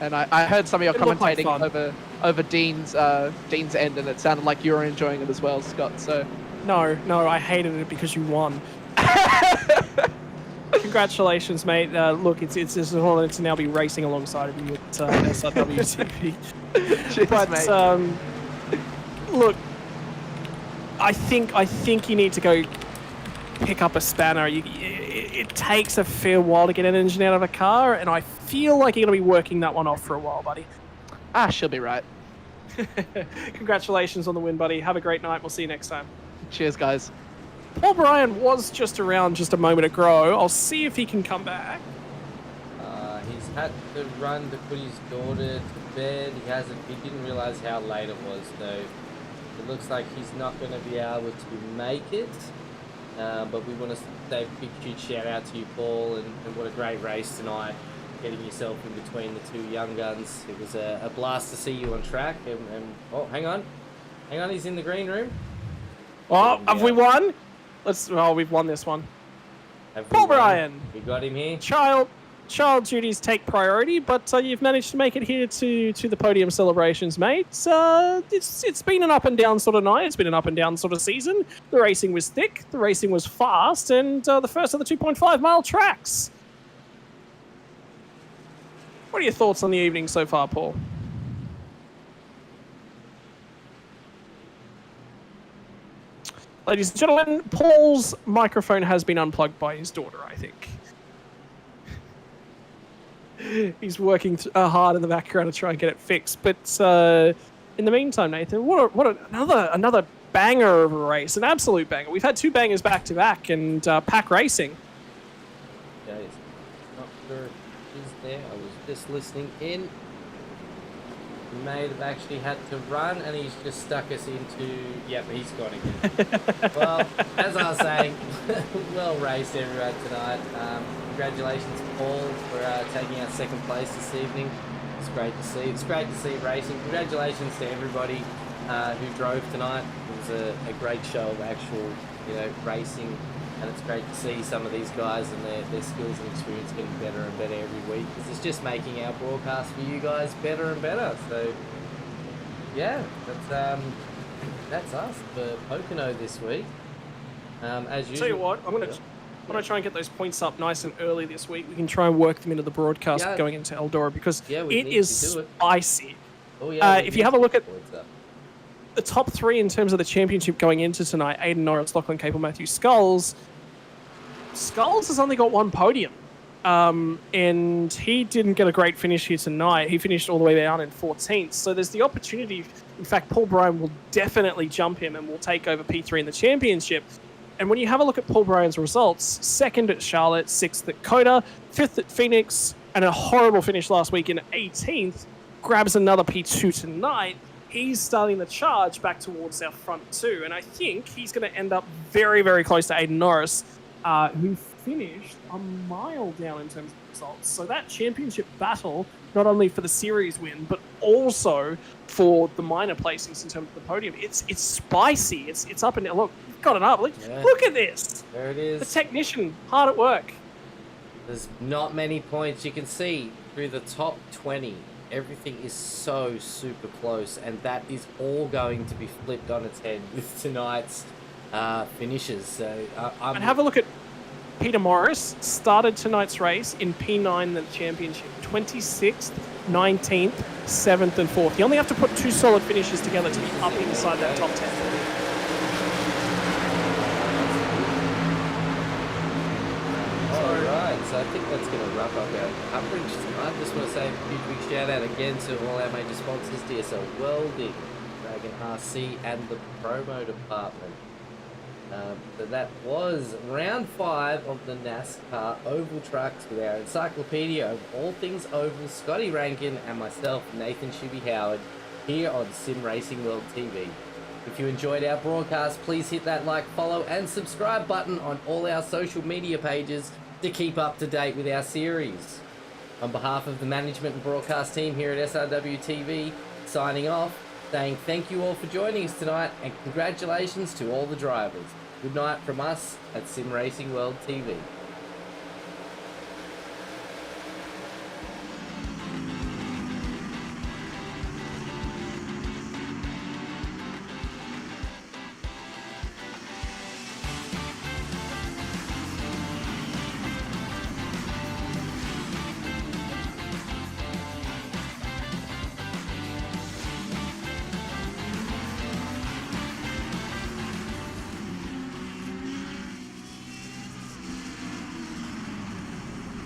And I heard some of your commentating over Dean's end, and it sounded like you were enjoying it as well, Scott. So No, I hated it because you won. Congratulations, mate. Look, it's an honor to now be racing alongside of you at SRW TV. Cheers, But mate. look, I think you need to go pick up a spanner. It takes a fair while to get an engine out of a car, and I feel like you're going to be working that one off for a while, buddy. She'll be right. Congratulations on the win, buddy. Have a great night. We'll see you next time. Cheers, guys. Paul Bryan was just around just a moment ago. I'll see if he can come back. He's had to run to put his daughter to bed. He didn't realise how late it was though. It looks like he's not going to be able to make it. But we want to say a big, huge shout out to you, Paul, and what a great race tonight. Getting yourself in between the two young guns. It was a blast to see you on track. And oh, hang on, he's in the green room. Oh, have we won? We've won this one. Paul Bryan. We got him here. Child duties take priority, but you've managed to make it here to the podium celebrations, mate. It's been an up and down sort of night. It's been an up and down sort of season. The racing was thick, the racing was fast, and the first of the 2.5 mile tracks. What are your thoughts on the evening so far, Paul? Ladies and gentlemen, Paul's microphone has been unplugged by his daughter, I think. He's working hard in the background to try and get it fixed. But in the meantime, Nathan, another banger of a race, an absolute banger. We've had two bangers back to back, and pack racing. Yeah, it's not sure if he's there. I was just listening in. He may have actually had to run, and he's just stuck us into. Yep, he's gone again. Well, as I was saying, well raced everyone tonight. Congratulations, Paul, for taking out second place this evening. It's great to see. It's great to see racing. Congratulations to everybody who drove tonight. It was a great show of actual, racing, and it's great to see some of these guys and their skills and experience getting better and better every week. Because it's just making our broadcast for you guys better and better. So, yeah, that's us for Pocono this week. As usual. Tell you what, I'm gonna try and get those points up nice and early this week. We can try and work them into the broadcast going into Eldora because it is spicy. Oh, yeah, if you have a look at the top three in terms of the championship going into tonight, Aiden Norris, Lachlan Capel, Matthew Skulls. Skulls has only got one podium. And he didn't get a great finish here tonight. He finished all the way down in 14th. So there's the opportunity. In fact, Paul Bryan will definitely jump him and will take over P3 in the championship. And when you have a look at Paul Bryan's results, 2nd at Charlotte, 6th at Coda, 5th at Phoenix, and a horrible finish last week in 18th, grabs another P2 tonight. He's starting the charge back towards our front two. And I think he's going to end up very, very close to Aiden Norris, who finished a mile down in terms of results. So that championship battle, not only for the series win, but also for the minor placings in terms of the podium, it's spicy. It's up and down. Look, we've got it up. Look at this. There it is. The technician, hard at work. There's not many points. You can see through the top 20, everything is so super close, and that is all going to be flipped on its head with tonight's finishes. So and have a look at Peter Morris. Started tonight's race in P9, the championship, 26th, 19th, 7th, and 4th. You only have to put two solid finishes together to be up inside that top 10. So I think that's going to wrap up our coverage tonight. Just want to say a huge big shout out again to all our major sponsors, DSL Welding, Dragonrc, and the Promo Department. So that was round 5 of the NASCAR Oval Trucks with our encyclopedia of all things oval, Scotty Rankin, and myself, Nathan Shibby Howard, here on Sim Racing World TV. If you enjoyed our broadcast, please hit that like, follow, and subscribe button on all our social media pages to keep up to date with our series. On behalf of the management and broadcast team here at SRW TV, signing off, saying thank you all for joining us tonight, and congratulations to all the drivers. Good night from us at Sim Racing World TV.